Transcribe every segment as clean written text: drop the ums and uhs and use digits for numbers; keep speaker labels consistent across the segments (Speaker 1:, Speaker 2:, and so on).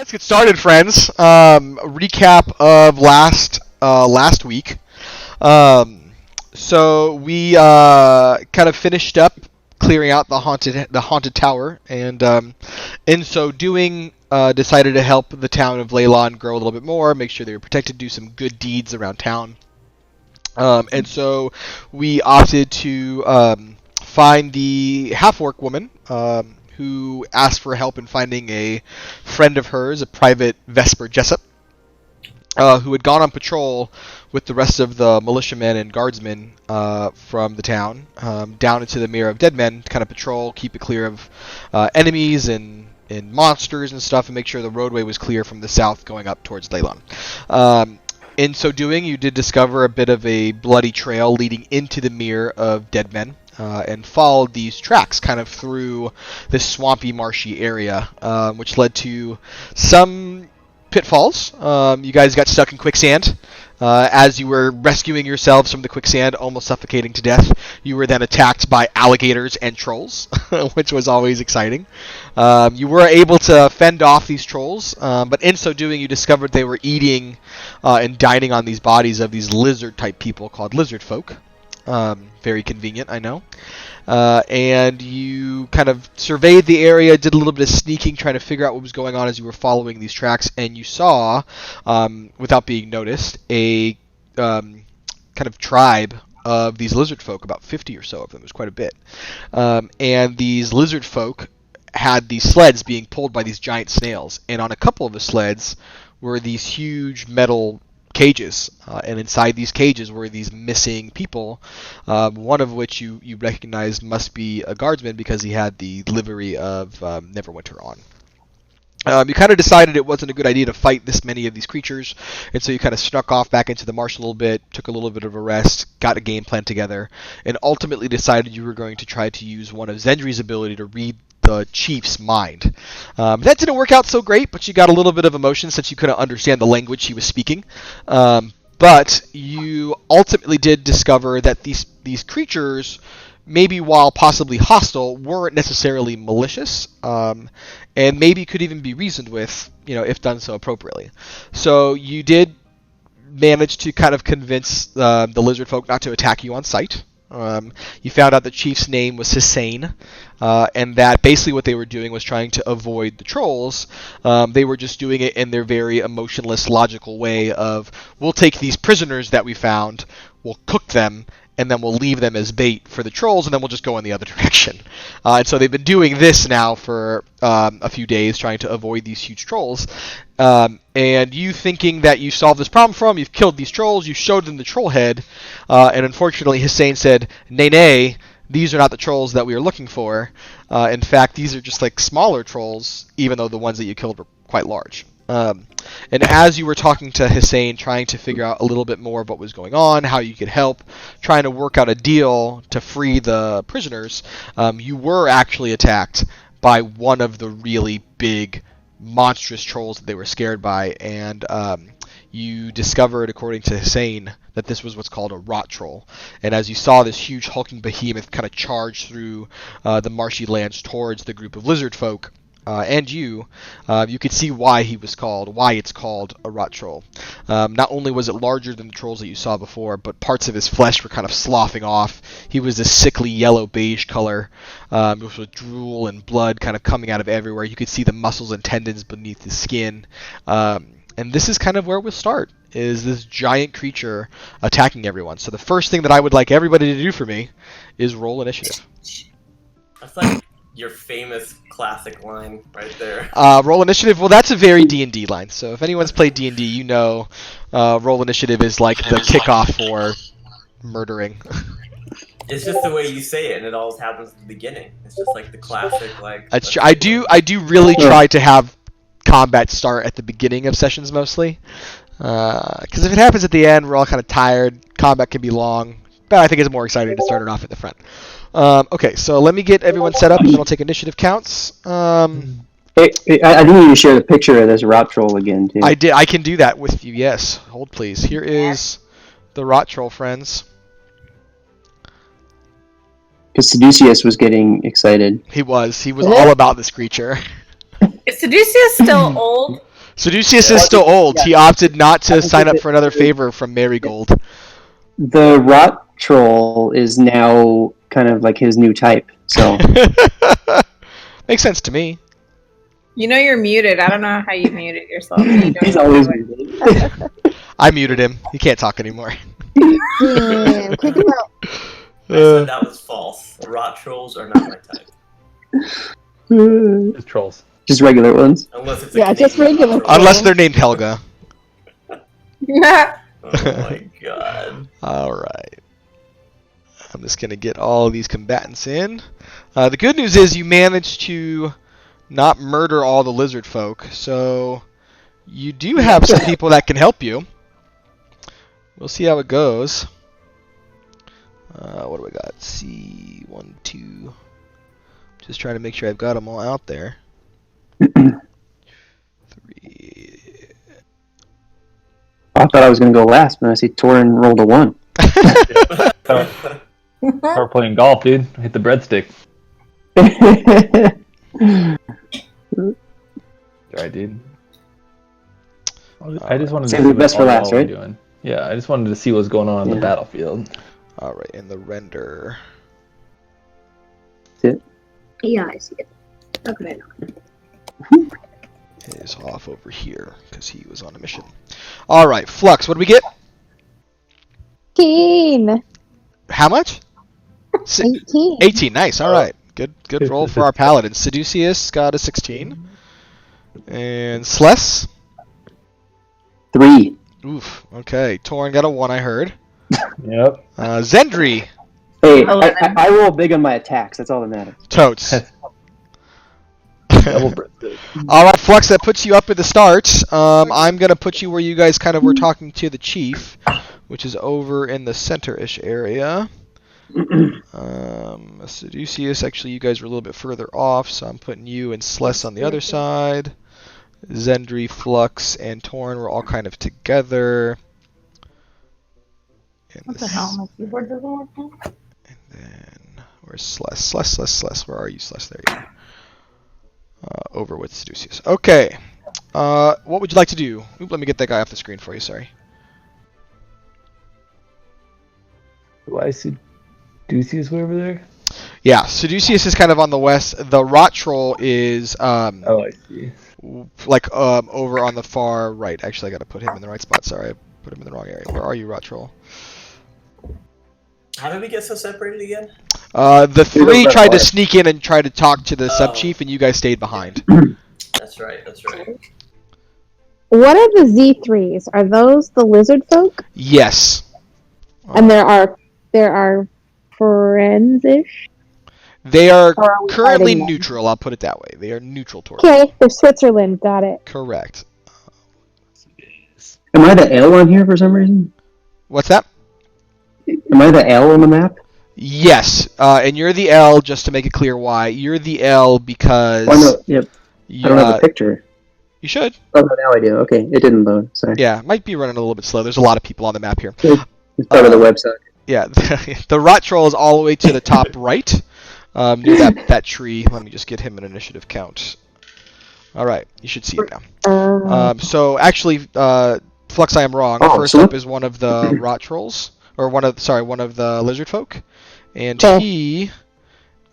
Speaker 1: Let's get started, friends. Recap of last week. So we kind of finished up clearing out the haunted tower, and in so doing, decided to help the town of Leylon grow a little bit more, make sure they were protected, do some good deeds around town. And so we opted to find the half-orc woman who asked for help in finding a friend of hers, a private Vesper Jessup, who had gone on patrol with the rest of the militiamen and guardsmen from the town down into the Mirror of Dead Men to kind of patrol, keep it clear of enemies and monsters and stuff, and make sure the roadway was clear from the south going up towards Leylon. In so doing, you did discover a bit of a bloody trail leading into the Mirror of Dead Men, and followed these tracks kind of through this swampy, marshy area, which led to some pitfalls. You guys got stuck in quicksand. As you were rescuing yourselves from the quicksand, almost suffocating to death, you were then attacked by alligators and trolls, which was always exciting. You were able to fend off these trolls, but in so doing, you discovered they were eating and dining on these bodies of these lizard-type people called Lizardfolk. Very convenient, I know. And you kind of surveyed the area, did a little bit of sneaking, trying to figure out what was going on as you were following these tracks, and you saw, without being noticed, a kind of tribe of these lizard folk, about 50 or so of them. It was quite a bit. And these lizard folk had these sleds being pulled by these giant snails, and on a couple of the sleds were these huge metal cages, and inside these cages were these missing people, one of which you recognized must be a guardsman because he had the livery of Neverwinter on. You kind of decided it wasn't a good idea to fight this many of these creatures, and so you kind of snuck off back into the marsh a little bit, took a little bit of a rest, got a game plan together, and ultimately decided you were going to try to use one of Zendri's ability to read the chief's mind. That didn't work out so great, but you got a little bit of emotion since you couldn't understand the language she was speaking. But you ultimately did discover that these creatures, maybe while possibly hostile, weren't necessarily malicious, and maybe could even be reasoned with, if done so appropriately. So you did manage to kind of convince the lizard folk not to attack you on sight. You found out the chief's name was Hussein, and that basically what they were doing was trying to avoid the trolls. They were just doing it in their very emotionless, logical way of, we'll take these prisoners that we found, we'll cook them, and then we'll leave them as bait for the trolls, and then we'll just go in the other direction. And so they've been doing this now for a few days, trying to avoid these huge trolls. And you thinking that you solved this problem for them, you've killed these trolls, you showed them the troll head, and unfortunately Hussein said, nay, these are not the trolls that we are looking for. In fact, these are just like smaller trolls, even though the ones that you killed were quite large. And as you were talking to Hussein, trying to figure out a little bit more of what was going on, how you could help, trying to work out a deal to free the prisoners, you were actually attacked by one of the really big, monstrous trolls that they were scared by, and you discovered, according to Hussein, that this was what's called a rot troll. And as you saw this huge hulking behemoth kind of charge through the marshy lands towards the group of lizard folk, and you could see why it's called a rot troll. Not only was it larger than the trolls that you saw before, but parts of his flesh were kind of sloughing off. He was a sickly yellow-beige color, with drool and blood kind of coming out of everywhere. You could see the muscles and tendons beneath his skin. And this is kind of where we'll start, is this giant creature attacking everyone. So the first thing that I would like everybody to do for me is roll initiative.
Speaker 2: That's like your famous classic line right there.
Speaker 1: Roll initiative, well, that's a very D&D line. So if anyone's played D&D, you know roll initiative is like the kickoff for murdering.
Speaker 2: It's just the way you say it, and it always happens at the beginning. It's just like the classic, like...
Speaker 1: That's true. I do really try to have combat start at the beginning of sessions mostly. Because if it happens at the end, we're all kind of tired. Combat can be long. But I think it's more exciting to start it off at the front. Okay, so let me get everyone set up, and then I'll take initiative counts.
Speaker 3: Hey, I think you need to share the picture of this rot troll again, too.
Speaker 1: I can do that with you, yes. Hold, please. Here is the rot troll, friends.
Speaker 3: Because Seducius was getting excited.
Speaker 1: He was all about this creature.
Speaker 4: Is Seducius still old?
Speaker 1: Seducius is still old.
Speaker 3: Yeah.
Speaker 1: He opted not to
Speaker 3: I think
Speaker 1: sign up
Speaker 3: that-
Speaker 1: for another favor from Marigold.
Speaker 3: The rot troll is now kind of like his new type. So
Speaker 1: Makes sense to me.
Speaker 4: You know you're muted. I don't know how you muted yourself. You don't
Speaker 3: he's
Speaker 4: know
Speaker 3: always
Speaker 4: how to do it.
Speaker 3: muted.
Speaker 1: I muted him. He can't talk anymore.
Speaker 5: Damn, kick him out.
Speaker 2: I said that was false. Rot trolls are not my type.
Speaker 6: Just trolls.
Speaker 3: Just regular ones.
Speaker 2: Unless it's a
Speaker 5: Yeah, just
Speaker 2: Canadian
Speaker 5: regular
Speaker 2: rot troll.
Speaker 1: Unless they're named Helga.
Speaker 2: Oh my god.
Speaker 1: Alright. I'm just going to get all these combatants in. The good news is you managed to not murder all the lizard folk, so you do have some people that can help you. We'll see how it goes. What do we got? C1, 2. Just trying to make sure I've got them all out there. 3.
Speaker 3: I thought I was going to go last, but I see Torin rolled a 1.
Speaker 6: We're playing golf, dude. Hit the breadstick. Alright, dude. I just wanted to
Speaker 3: Save
Speaker 6: see
Speaker 3: the best
Speaker 6: what
Speaker 3: for
Speaker 6: all
Speaker 3: last,
Speaker 6: y'all were
Speaker 3: right?
Speaker 6: doing. Yeah, I just wanted to see what's going on the
Speaker 3: Yeah.
Speaker 6: battlefield.
Speaker 1: Alright, and the render
Speaker 5: Yeah, I see it. How could I not?
Speaker 1: is off over here because he was on a mission. Alright, Flux, what do we get?
Speaker 5: 18.
Speaker 1: How much?
Speaker 5: 18.
Speaker 1: 18, nice, alright. Good roll for our paladin. Seducius got a 16. And Sless?
Speaker 3: 3.
Speaker 1: Oof, okay. Torn got a 1, I heard.
Speaker 6: Yep.
Speaker 1: Zendri,
Speaker 3: Hey,
Speaker 4: 11.
Speaker 3: I roll big on my attacks. That's all that matters.
Speaker 1: totes.
Speaker 6: Double breadstick.
Speaker 1: Alright, Flux, that puts you up at the start. I'm going to put you where you guys kind of were talking to the chief, which is over in the center-ish area. Seducius, actually, you guys were a little bit further off, so I'm putting you and Sless on the other side. Zendri, Flux, and Torn were all kind of together. And
Speaker 4: What the hell? My keyboard doesn't work now?
Speaker 1: And then, where's Sless? Sless, where are you, Sless? There you go. Over with Seducius. Okay. What would you like to do? Oop, let me get that guy off the screen for you, sorry.
Speaker 6: Do I see Ducius way over there?
Speaker 1: Yeah, Seducius is kind of on the west. The Rot Troll is
Speaker 6: Oh, I see.
Speaker 1: like over on the far right. Actually, I got to put him in the right spot. Sorry, I put him in the wrong area. Where are you, Rot Troll?
Speaker 2: How did we get so separated again?
Speaker 1: The three
Speaker 3: that
Speaker 1: tried to
Speaker 3: way.
Speaker 1: sneak in and try to talk to the sub chief, and you guys stayed behind.
Speaker 2: That's right.
Speaker 5: What are the Z3s? Are those the lizard folk?
Speaker 1: Yes.
Speaker 5: And there are friends-ish?
Speaker 1: They are
Speaker 5: Or are we
Speaker 1: currently
Speaker 5: fighting them?
Speaker 1: neutral. I'll put it that way. They are neutral towards.
Speaker 5: Okay, they're Switzerland. Got it.
Speaker 1: Correct.
Speaker 3: Am I the L on here for some reason?
Speaker 1: What's that?
Speaker 3: Am I the L on the map?
Speaker 1: Yes, and you're the L. Just to make it clear, why you're the L because
Speaker 3: Oh, no, yep.
Speaker 1: you,
Speaker 3: I don't have a picture.
Speaker 1: you should.
Speaker 3: Oh, no, now I do. Okay, it didn't load. Sorry.
Speaker 1: Yeah, might be running a little bit slow. There's a lot of people on the map here.
Speaker 3: It's part of the website.
Speaker 1: Yeah, the Rot Troll is all the way to the top right, near that tree. Let me just get him an initiative count. All right, you should see it now. So actually, Flux, I am wrong.
Speaker 3: Oh,
Speaker 1: First
Speaker 3: so-
Speaker 1: up is one of the Rot Trolls, or one of the Lizardfolk, and
Speaker 5: Okay.
Speaker 1: he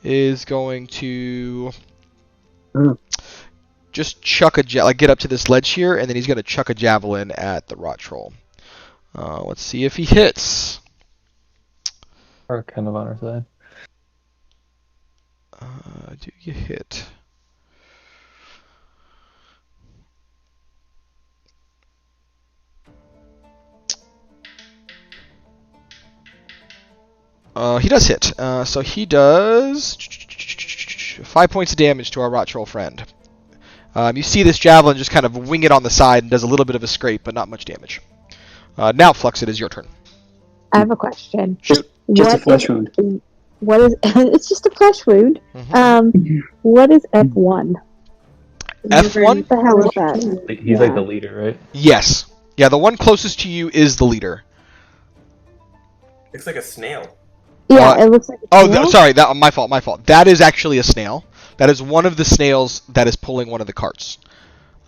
Speaker 1: is going to
Speaker 3: Oh.
Speaker 1: just chuck get up to this ledge here, and then he's going to chuck a javelin at the Rot Troll. Let's see if he hits.
Speaker 6: Are kind of on our side.
Speaker 1: Do you hit? He does hit. So he does 5 points of damage to our Rot Troll friend. You see this javelin just kind of wing it on the side and does a little bit of a scrape, but not much damage. Now, Flux, it is your turn.
Speaker 5: I have a question.
Speaker 1: Shoot.
Speaker 3: Just a
Speaker 5: What
Speaker 3: flesh
Speaker 5: is-
Speaker 3: wound.
Speaker 5: What is? It's just a flesh wound.
Speaker 1: Mhm.
Speaker 5: What is F1?
Speaker 1: F1?
Speaker 5: What the hell is that?
Speaker 6: He's like the leader, right?
Speaker 1: Yes. Yeah, the one closest to you is the leader.
Speaker 2: Looks like a snail.
Speaker 5: Yeah,
Speaker 1: Uh,
Speaker 5: it looks like. A
Speaker 1: Oh,
Speaker 5: snail.
Speaker 1: sorry. My fault. That is actually a snail. That is one of the snails that is pulling one of the carts.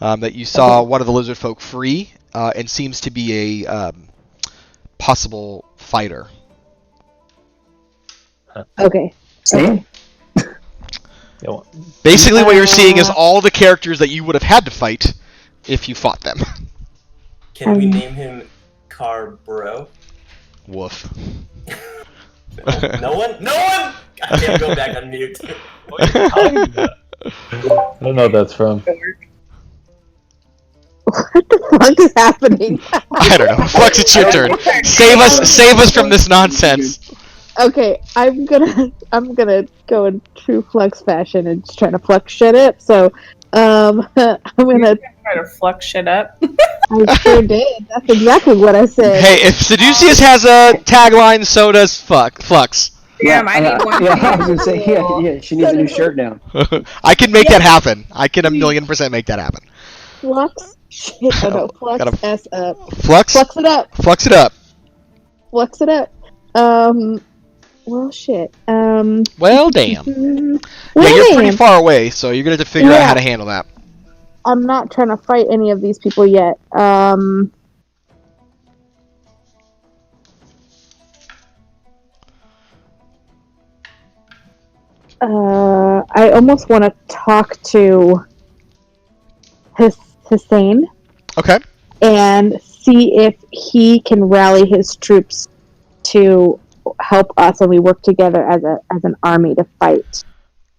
Speaker 1: that you saw one of the Lizardfolk free and seems to be a possible fighter.
Speaker 5: Okay.
Speaker 3: Same.
Speaker 1: Basically, what you're seeing is all the characters that you would have had to fight if you fought them.
Speaker 2: Can we name him Carbro?
Speaker 1: Woof.
Speaker 2: No one? No one? I can't go back on mute.
Speaker 6: I don't know what that's from.
Speaker 5: What the fuck is happening?
Speaker 1: I don't know. Flux, it's your turn. Save us from this nonsense.
Speaker 5: Okay, I'm gonna go in true Flux fashion and just try to Flux shit up. So, I'm gonna
Speaker 4: Try to flux shit up.
Speaker 5: I sure did. That's exactly what I said.
Speaker 1: Hey, if Seducius has a tagline, so does Flux.
Speaker 4: Damn, I need one.
Speaker 3: Yeah, I was gonna say, yeah, she needs a new shirt now.
Speaker 1: I can make that happen. I can 1,000,000% make that happen.
Speaker 5: Flux shit. Oh no, Flux
Speaker 1: Gotta-
Speaker 5: S up.
Speaker 1: Flux?
Speaker 5: Flux it up.
Speaker 1: Flux it up.
Speaker 5: Flux it up. Well, shit.
Speaker 1: Well, damn.
Speaker 5: Well,
Speaker 1: Yeah, you're
Speaker 5: damn.
Speaker 1: pretty far away, so you're going to have to figure out how to handle that.
Speaker 5: I'm not trying to fight any of these people yet. I almost want to talk to Hussein
Speaker 1: Okay.
Speaker 5: and see if he can rally his troops to help us, and we work together as an army to fight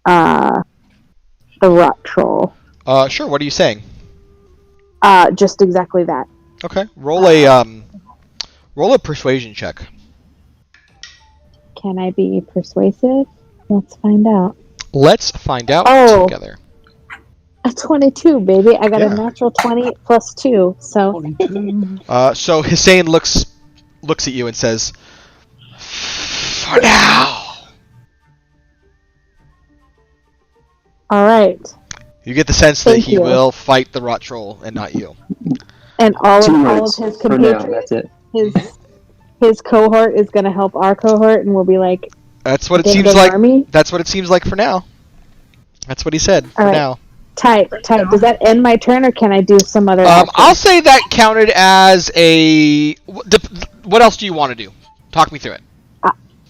Speaker 5: the rot troll.
Speaker 1: Sure, what are you saying?
Speaker 5: Just exactly that.
Speaker 1: Okay. Roll a persuasion check.
Speaker 5: Can I be persuasive? Let's find out.
Speaker 1: Let's find out
Speaker 5: Oh.
Speaker 1: together.
Speaker 5: A 22, baby. I got
Speaker 1: Yeah.
Speaker 5: a natural 20 plus 2, so...
Speaker 1: So Hussein looks at you and says, "For now."
Speaker 5: Alright.
Speaker 1: You get the sense that
Speaker 5: Thank
Speaker 1: he
Speaker 5: you.
Speaker 1: will fight the rot troll and not you.
Speaker 5: And all of
Speaker 3: Teammates
Speaker 5: his
Speaker 3: for now.
Speaker 5: compatriots,
Speaker 3: That's it.
Speaker 5: his cohort is going to help our cohort, and we'll be like,
Speaker 1: That's what it
Speaker 5: get
Speaker 1: seems
Speaker 5: an
Speaker 1: like.
Speaker 5: army?
Speaker 1: That's what it seems like for now. That's what he said for
Speaker 5: Alright.
Speaker 1: now.
Speaker 5: Type. Does that end my turn, or can I do some other action?
Speaker 1: I'll say that counted as a. What else do you want to do? Talk me through it.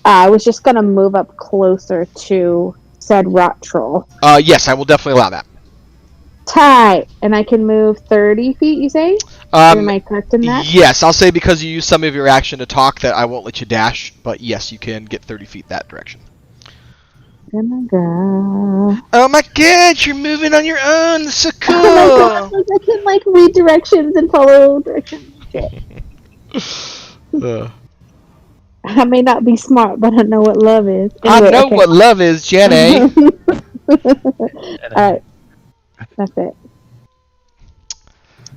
Speaker 5: I was just going to move up closer to said rot troll.
Speaker 1: Yes, I will definitely allow that.
Speaker 5: Type. And I can move 30 feet, you say? Am I correct in that?
Speaker 1: Yes, I'll say because you use some of your action to talk that I won't let you dash, but yes, you can get 30 feet that direction.
Speaker 5: Gonna go.
Speaker 1: Oh my god, you're moving on your own. That's so cool.
Speaker 5: Oh my god, I can like read directions and follow directions. I may not be smart, but I know what love is.
Speaker 1: I
Speaker 5: Anyway,
Speaker 1: know
Speaker 5: okay.
Speaker 1: what love is, Jenny.
Speaker 5: Alright. That's it.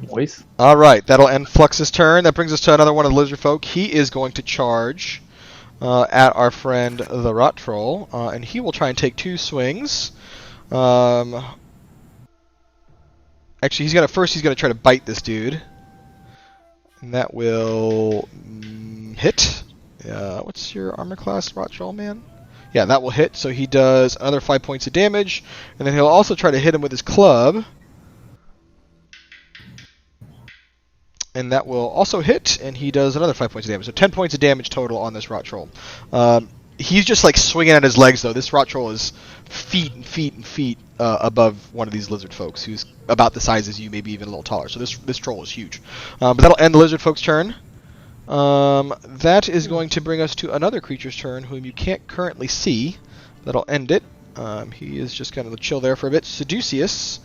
Speaker 6: Voice.
Speaker 1: Alright, that'll end Flux's turn. That brings us to another one of the Lizardfolk. He is going to charge at our friend the Rot Troll, and he will try and take 2 swings. Actually, he's gonna try to bite this dude, and that will hit. What's your armor class, Rot Troll man? Yeah, that will hit. So he does another 5 points of damage, and then he'll also try to hit him with his club. And that will also hit, and he does another 5 points of damage. So 10 points of damage total on this Rot Troll. He's just like swinging at his legs, though. This Rot Troll is feet and feet and feet above one of these lizard folks, who's about the size as you, maybe even a little taller. So this troll is huge. But that'll end the lizard folk's turn. That is going to bring us to another creature's turn, whom you can't currently see. That'll end it. He is just going to chill there for a bit. Seducius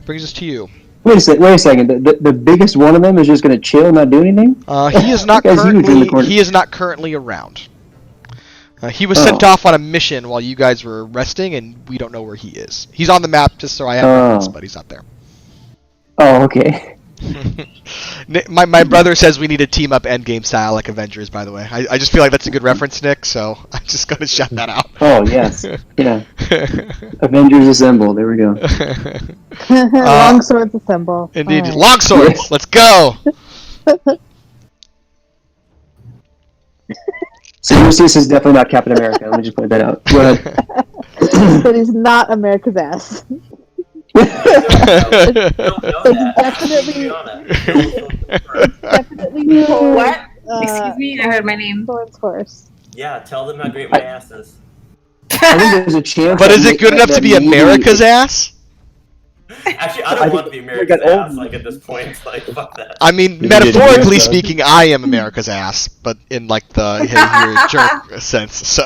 Speaker 1: brings us to you.
Speaker 3: Wait a second. The biggest one of them is just going to chill and not do anything?
Speaker 1: He is not
Speaker 3: That guy's huge in the
Speaker 1: currently.
Speaker 3: corner.
Speaker 1: He is not currently around. He was sent off on a mission while you guys were resting, and we don't know where he is. He's on the map, just so I have reference, but he's not there.
Speaker 3: Oh, okay.
Speaker 1: My brother says we need a team up endgame style like Avengers. By the way, I just feel like that's a good reference, Nick. So I'm just gonna shout that out.
Speaker 3: Oh, yes. Yeah. Avengers Assemble. There we go.
Speaker 5: Long swords assemble.
Speaker 1: Indeed,
Speaker 5: Alright.
Speaker 1: long swords. Let's go.
Speaker 3: So Lucius is definitely not Captain America. Let me just point that out. Go ahead.
Speaker 5: But he's not America's ass.
Speaker 2: Don't know that.
Speaker 5: Definitely-
Speaker 2: Juliana.
Speaker 5: Definitely
Speaker 4: What?
Speaker 5: uh,
Speaker 4: Excuse me, I heard my name.
Speaker 5: Thorn's horse.
Speaker 2: Yeah, tell them how great my ass is.
Speaker 3: I think there's a chance.
Speaker 1: But
Speaker 3: that
Speaker 1: is it good enough to be
Speaker 3: maybe-
Speaker 1: America's ass?
Speaker 2: Actually, I don't want to be America's ass. Like at this point, it's like fuck that.
Speaker 1: I mean,
Speaker 6: You
Speaker 1: metaphorically
Speaker 6: did,
Speaker 1: speaking, I am America's ass, but in like the here jerk sense. So.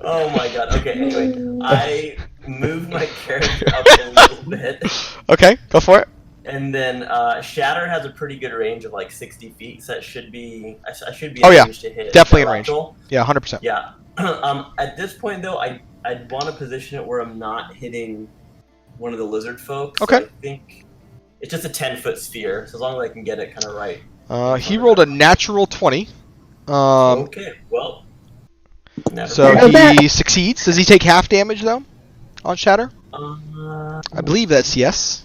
Speaker 2: Oh my god. Okay. Anyway, I moved my character up a little bit,
Speaker 1: Okay, go for it.
Speaker 2: and then Shatter has a pretty good range of like 60 feet, so that should be. I should be
Speaker 1: Oh,
Speaker 2: in
Speaker 1: yeah.
Speaker 2: range to hit.
Speaker 1: Definitely in
Speaker 2: that
Speaker 1: range.
Speaker 2: rock
Speaker 1: Yeah, 100%.
Speaker 2: Yeah. At this point, though, I'd want to position it where I'm not hitting one of the Lizardfolk.
Speaker 1: Okay.
Speaker 2: So I think it's just a 10-foot sphere, so as long as I can get it kind of right.
Speaker 1: He rolled a natural 20.
Speaker 2: Okay. Well. Never
Speaker 1: So
Speaker 2: mind.
Speaker 1: he succeeds. Does he take half damage though on Shatter?
Speaker 2: Uh,
Speaker 1: I believe that's yes.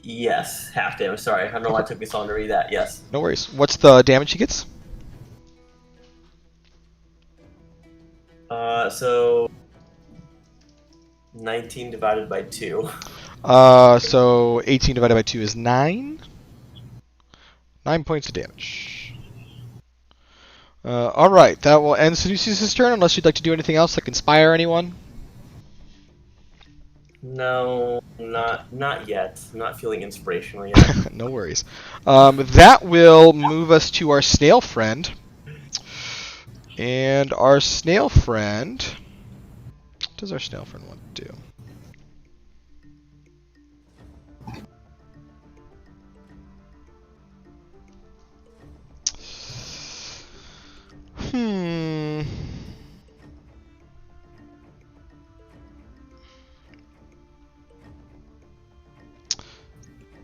Speaker 2: yes, half damage. Sorry, I don't know why it took me so long to read that. Yes.
Speaker 1: No worries. What's the damage he gets?
Speaker 2: So 19 divided by 2.
Speaker 1: So 18 divided by 2 is 9. 9 points of damage. Alright, that will end Seduce's turn, unless you'd like to do anything else, like inspire anyone.
Speaker 2: No, not yet. I'm not feeling inspirational yet.
Speaker 1: No worries. That will move us to our snail friend. And our snail friend... What does our snail friend want to do?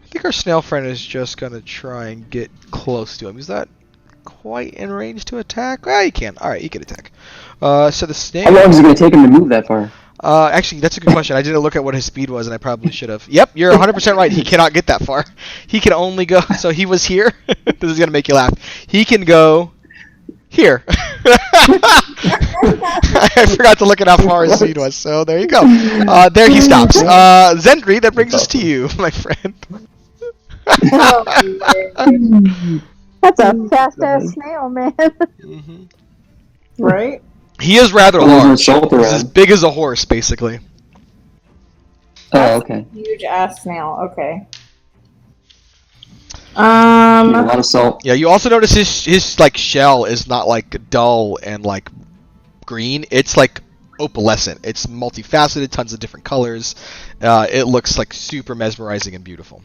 Speaker 1: I think our snail friend is just gonna try and get close to him. Is that quite in range to attack? Ah, you can. Alright, you can attack. So the snail...
Speaker 3: How long is it going to take him to move that far?
Speaker 1: Actually, that's a good question. I didn't look at what his speed was, and I probably should have. Yep, you're 100% right. He cannot get that far. He can only go... So he was here. This is going to make you laugh. He can go... here. I forgot to look at how far his speed was, so there you go. There he stops. Zendri, that brings us to you, my friend.
Speaker 5: That's a fast ass snail, man.
Speaker 1: Mm-hmm.
Speaker 4: Right?
Speaker 1: He is rather
Speaker 3: How long
Speaker 1: large.
Speaker 3: is his shoulder
Speaker 1: He's as
Speaker 3: at?
Speaker 1: big as a horse, basically.
Speaker 3: Oh, okay.
Speaker 4: Huge ass snail. Okay.
Speaker 3: A lot of salt.
Speaker 1: Yeah, you also notice his like shell is not like dull and like green. It's like opalescent. It's multifaceted, tons of different colors. It looks like super mesmerizing and beautiful.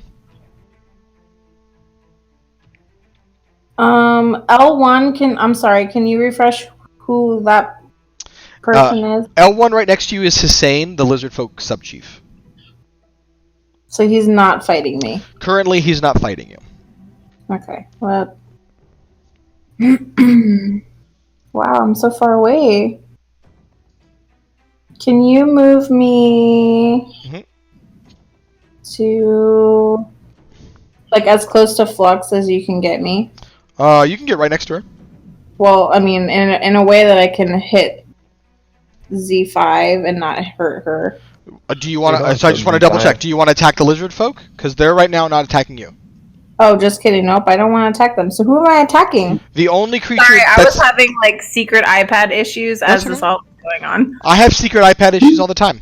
Speaker 4: L1 I'm sorry, can you refresh who that person is?
Speaker 1: L1 right next to you is Hussein, the Lizardfolk subchief.
Speaker 4: So he's not fighting me.
Speaker 1: Currently, he's not fighting you.
Speaker 4: Okay. Well. Wow, I'm so far away. Can you move me to like as close to Flux as you can get me?
Speaker 1: You can get right next to her.
Speaker 4: Well, I mean, in a way that I can hit Z5 and not hurt her.
Speaker 1: Do you want
Speaker 6: Wait,
Speaker 1: to? So I just want to double
Speaker 6: fine.
Speaker 1: check. Do you want to attack the Lizardfolk? Because they're right now not attacking you.
Speaker 4: Oh, just kidding. Nope, I don't want to attack them. So who am I attacking?
Speaker 1: The only creature
Speaker 7: Sorry, I
Speaker 1: that's...
Speaker 7: was having like secret iPad issues as
Speaker 1: That's
Speaker 7: this all was going on.
Speaker 1: I have secret iPad issues all the time.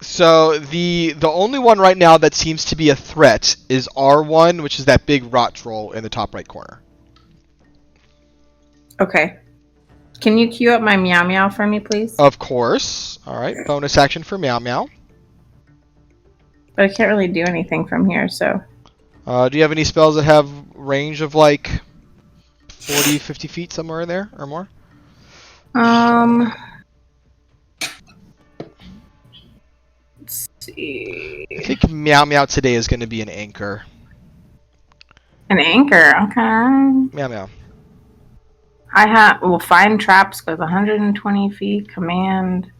Speaker 1: So the only one right now that seems to be a threat is R1, which is that big rot troll in the top right corner.
Speaker 4: Okay. Can you queue up my meow meow for me, please?
Speaker 1: Of course. All right. Bonus action for Meow Meow.
Speaker 4: But I can't really do anything from here, so.
Speaker 1: Do you have any spells that have range of like 40, 50 feet somewhere in there or more?
Speaker 4: Let's see.
Speaker 1: I think Meow Meow today is going to be an anchor.
Speaker 4: An anchor, okay.
Speaker 1: Meow Meow.
Speaker 4: Find traps goes 120 feet, command.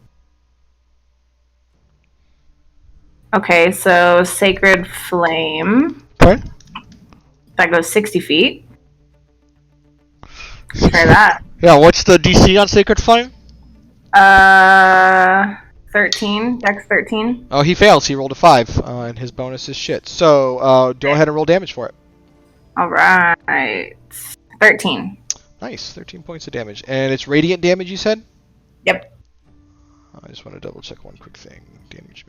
Speaker 4: Okay, so Sacred Flame.
Speaker 1: Okay.
Speaker 7: That goes 60 feet. Try that.
Speaker 1: Yeah, what's the DC on Sacred Flame?
Speaker 7: 13. Dex 13.
Speaker 1: Oh, he fails. He rolled a 5, and his bonus is shit. So, go ahead and roll damage for it.
Speaker 7: All right. 13.
Speaker 1: Nice, 13 points of damage. And it's radiant damage, you said?
Speaker 7: Yep.
Speaker 1: I just want to double check one quick thing. Damage.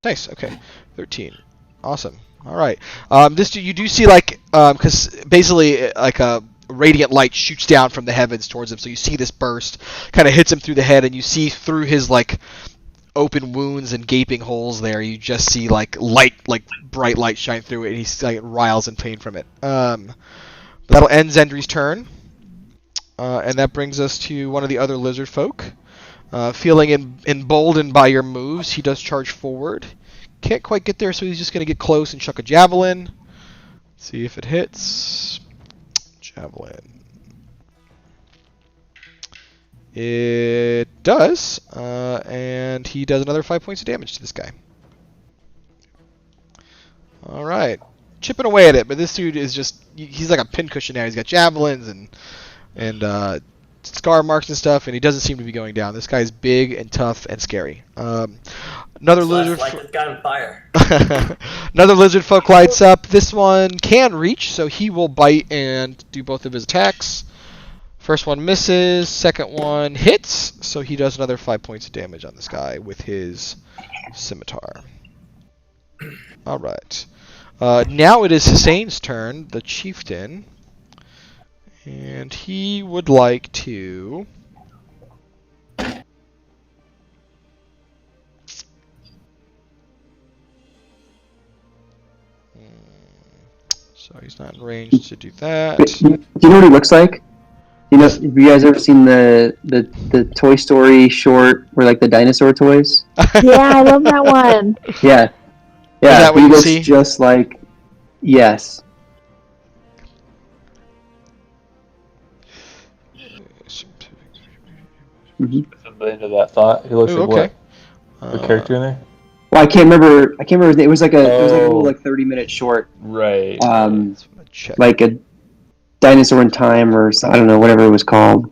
Speaker 1: Nice, okay. 13. Awesome. Alright. You do see, like, because basically, like, a radiant light shoots down from the heavens towards him, so you see this burst, kind of hits him through the head, and you see through his, like, open wounds and gaping holes there, you just see, like, bright light shine through it, and he's, like, riles in pain from it. That'll end Zendri's turn. And that brings us to one of the other lizard folk. Feeling emboldened by your moves, he does charge forward. Can't quite get there, so he's just going to get close and chuck a javelin. See if it hits. Javelin. It does. And he does another 5 points of damage to this guy. Alright. Chipping away at it, but this dude is just... He's like a pincushion now. He's got javelins and scar marks and stuff, and he doesn't seem to be going down. This guy's big and tough and scary. Another lizard.
Speaker 2: This guy on fire.
Speaker 1: Another lizard folk lights up. This one can reach, so he will bite and do both of his attacks. First one misses. Second one hits, so he does another 5 points of damage on this guy with his scimitar. All right. Now it is Hussein's turn, the chieftain. And he would like to... So he's not in range to do that.
Speaker 3: Do you know what he looks like? You know, have you guys ever seen the Toy Story short where like the dinosaur toys?
Speaker 5: Yeah, I love that one.
Speaker 3: Yeah. Yeah,
Speaker 1: that what
Speaker 3: he
Speaker 1: you
Speaker 3: looks
Speaker 1: see?
Speaker 3: just like... Yes.
Speaker 6: Into that thought, he looks
Speaker 1: Ooh,
Speaker 6: like
Speaker 1: okay.
Speaker 6: what? The character in there?
Speaker 3: Well, I can't remember his name. It was like a little
Speaker 6: Oh.
Speaker 3: like 30-minute short.
Speaker 6: Right.
Speaker 1: Just wanna check.
Speaker 3: Like a dinosaur in time or I don't know, whatever it was called.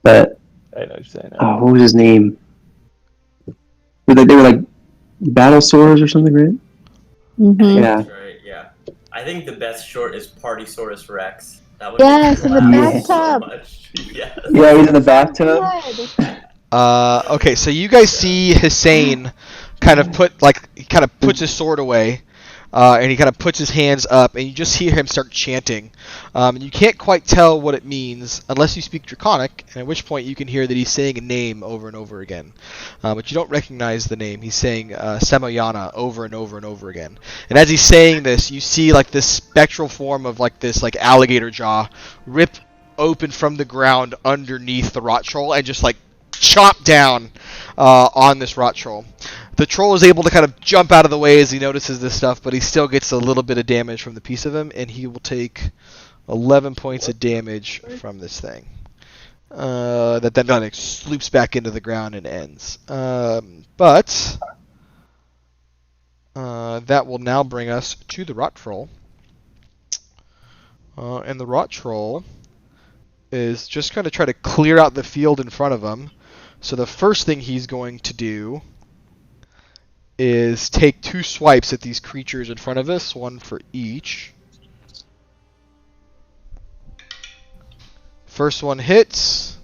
Speaker 3: But
Speaker 6: I know what you're saying.
Speaker 3: what was his name? They were like battle swords or something, right?
Speaker 5: Mm-hmm.
Speaker 3: Yeah.
Speaker 2: That's right, yeah. I think the best short is Partysaurus Rex. That would
Speaker 5: Yes, in the
Speaker 3: Yes.
Speaker 5: bathtub.
Speaker 2: much. Yes.
Speaker 3: Yeah, he's in the bathtub.
Speaker 5: Good.
Speaker 1: Okay, so you guys see Hussein kind of puts his sword away, and he kind of puts his hands up, and you just hear him start chanting. And you can't quite tell what it means unless you speak Draconic, and at which point you can hear that he's saying a name over and over again. But you don't recognize the name. He's saying Semoyana over and over and over again. And as he's saying this, you see like this spectral form of like this like alligator jaw rip open from the ground underneath the rot troll and just like chomp down on this rot troll. The troll is able to kind of jump out of the way as he notices this stuff, but he still gets a little bit of damage from the piece of him, and he will take 11 points of damage from this thing. That then kind of sloops back into the ground and ends. But that will now bring us to the rot troll. And the rot troll is just going to try to clear out the field in front of him. So the first thing he's going to do is take 2 swipes at these creatures in front of us, one for each. First one hits.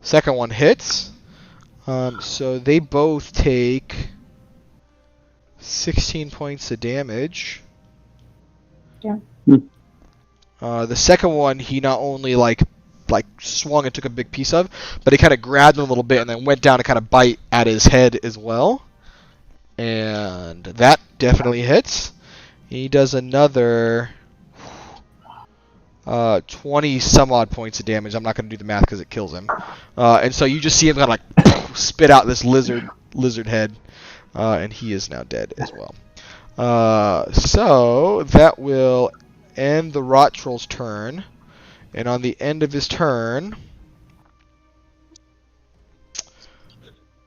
Speaker 1: Second one hits. So they both take 16 points of damage.
Speaker 5: Yeah.
Speaker 1: The second one, he not only like swung and took a big piece of, but he kind of grabbed him a little bit and then went down to kind of bite at his head as well. And that definitely hits. He does another 20 some odd points of damage. I'm not going to do the math because it kills him. And so you just see him kind of like spit out this lizard head, and he is now dead as well. So that will end the rot troll's turn. And on the end of his turn,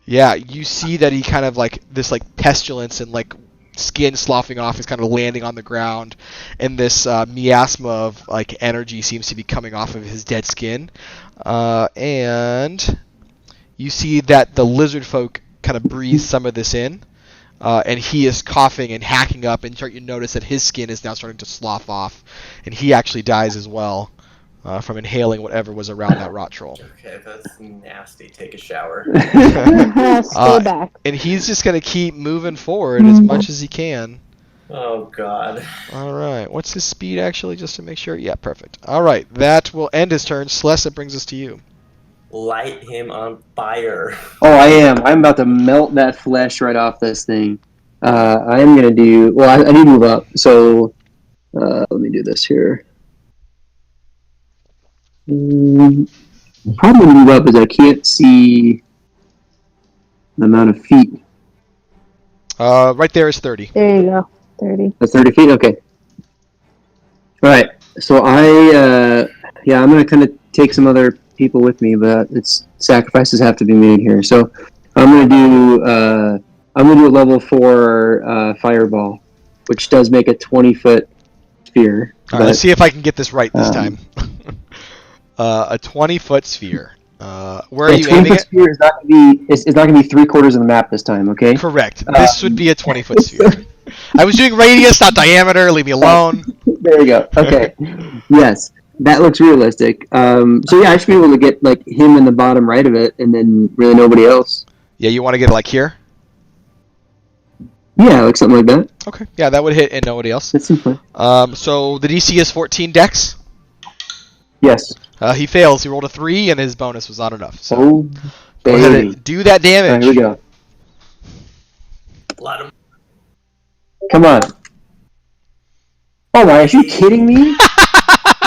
Speaker 1: yeah, you see that he kind of like this like pestilence and like skin sloughing off, is kind of landing on the ground, and this miasma of like energy seems to be coming off of his dead skin. And you see that the Lizardfolk kind of breathe some of this in, and he is coughing and hacking up, and you notice that his skin is now starting to slough off, and he actually dies as well from inhaling whatever was around that rot troll.
Speaker 2: Okay, that's nasty. Take a shower.
Speaker 5: Stay back.
Speaker 1: And he's just going to keep moving forward as much as he can.
Speaker 2: Oh God.
Speaker 1: All right. What's his speed, actually, just to make sure? Yeah, perfect. All right. That will end his turn. Celeste, it brings us to you.
Speaker 2: Light him on fire.
Speaker 3: Oh, I am. I'm about to melt that flesh right off this thing. I am going to do... Well, I need to move up. So let me do this here. Probably move up as I can't see the amount of feet.
Speaker 1: Right there is 30.
Speaker 5: There you go. 30.
Speaker 3: That's 30 feet? Okay. Alright. So I'm going to kind of take some other people with me, but sacrifices have to be made here. So I'm going to do a level 4 fireball, which does make a 20-foot sphere.
Speaker 1: All right, let's see if I can get this right this time. A 20-foot sphere. Where are you aiming it?
Speaker 3: Sphere is not going to be. It's not going to be 3/4 of the map this time. Okay.
Speaker 1: Correct. This would be a 20-foot sphere. I was doing radius, not diameter. Leave me alone.
Speaker 3: There you go. Okay. Yes, that looks realistic. So yeah, I should be able to get like him in the bottom right of it, and then really nobody else.
Speaker 1: Yeah, you want to get it like here?
Speaker 3: Yeah, like something like that.
Speaker 1: Okay. Yeah, that would hit and nobody else.
Speaker 3: That's simple.
Speaker 1: So the DC is 14 dex.
Speaker 3: Yes.
Speaker 1: He fails. He rolled a 3, and his bonus was not enough. So
Speaker 3: Oh,
Speaker 1: go ahead
Speaker 3: baby.
Speaker 1: and do that damage.
Speaker 3: All right, here we go.
Speaker 2: Let him.
Speaker 3: Come on. Oh my! Are you kidding me?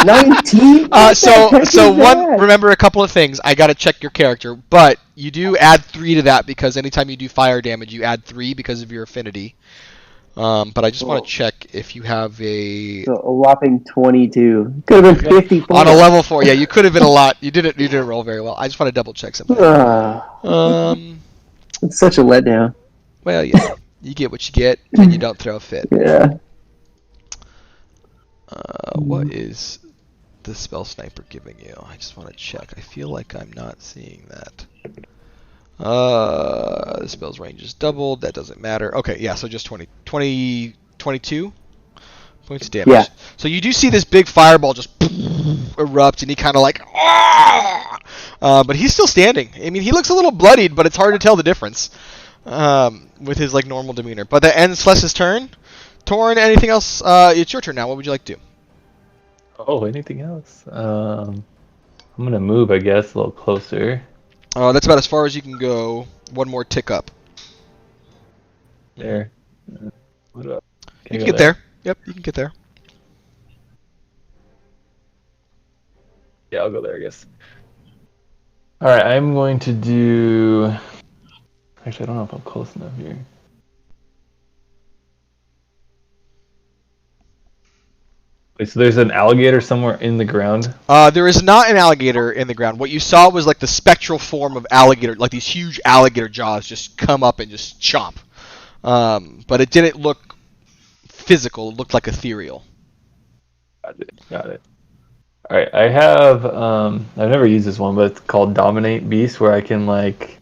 Speaker 3: 19.
Speaker 1: Remember a couple of things. I gotta check your character, but you do add 3 to that because anytime you do fire damage, you add 3 because of your affinity. But I just want to check if you have a
Speaker 3: So a whopping 22. Could have been 54.
Speaker 1: on a level 4. Yeah, you could have been a lot. You didn't roll very well. I just want to double check something.
Speaker 3: It's such a letdown.
Speaker 1: Well, yeah, you get what you get, and you don't throw a fit.
Speaker 3: Yeah.
Speaker 1: What is the spell sniper giving you? I just want to check. I feel like I'm not seeing that. The spell's range is doubled. That doesn't matter. Okay, yeah, so just 22 points of damage.
Speaker 3: Yeah.
Speaker 1: So you do see this big fireball just erupt, and he kind of like, but he's still standing. I mean, he looks a little bloodied, but it's hard to tell the difference with his like normal demeanor. But that ends Celeste's turn. Torrin, anything else? It's your turn now. What would you like to do?
Speaker 6: Oh, anything else? I'm gonna move, I guess, a little closer.
Speaker 1: That's about as far as you can go. One more tick up.
Speaker 6: There. What up?
Speaker 1: You can get there. Yep, you can get there.
Speaker 6: Yeah, I'll go there, I guess. Alright, I'm going to do... Actually, I don't know if I'm close enough here. Wait, so there's an alligator somewhere in the ground?
Speaker 1: There is not an alligator in the ground. What you saw was like the spectral form of alligator, like these huge alligator jaws just come up and just chomp. But it didn't look physical. It looked like ethereal.
Speaker 6: Got it. Alright, I have, I've never used this one, but it's called Dominate Beast, where I can, like,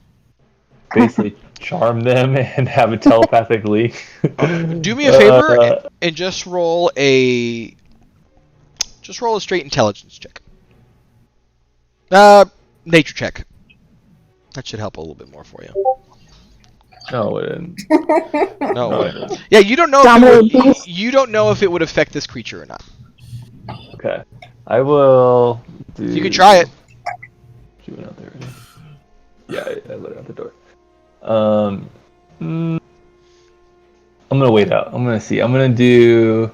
Speaker 6: basically charm them and have a telepathic leak.
Speaker 1: Do me a favor and just roll a straight intelligence check. Nature check. That should help a little bit more for you.
Speaker 6: No, it didn't.
Speaker 1: No. Yeah, you don't know you don't know if it would affect this creature or not.
Speaker 6: Okay. I will do...
Speaker 1: You can try it.
Speaker 6: She went out there already. Yeah, I let her out the door. I'm gonna wait out. I'm gonna see. I'm gonna do...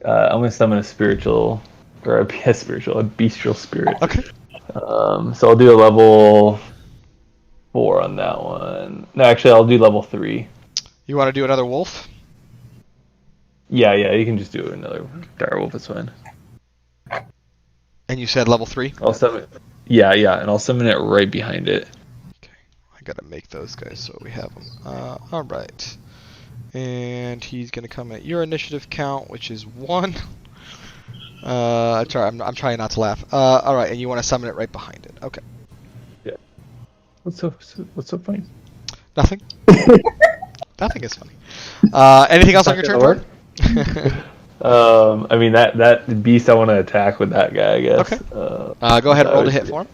Speaker 6: I'm gonna summon a spiritual, or a bestial spirit.
Speaker 1: Okay.
Speaker 6: So I'll do a level 4 on that one. No, actually, I'll do level 3.
Speaker 1: You want to do another wolf?
Speaker 6: Yeah, you can just do another direwolf. It's fine.
Speaker 1: And you said level 3?
Speaker 6: I'll summon. Yeah, and I'll summon it right behind it.
Speaker 1: Okay. gotta make those guys so we have them. All right. And he's gonna come at your initiative count, which is 1. Sorry, I'm trying not to laugh. All right, and you want to summon it right behind it. Okay.
Speaker 6: Yeah. What's so funny?
Speaker 1: Nothing. Nothing is funny. Anything else on your turn, Jordan?
Speaker 6: I mean that beast I want to attack with that guy, I guess.
Speaker 1: Okay. Go ahead and roll to hit for him.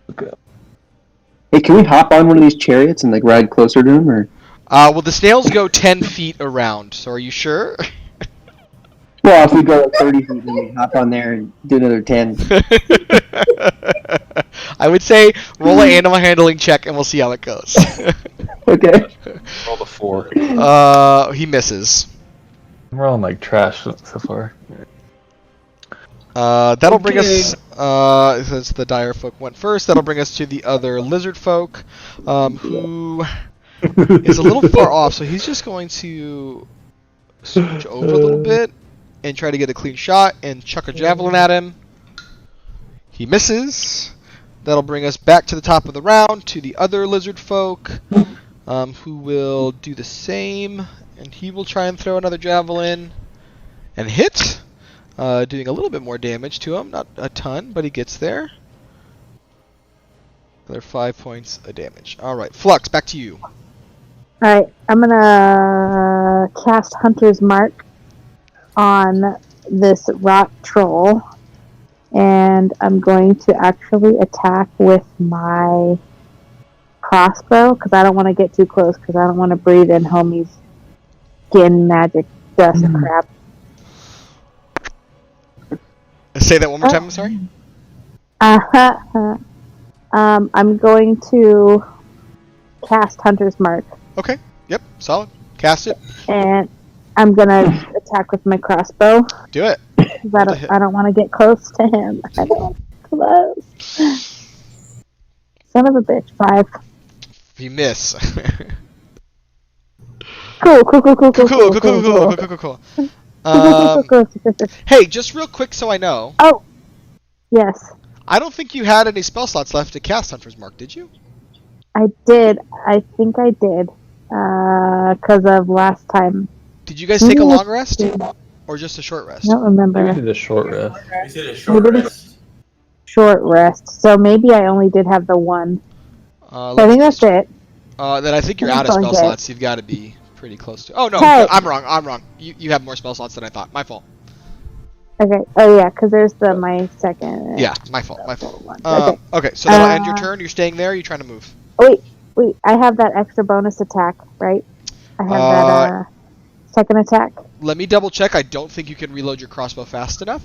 Speaker 6: Okay.
Speaker 3: Hey, can we hop on one of these chariots and like ride closer to him, or?
Speaker 1: Well, the snails go 10 feet around, so are you sure?
Speaker 3: Well, if we go like 30 feet, then we hop on there and do another 10.
Speaker 1: I would say roll an animal handling check and we'll see how it goes.
Speaker 3: Okay.
Speaker 6: Roll the 4.
Speaker 1: He misses.
Speaker 6: I'm rolling like trash so far.
Speaker 1: That'll bring us, since the dire folk went first, that'll bring us to the other lizard folk, who is a little far off, so he's just going to switch over a little bit and try to get a clean shot and chuck a javelin at him. He misses. That'll bring us back to the top of the round to the other lizard folk, who will do the same, and he will try and throw another javelin and hit, doing a little bit more damage to him. Not a ton, but he gets there. Another 5 points of damage. All right, Flux, back to you.
Speaker 5: Alright, I'm gonna cast Hunter's Mark on this rock troll, and I'm going to actually attack with my crossbow, because I don't want to get too close, because I don't want to breathe in homie's skin magic dust crap.
Speaker 1: Say that one more time, I'm sorry?
Speaker 5: I'm going to cast Hunter's Mark.
Speaker 1: Okay, yep, solid. Cast it.
Speaker 5: And I'm gonna attack with my crossbow.
Speaker 1: Do it.
Speaker 5: I don't want to get close to him. I don't want close. Son of a bitch. 5.
Speaker 1: You miss.
Speaker 5: Cool.
Speaker 1: Hey, just real quick so I know.
Speaker 5: Oh, yes.
Speaker 1: I don't think you had any spell slots left to cast Hunter's Mark, did you?
Speaker 5: I did. I think I did. Because of last time.
Speaker 1: Did you guys take a long rest? Or just a short rest?
Speaker 5: I don't remember.
Speaker 6: We did a short rest.
Speaker 2: We did a short rest.
Speaker 5: Short rest. So maybe I only did have the one. So I think that's it.
Speaker 1: Then I think you're out of spell slots. You've got to be pretty close to... Oh, no.
Speaker 5: Hey.
Speaker 1: I'm wrong. You have more spell slots than I thought. My fault.
Speaker 5: Okay. Oh, yeah, because there's my second.
Speaker 1: Yeah, my fault. Okay, so that'll end your turn. You're staying there? Or are you trying to move?
Speaker 5: Wait. I have that extra bonus attack, right? I have that second attack.
Speaker 1: Let me double check. I don't think you can reload your crossbow fast enough.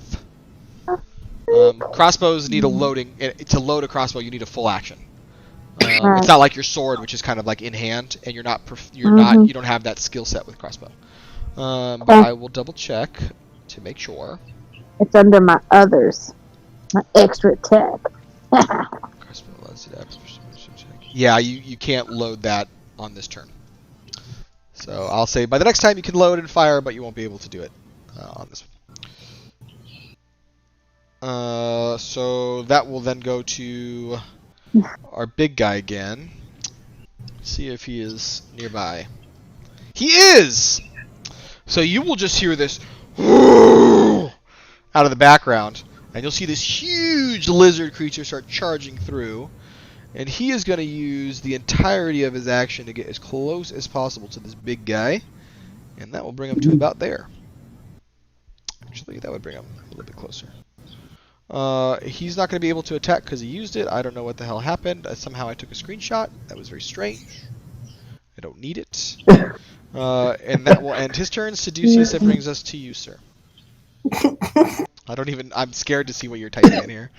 Speaker 1: Crossbows need a loading. To load a crossbow, you need a full action. It's not like your sword, which is kind of like in hand, and you don't have that skill set with crossbow. But I will double check to make sure.
Speaker 5: It's under my others, my extra attack.
Speaker 1: Yeah, you can't load that on this turn. So I'll say by the next time you can load and fire, but you won't be able to do it on this one. So that will then go to our big guy again. See if he is nearby. He is! So you will just hear this out of the background, and you'll see this huge lizard creature start charging through. And he is going to use the entirety of his action to get as close as possible to this big guy. And that will bring him to about there. Actually, that would bring him a little bit closer. He's not going to be able to attack because he used it. I don't know what the hell happened. Somehow I took a screenshot. That was very strange. I don't need it. And that will end his turn. Seduceus, that brings us to you, sir. I'm scared to see what you're typing in here.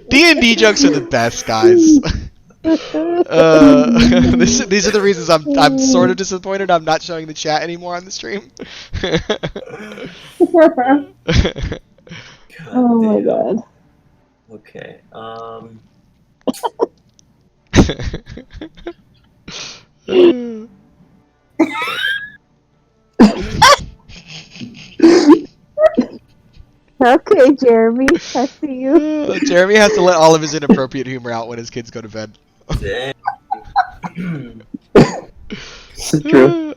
Speaker 1: D&D jokes are the best, guys. These are the reasons I'm sort of disappointed I'm not showing the chat anymore on the stream.
Speaker 5: Oh my god.
Speaker 2: Okay.
Speaker 5: Okay, Jeremy, I see you.
Speaker 1: Jeremy has to let all of his inappropriate humor out when his kids go to bed.
Speaker 2: Dang.
Speaker 3: It's true.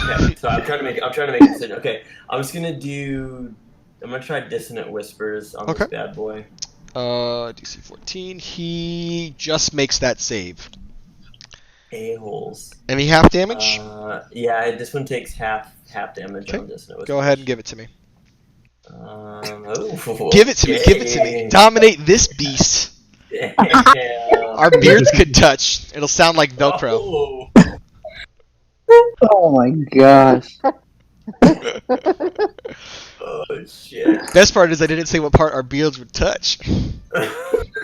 Speaker 2: Okay, so I'm trying to make a decision. Okay, I'm gonna try Dissonant Whispers on
Speaker 1: Okay.
Speaker 2: this bad boy.
Speaker 1: DC 14. He just makes that save.
Speaker 2: A-holes.
Speaker 1: Any half damage?
Speaker 2: Yeah, this one takes half damage
Speaker 1: Okay.
Speaker 2: on Dissonant Whispers.
Speaker 1: Go ahead and give it to me.
Speaker 2: Give
Speaker 1: It to me. Give it to me. Dominate this beast. Our beards could touch. It'll sound like Velcro.
Speaker 2: Oh.
Speaker 3: Oh my gosh.
Speaker 2: Oh shit.
Speaker 1: Best part is I didn't say what part our beards would touch.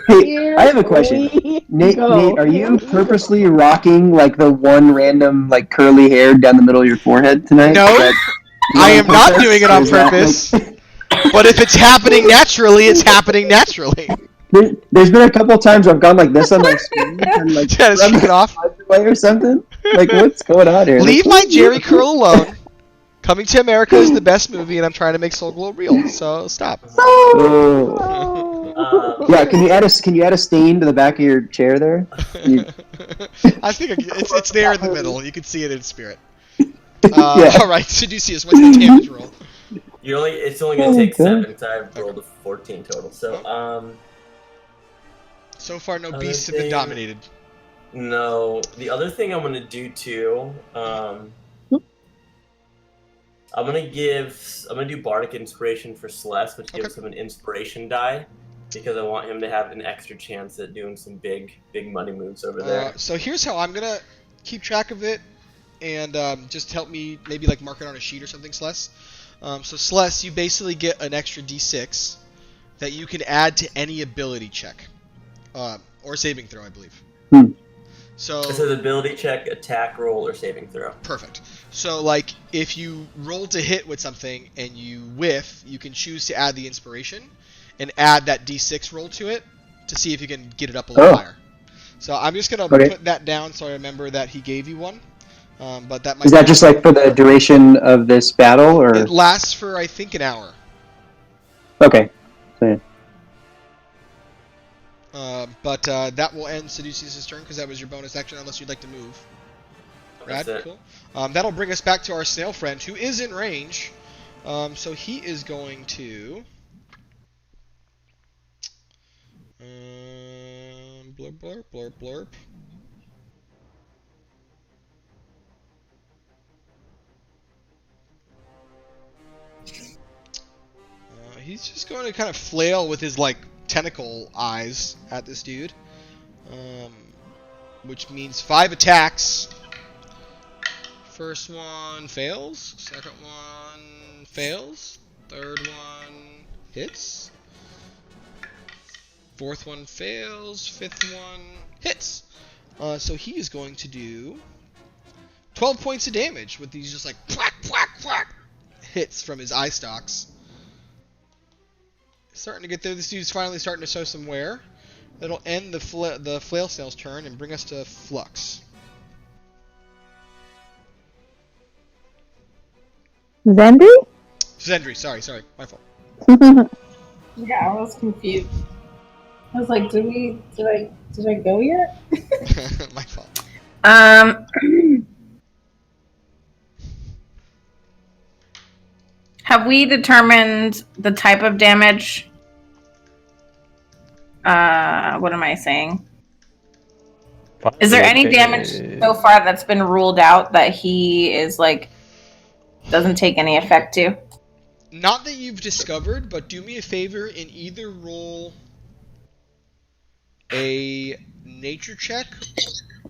Speaker 3: Hey, I have a question. Nate, are you purposely rocking like the one random like curly hair down the middle of your forehead tonight?
Speaker 1: No, I am not doing it on purpose. But if it's happening naturally, it's happening naturally.
Speaker 3: There's been a couple times where I've gone like this on my screen and like
Speaker 1: Try to shake it off.
Speaker 3: away or something. Like what's going on here?
Speaker 1: Leave my Jerry curl alone. Coming to America is the best movie, and I'm trying to make Soul Glow real. So stop.
Speaker 3: Oh. Yeah, can you add a stain to the back of your chair there?
Speaker 1: I think it's there in the middle. You can see it in spirit.
Speaker 3: Yeah.
Speaker 1: All right, Seducius, what's the damage roll?
Speaker 2: It's only gonna take 7 because I've rolled a 14 total. So
Speaker 1: So far, no
Speaker 2: Other
Speaker 1: beasts have been
Speaker 2: thing-
Speaker 1: dominated.
Speaker 2: no. The other thing I'm gonna do too. I'm gonna do Bardic Inspiration for Celeste, which gives him an inspiration die, because I want him to have an extra chance at doing some big money moves over there.
Speaker 1: So here's how I'm gonna keep track of it, and just help me maybe like mark it on a sheet or something, Celeste. So Celeste, you basically get an extra D6 that you can add to any ability check, or saving throw, I believe. So
Speaker 2: It says ability check, attack roll, or saving throw.
Speaker 1: perfect. So like if you roll to hit with something and you whiff, you can choose to add the inspiration and add that D6 roll to it to see if you can get it up a little higher. So I'm just gonna put that down so I remember that he gave you one. But that might
Speaker 3: Is that just like for the duration of this battle, or?
Speaker 1: It lasts for I think an hour.
Speaker 3: Okay. So, yeah.
Speaker 1: But that will end Seducius' turn because that was your bonus action unless you'd like to move. Rad,
Speaker 2: That's it.
Speaker 1: cool. That'll bring us back to our snail friend who is in range. So he is going to... blurp, blurp, blurp, blurp. He's just going to kind of flail with his, like, tentacle eyes at this dude. Which means 5 attacks. First one fails. Second one fails. Third one hits. Fourth one fails. Fifth one hits. So he is going to do 12 points of damage with these just like whack, whack, whack hits from his eye stalks. Starting to get there. This dude's finally starting to show some wear. That'll end the flail snail's turn and bring us to Flux.
Speaker 5: Zendry?
Speaker 1: Zendry, sorry, my fault.
Speaker 4: Yeah, I was confused. I was like, did I go yet?
Speaker 1: My fault.
Speaker 7: Have we determined the type of damage? What am I saying? Is there any damage so far that's been ruled out that he is like doesn't take any effect to?
Speaker 1: Not that you've discovered, but do me a favor and either roll a nature check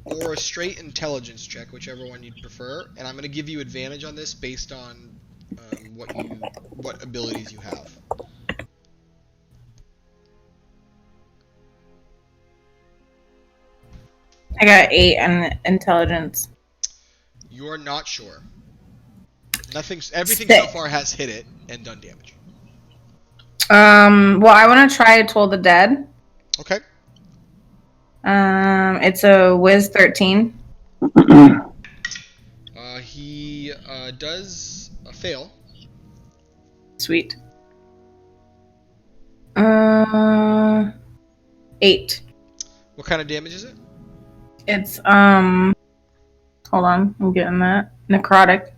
Speaker 1: or a straight intelligence check, whichever one you'd prefer. And I'm going to give you advantage on this based on what abilities you have.
Speaker 7: I got 8 on intelligence.
Speaker 1: You're not sure. Everything
Speaker 7: Sick.
Speaker 1: so far has hit it and done damage.
Speaker 7: Well, I want to try Toll the Dead.
Speaker 1: Okay.
Speaker 7: It's a Wiz 13.
Speaker 1: He does fail.
Speaker 7: Sweet. 8.
Speaker 1: What kind of damage is it?
Speaker 7: It's hold on, I'm getting that. Necrotic.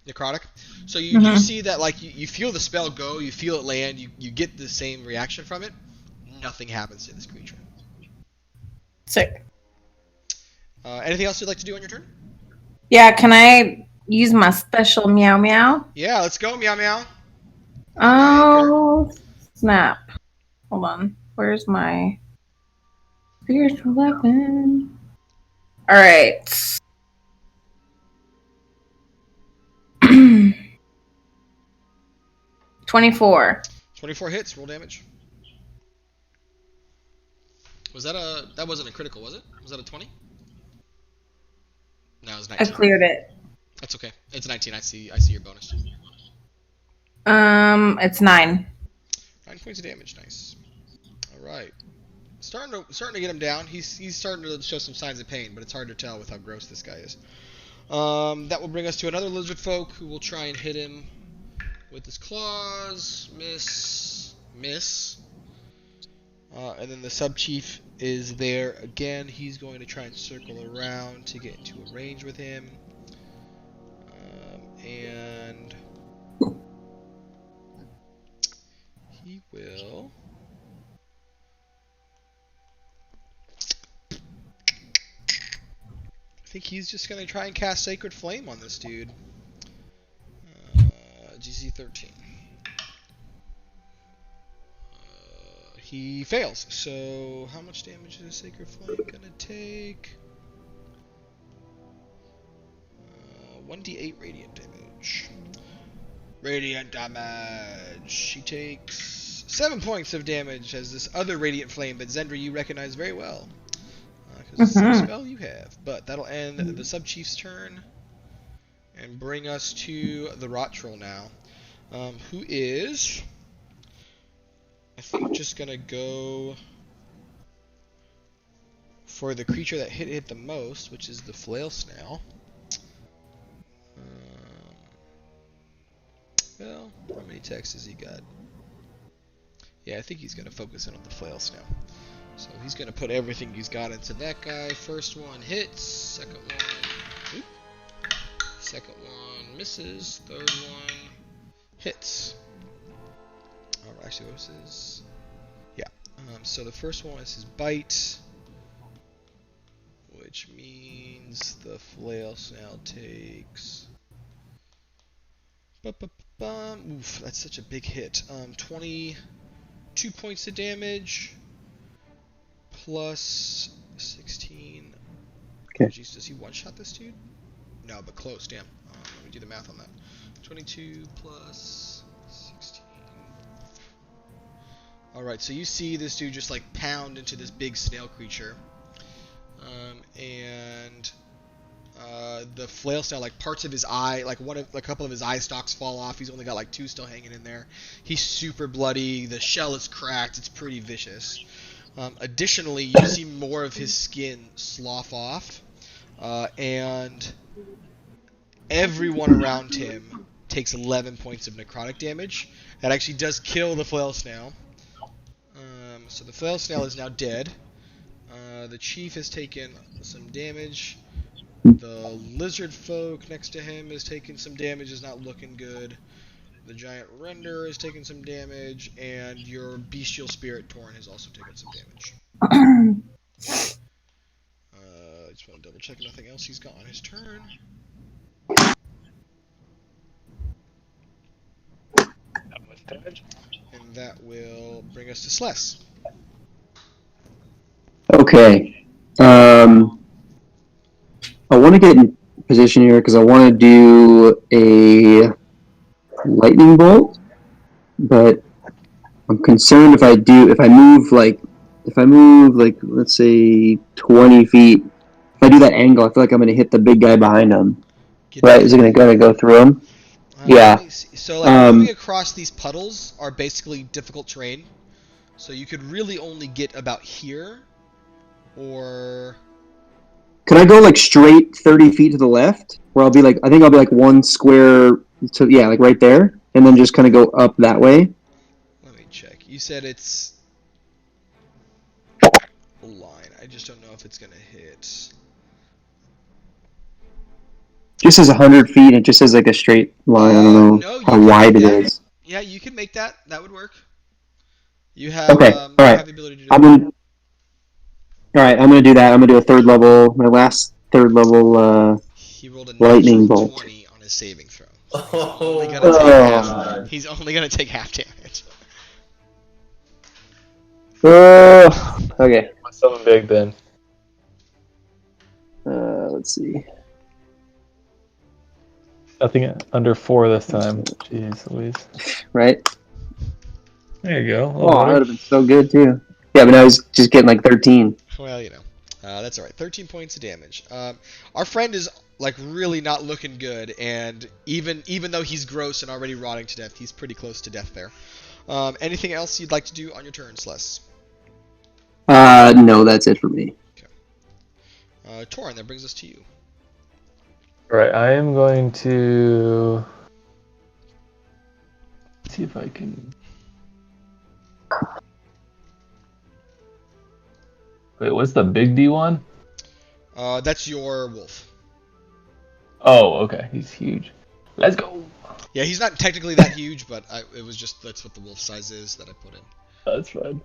Speaker 1: Necrotic. So you do see that, like, you feel the spell go, you feel it land, you get the same reaction from it. Nothing happens to this creature.
Speaker 7: Sick.
Speaker 1: Anything else you'd like to do on your turn?
Speaker 7: Yeah, can I use my special meow meow?
Speaker 1: Yeah, let's go, meow meow.
Speaker 7: Oh, snap. Hold on. Where's my spiritual weapon? Alright. 24.
Speaker 1: 24 hits, roll damage. Was that that wasn't a critical, was it? Was that a 20? No, it was 19.
Speaker 7: I cleared it.
Speaker 1: That's okay. It's 19. I see your bonus.
Speaker 7: It's 9.
Speaker 1: 9 points of damage. Nice. All right. Starting to get him down. He's starting to show some signs of pain, but it's hard to tell with how gross this guy is. That will bring us to another Lizardfolk who will try and hit him with his claws. Miss. And then the sub-chief is there again. He's going to try and circle around to get into a range with him. And he will... I think he's just going to try and cast Sacred Flame on this dude. GC 13. He fails. So how much damage is Sacred Flame going to take? 1d8 radiant damage. Radiant damage. He takes 7 points of damage as this other Radiant Flame that Zendra you recognize very well. Because it's the same spell you have. But that'll end the Sub-Chief's turn. And bring us to the Rot Troll now. Who is... I think just going to go for the creature that hit the most, which is the Flail Snail. Well, how many attacks has he got? Yeah, I think he's going to focus in on the Flail Snail. So he's going to put everything he's got into that guy. First one hits. Second one... Oop. Second one misses. Third one hits. Actually, what was his? Yeah. So the first one is his bite, which means the Flail Snail takes... Oof, that's such a big hit. 22 points of damage plus 16.
Speaker 3: Okay.
Speaker 1: Jeez, does he one-shot this dude? No, but close. Damn. Let me do the math on that. 22 plus 16. Alright, so you see this dude just like pound into this big snail creature. And the flail snail, like parts of his eye, like a couple of his eye stalks fall off. He's only got like 2 still hanging in there. He's super bloody. The shell is cracked. It's pretty vicious. Additionally, you see more of his skin slough off. And everyone around him takes 11 points of necrotic damage. That actually does kill the flail snail. So the flail snail is now dead. The chief has taken some damage. The Lizardfolk next to him is taking some damage, is not looking good. The giant render is taking some damage, and your bestial spirit Torn has also taken some damage. I just want to double check nothing else he's got on his turn.
Speaker 6: How much damage?
Speaker 1: And that will bring us to Sless.
Speaker 3: Okay. I want to get in position here because I want to do a lightning bolt, but I'm concerned if I move like, let's say 20 feet, if I do that angle, I feel like I'm going to hit the big guy behind him. Right? Is it going to go through him? Yeah.
Speaker 1: So like moving across these puddles are basically difficult terrain. So you could really only get about here, or
Speaker 3: Could I go like straight 30 feet to the left? Where I'll be like, I think I'll be like one square to, yeah, like right there. And then just kind of go up that way.
Speaker 1: Let me check. You said it's a line. I just don't know if it's going to hit.
Speaker 3: Just says 100 feet. It just says like a straight line. I don't know
Speaker 1: No, you
Speaker 3: how
Speaker 1: can
Speaker 3: wide
Speaker 1: make
Speaker 3: it
Speaker 1: that.
Speaker 3: is.
Speaker 1: Yeah, you can make that. That would work. You have,
Speaker 3: Okay,
Speaker 1: you
Speaker 3: alright.
Speaker 1: have the ability to do
Speaker 3: I'm
Speaker 1: that.
Speaker 3: gonna, alright, I'm gonna do that. I'm gonna do a third level, my last third level,
Speaker 1: He rolled a
Speaker 3: lightning
Speaker 1: natural
Speaker 3: bolt.
Speaker 1: 20 on his saving throw.
Speaker 2: Oh,
Speaker 1: Only gonna take
Speaker 3: Oh.
Speaker 1: half. He's only gonna take half damage.
Speaker 3: Okay.
Speaker 6: Something big then.
Speaker 3: Let's see.
Speaker 6: Nothing under 4 this time. Jeez Louise.
Speaker 3: Right?
Speaker 6: There you go.
Speaker 3: Oh, that would have been so good too. Yeah, but I was just getting like 13.
Speaker 1: Well, you know, that's all right. 13 points of damage. Our friend is like really not looking good, and even though he's gross and already rotting to death, he's pretty close to death there. Anything else you'd like to do on your turn, Celeste?
Speaker 3: No, that's it for me.
Speaker 1: Torin, that brings us to you.
Speaker 6: Alright, I am going to see if I can. Wait, what's the big D one?
Speaker 1: That's your wolf.
Speaker 6: Oh, okay. He's huge. Let's go.
Speaker 1: Yeah, he's not technically that huge, but it was just that's what the wolf size is that I put in.
Speaker 6: That's fine.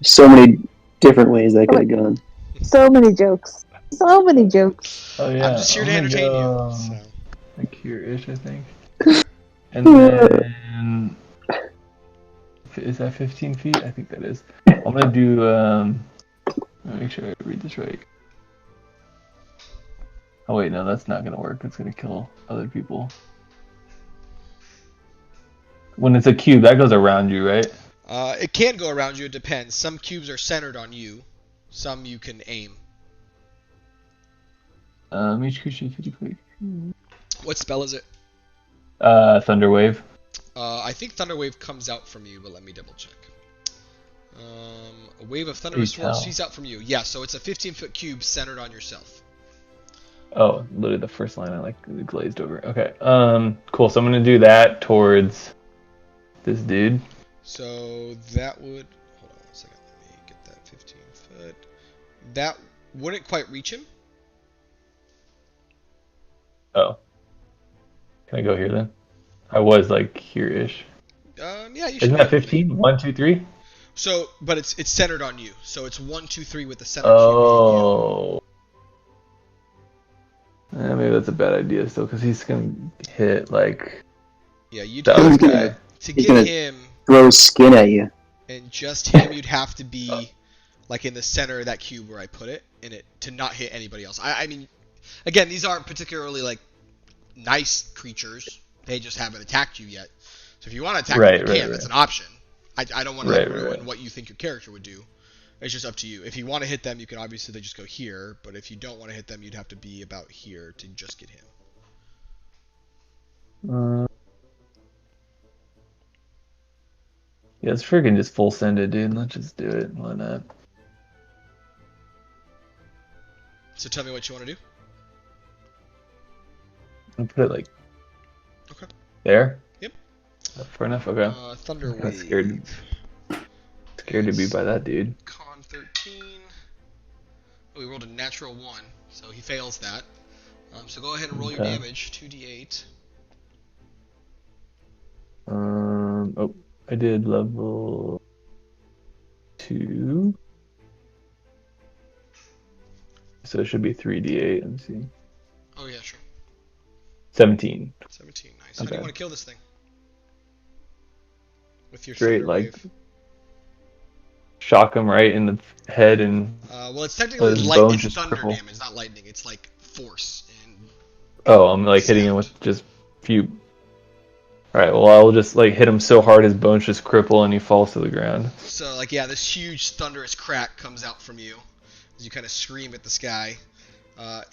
Speaker 3: So many different ways that could have gone.
Speaker 5: So many jokes. So many jokes.
Speaker 6: Oh yeah.
Speaker 1: I'm just here to entertain you. So.
Speaker 6: Like here-ish, I think. And then is that 15 feet? I think that is. I'm gonna do. Let me make sure I read this right. Oh wait, no, that's not gonna work. It's gonna kill other people. When it's a cube, that goes around you, right?
Speaker 1: It can go around you. It depends. Some cubes are centered on you. Some you can aim.
Speaker 6: Each creature could quick.
Speaker 1: What spell is it?
Speaker 6: Thunder Wave.
Speaker 1: I think Thunderwave comes out from you, but let me double check. A wave of thunderous force shoots out from you. Yeah, so it's a 15-foot cube centered on yourself.
Speaker 6: Oh, literally the first line I like glazed over. Okay. Cool. So I'm gonna do that towards this dude.
Speaker 1: So that would hold on 1 second. Let me get that 15-foot. That wouldn't quite reach him.
Speaker 6: Oh. Can I go here then? I was like here-ish.
Speaker 1: Yeah, you should.
Speaker 6: Isn't that 15? 1, 2, 3?
Speaker 1: So, but it's centered on you. So it's 1, 2, 3 with the center cube.
Speaker 6: Oh. Maybe that's a bad idea still, because he's gonna hit like.
Speaker 1: Yeah, you'd
Speaker 6: that
Speaker 1: have
Speaker 6: guy.
Speaker 1: to
Speaker 3: He's
Speaker 1: get
Speaker 3: gonna
Speaker 1: him.
Speaker 3: Throw his skin at you.
Speaker 1: And just him, you'd have to be like in the center of that cube where I put it, in it to not hit anybody else. I mean, again, these aren't particularly like nice creatures. They just haven't attacked you yet. So if you want to attack them, you can. That's an option. I don't want to ruin what you think your character would do. It's just up to you. If you want to hit them, you can obviously just go here. But if you don't want to hit them, you'd have to be about here to just get him.
Speaker 6: Yeah, it's freaking just full send it, dude. Let's just do it. Why not?
Speaker 1: So tell me what you want to do.
Speaker 6: I'll put it like.
Speaker 1: Okay.
Speaker 6: There.
Speaker 1: Yep.
Speaker 6: Fair enough. Okay.
Speaker 1: Thunder
Speaker 6: I'm kinda
Speaker 1: Wave.
Speaker 6: Scared to be by that dude.
Speaker 1: Con 13. Oh, he rolled a natural 1, so he fails that. So go ahead and roll your damage. 2d8.
Speaker 6: Oh, I did level 2. So it should be 3d8. Let me see.
Speaker 1: Oh yeah, sure.
Speaker 6: 17.
Speaker 1: 17. Nice. How do you want to kill this thing? With your
Speaker 6: Straight,
Speaker 1: Thunder
Speaker 6: like,
Speaker 1: Wave.
Speaker 6: shock him right in the head and.
Speaker 1: Well, it's technically
Speaker 6: his
Speaker 1: light.
Speaker 6: bones
Speaker 1: It's
Speaker 6: just
Speaker 1: thunder
Speaker 6: cripple.
Speaker 1: damage, not lightning. It's like force. And
Speaker 6: Oh, I'm like hitting him with just few. Alright, well, I'll just like hit him so hard his bones just cripple and he falls to the ground.
Speaker 1: So, like, yeah, this huge thunderous crack comes out from you as you kind of scream at the sky.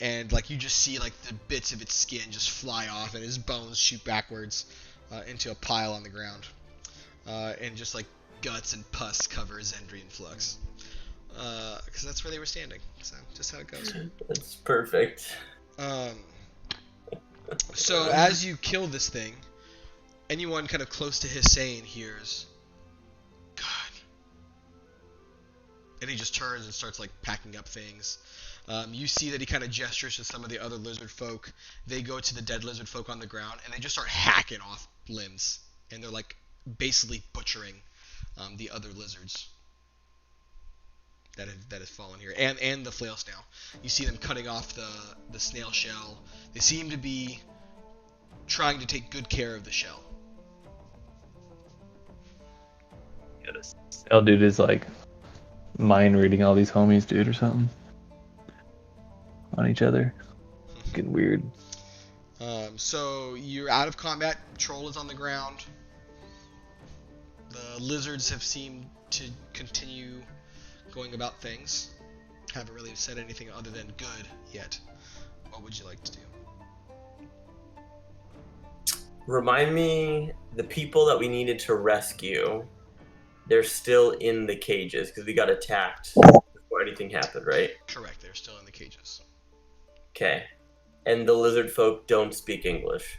Speaker 1: And, like, you just see, like, the bits of its skin just fly off and his bones shoot backwards into a pile on the ground. And just, like, guts and pus cover Zendrian Flux. because that's where they were standing. So just how it goes.
Speaker 2: That's perfect.
Speaker 1: So as you kill this thing, anyone kind of close to Hussein hears, "God," and he just turns and starts like packing up things. You see that he kind of gestures to some of the other lizard folk. They go to the dead lizard folk on the ground and they just start hacking off limbs, and they're like basically butchering the other lizards that have fallen here, and the flail snail. You see them cutting off the snail shell. They seem to be trying to take good care of the shell.
Speaker 6: Yeah, this snail dude is like mind reading all these homies, dude, or something. On each other. Getting weird.
Speaker 1: So you're out of combat. Troll is on the ground. The lizards have seemed to continue going about things. Haven't really said anything other than good yet. What would you like to do?
Speaker 2: Remind me, the people that we needed to rescue, they're still in the cages because we got attacked before anything happened, right?
Speaker 1: Correct, they're still in the cages.
Speaker 2: Okay. And the lizard folk don't speak English.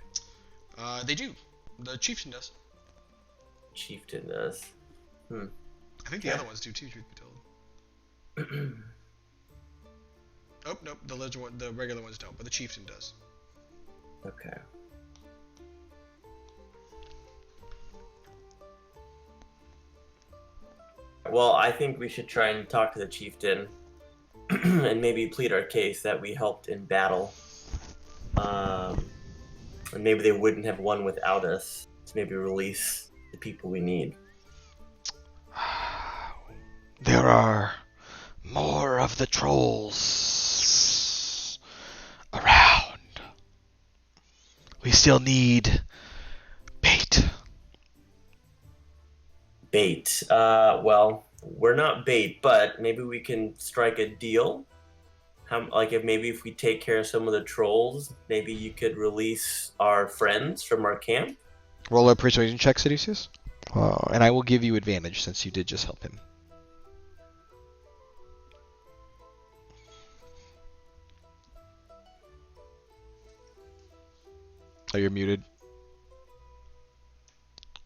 Speaker 1: They do. The chieftain does.
Speaker 2: Chieftain does.
Speaker 1: I think the other ones do too, truth be told. Oh, nope, the regular ones don't, but the chieftain does.
Speaker 2: Okay. Well, I think we should try and talk to the chieftain and maybe plead our case that we helped in battle. And maybe they wouldn't have won without us. To maybe release the people we need.
Speaker 1: There are more of the trolls around. We still need bait.
Speaker 2: Bait. Well, we're not bait, but maybe we can strike a deal. If we take care of some of the trolls, maybe you could release our friends from our camp.
Speaker 1: Roll a persuasion check, Caduceus. And I will give you advantage since you did just help him. Oh, you're muted.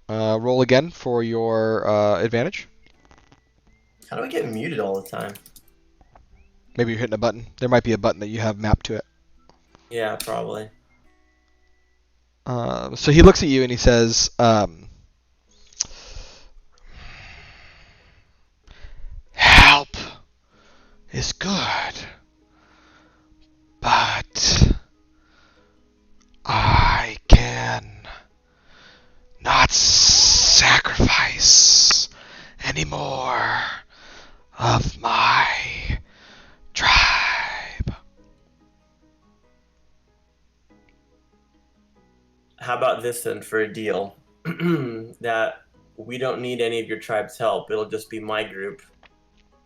Speaker 1: Roll again for your advantage.
Speaker 2: How do I get muted all the time?
Speaker 1: Maybe you're hitting a button. There might be a button that you have mapped to it.
Speaker 2: Yeah, probably.
Speaker 1: So he looks at you and he says, "Help is good, but I can not sacrifice any more of my tribe."
Speaker 2: How about this then for a deal? That we don't need any of your tribe's help. It'll just be my group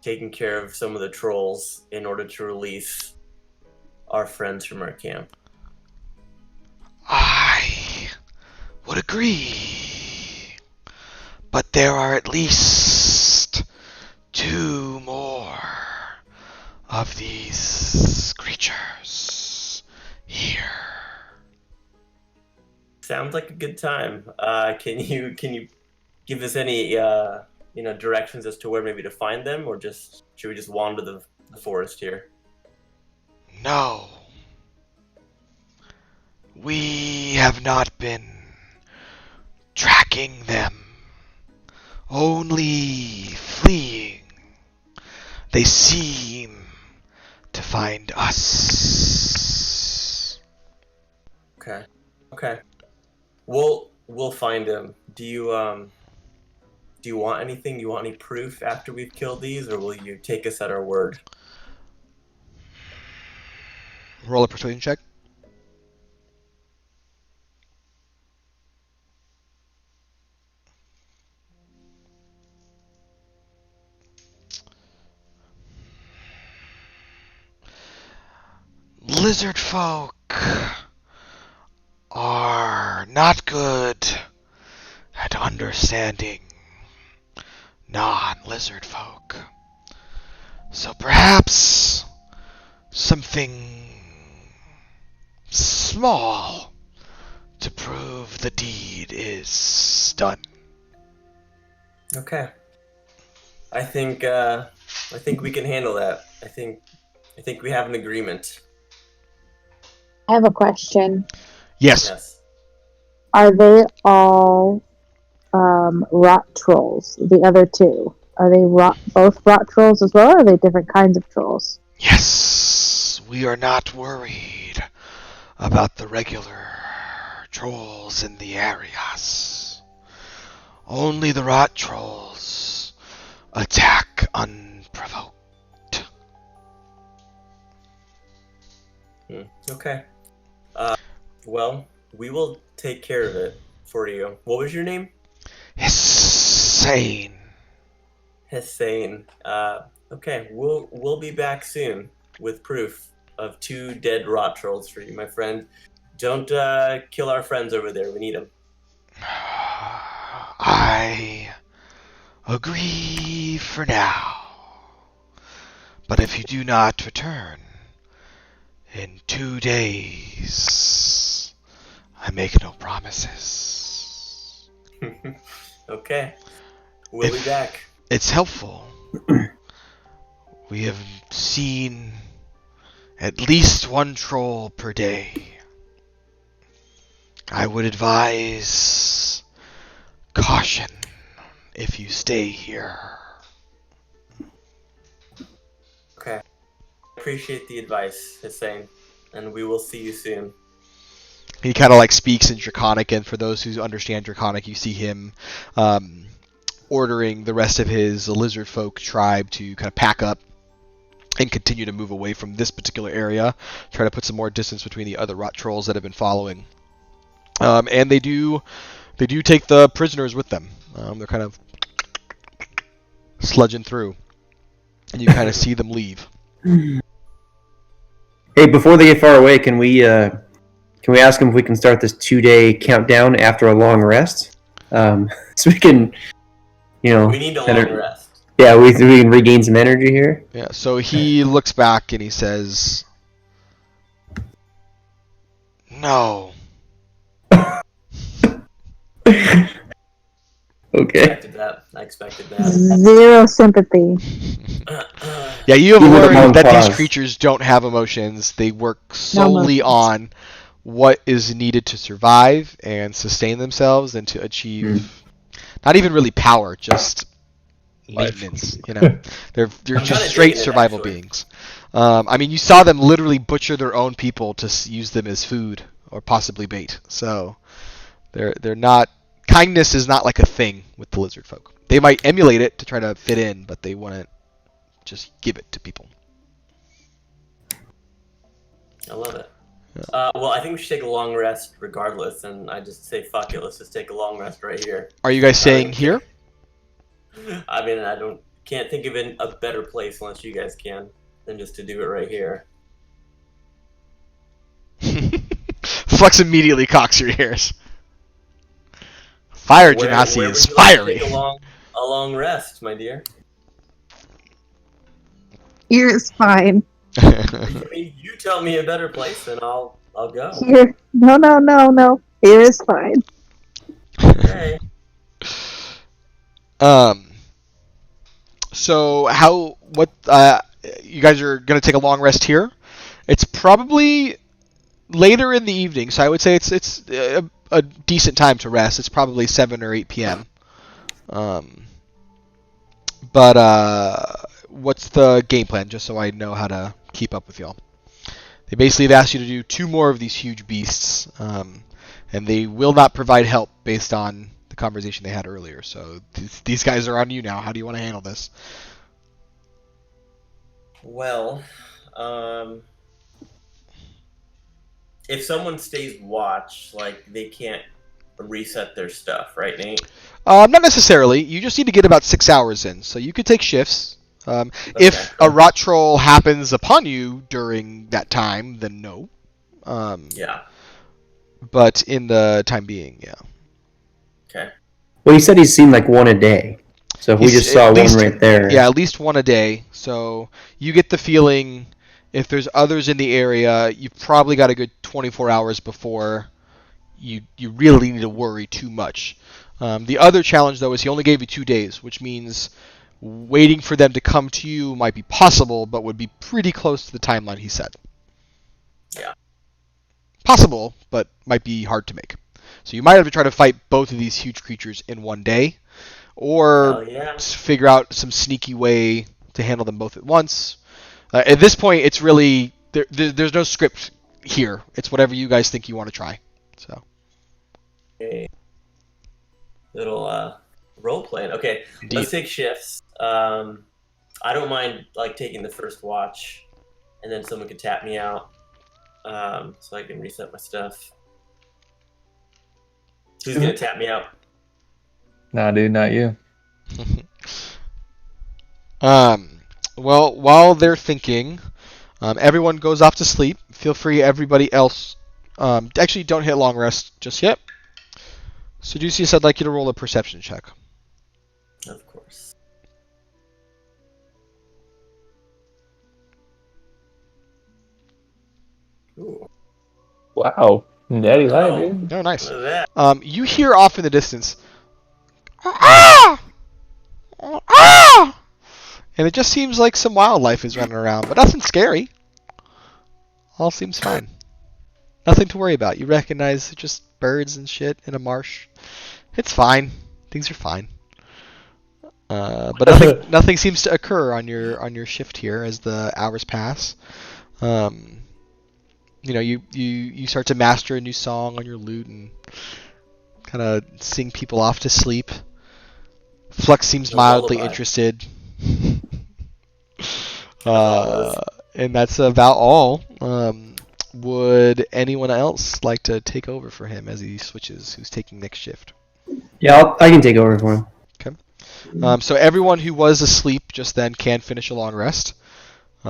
Speaker 2: taking care of some of the trolls in order to release our friends from our camp.
Speaker 1: I would agree, but there are at least 2 more of these creatures here.
Speaker 2: Sounds like a good time. Can you give us any directions as to where maybe to find them, or should we just wander the forest here?
Speaker 1: No. We have not been tracking them, only fleeing. They seem to find us.
Speaker 2: Okay. We'll find him. Do you want anything? Do you want any proof after we've killed these, or will you take us at our word?
Speaker 1: Roll a persuasion check. Lizardfolk are not good at understanding non-lizard folk. So perhaps something small to prove the deed is done.
Speaker 2: Okay. I think we can handle that. I think we have an agreement.
Speaker 5: I have a question.
Speaker 1: Yes.
Speaker 2: Yes.
Speaker 5: Are they all rot trolls? The other two, are they both rot trolls as well, or are they different kinds of trolls?
Speaker 1: Yes. We are not worried about the regular trolls in the areas. Only the rot trolls attack unprovoked.
Speaker 2: Okay. Well, we will take care of it for you. What was your name?
Speaker 1: Insane.
Speaker 2: Hussein. Okay, we'll be back soon with proof of 2 dead rot trolls for you, my friend. Don't kill our friends over there. We need them.
Speaker 1: I agree for now. But if you do not return in 2 days, I make no promises.
Speaker 2: Okay. We'll be back.
Speaker 1: It's helpful. We have seen at least 1 troll per day. I would advise caution if you stay here.
Speaker 2: Okay. Appreciate the advice, Hussein, and we will see you soon.
Speaker 1: He kind of like speaks in Draconic, and for those who understand Draconic, you see him ordering the rest of his Lizardfolk tribe to kind of pack up and continue to move away from this particular area, try to put some more distance between the other rot trolls that have been following. And they do take the prisoners with them. They're kind of sludging through, and you kind of see them leave.
Speaker 3: Hey, before they get far away, can we ask them if we can start this 2-day countdown after a long rest? So we can,
Speaker 2: We need a long rest.
Speaker 3: Yeah, we can regain some energy here.
Speaker 1: Yeah. So he looks back and he says, "No."
Speaker 3: Okay.
Speaker 2: I expected that.
Speaker 5: Zero sympathy.
Speaker 1: Yeah, you have
Speaker 3: Give it a
Speaker 1: learned
Speaker 3: long
Speaker 1: that
Speaker 3: pause.
Speaker 1: these creatures don't have emotions. They work solely on what is needed to survive and sustain themselves and to achieve not even really power, just maintenance. They're
Speaker 2: I'm
Speaker 1: just
Speaker 2: kinda
Speaker 1: straight
Speaker 2: digging it,
Speaker 1: survival
Speaker 2: actually.
Speaker 1: beings. I mean, you saw them literally butcher their own people to use them as food or possibly bait. So they're not. Kindness is not like a thing with the lizard folk. They might emulate it to try to fit in, but they wouldn't just give it to people.
Speaker 2: I love it. Well, I think we should take a long rest regardless, and I just say fuck it. Let's just take a long rest right here.
Speaker 1: Are you guys staying here?
Speaker 2: I mean, can't think of a better place unless you guys can than just to do it right here.
Speaker 1: Flux immediately cocks your ears. Fire
Speaker 2: Where
Speaker 1: Genasi
Speaker 2: would
Speaker 1: is
Speaker 2: you like to
Speaker 1: fiery.
Speaker 2: take a long rest, my dear.
Speaker 5: Here is fine.
Speaker 2: I mean, you tell me a better place, and I'll go.
Speaker 5: Here, no. Here is fine.
Speaker 2: Okay.
Speaker 1: So you guys are gonna take a long rest here? It's probably later in the evening, so I would say it's a decent time to rest. It's probably 7 or 8 p.m. But what's the game plan, just so I know how to keep up with y'all? They basically have asked you to do 2 more of these huge beasts, and they will not provide help based on the conversation they had earlier. So these guys are on you now. How do you want to handle this?
Speaker 2: Well, if someone stays watch, they can't reset their stuff, right, Nate?
Speaker 1: Not necessarily. You just need to get about 6 hours in, so you could take shifts. If a rot troll happens upon you during that time, then no.
Speaker 2: Yeah.
Speaker 1: But in the time being, yeah.
Speaker 2: Okay.
Speaker 3: Well, you said he's seen 1 a day. So if we just saw one right there.
Speaker 1: Yeah, at least one a day. So you get the feeling if there's others in the area, you've probably got a good 24 hours before you really need to worry too much. The other challenge, though, is he only gave you 2 days, which means waiting for them to come to you might be possible, but would be pretty close to the timeline he set.
Speaker 2: Yeah.
Speaker 1: Possible, but might be hard to make. So you might have to try to fight both of these huge creatures in one day, or figure out some sneaky way to handle them both at once. At this point, it's really there's no script here. It's whatever you guys think you want to try. So.
Speaker 2: Okay. Little role playing. Okay,
Speaker 1: Indeed.
Speaker 2: Let's take shifts. I don't mind like taking the first watch, and then someone could tap me out, so I can reset my stuff. Who's gonna tap me out?
Speaker 6: Nah, dude, not you.
Speaker 1: Well, while they're thinking, everyone goes off to sleep. Feel free, everybody else. Actually, don't hit long rest just yet. Seducius, I'd like you to roll a perception check.
Speaker 2: Of course. Ooh.
Speaker 6: Wow. Natty light, dude.
Speaker 1: Oh, nice.
Speaker 2: Look at that.
Speaker 1: You hear off in the distance, ah! Ah! And it just seems like some wildlife is running around, but nothing scary. All seems fine. Nothing to worry about. You recognize just birds and shit in a marsh. It's fine. Things are fine. But nothing seems to occur on your shift here as the hours pass. You start to master a new song on your lute and kind of sing people off to sleep. Flux seems mildly interested. And that's about all. Would anyone else like to take over for him as he switches? Who's taking next shift?
Speaker 3: Yeah, I can take over for him.
Speaker 1: Okay. So everyone who was asleep just then can finish a long rest.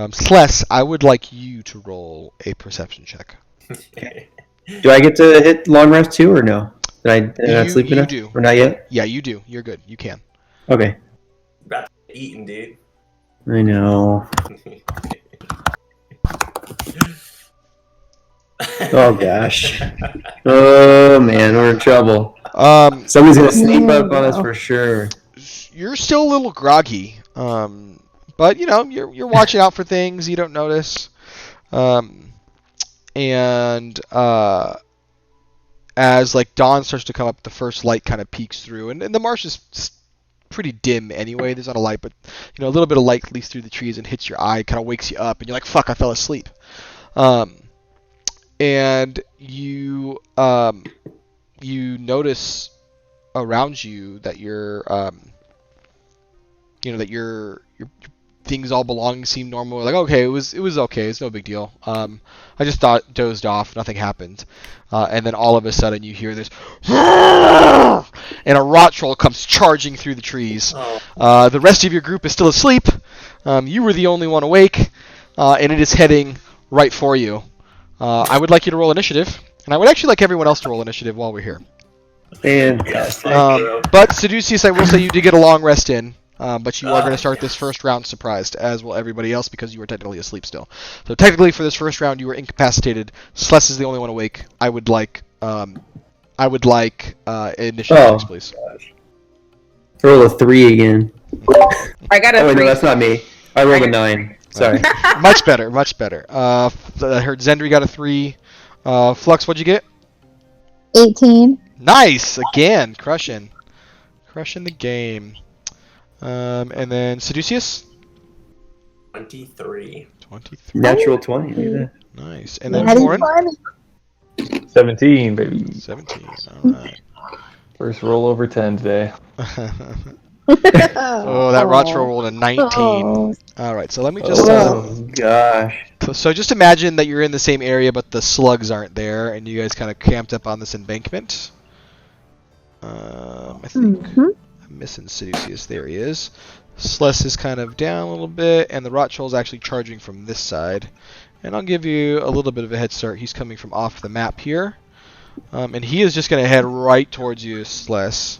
Speaker 1: Sless, I would like you to roll a perception check.
Speaker 3: Do I get to hit long rest too, or no? Did I not sleep enough?
Speaker 1: You do.
Speaker 3: Or not yet?
Speaker 1: Yeah, you do. You're good. You can.
Speaker 3: Okay.
Speaker 2: About to get eaten, dude.
Speaker 3: I know. Oh gosh. Oh man, we're in trouble. Somebody's gonna sneak up on us for sure.
Speaker 1: You're still a little groggy, but you're watching out for things you don't notice, and as like dawn starts to come up, the first light kind of peeks through, and the marsh is pretty dim anyway. There's not a light, but a little bit of light leaks through the trees and hits your eye, kind of wakes you up, and you're like, "Fuck, I fell asleep." And you notice around you that your things all belonging seem normal. Like, okay, it was okay. It's no big deal. I just dozed off. Nothing happened. And then all of a sudden you hear this, and a rot troll comes charging through the trees. The rest of your group is still asleep. You were the only one awake, and it is heading right for you. I would like you to roll initiative, and I would actually like everyone else to roll initiative while we're here.
Speaker 3: Fantastic.
Speaker 1: But Seducius, I will say you did get a long rest in, but you are going to start this first round surprised, as will everybody else, because you were technically asleep still. So technically for this first round you were incapacitated. Sless is the only one awake. I would like initiative checks, please.
Speaker 3: Gosh. Roll a 3 again.
Speaker 7: I got a
Speaker 3: Oh wait,
Speaker 7: 3.
Speaker 3: no, that's not me. I rolled a 9. Sorry.
Speaker 1: Much better. I heard Zendri got a 3. Flux, what'd you get?
Speaker 5: 18.
Speaker 1: Nice! Again, crushing the game. And then Seducius?
Speaker 2: 23.
Speaker 1: 23.
Speaker 3: Natural 20. Look at that.
Speaker 1: Nice. And then
Speaker 5: That is
Speaker 1: Corin?
Speaker 5: funny.
Speaker 6: 17, baby.
Speaker 1: 17. Alright.
Speaker 6: First roll over 10 today.
Speaker 1: Oh, that rot troll rolled a 19.
Speaker 5: Oh.
Speaker 1: Alright, so let me just...
Speaker 3: Oh gosh.
Speaker 1: So just imagine that you're in the same area, but the slugs aren't there, and you guys kind of camped up on this embankment. I think I'm missing Seducius. There he is. Sless is kind of down a little bit, and the rot troll is actually charging from this side. And I'll give you a little bit of a head start. He's coming from off the map here. And he is just going to head right towards you, Sless.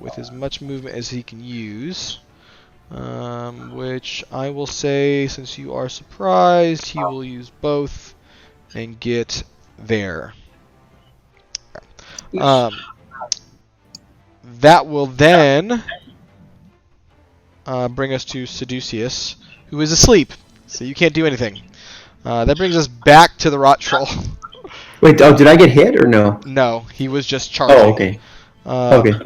Speaker 1: with as much movement as he can use. Which I will say, since you are surprised, he will use both and get there. That will then bring us to Seducius, who is asleep, so you can't do anything. That brings us back to the Rot Troll.
Speaker 3: Wait, did I get hit or no?
Speaker 1: No, he was just charging.
Speaker 3: Oh, okay. Okay.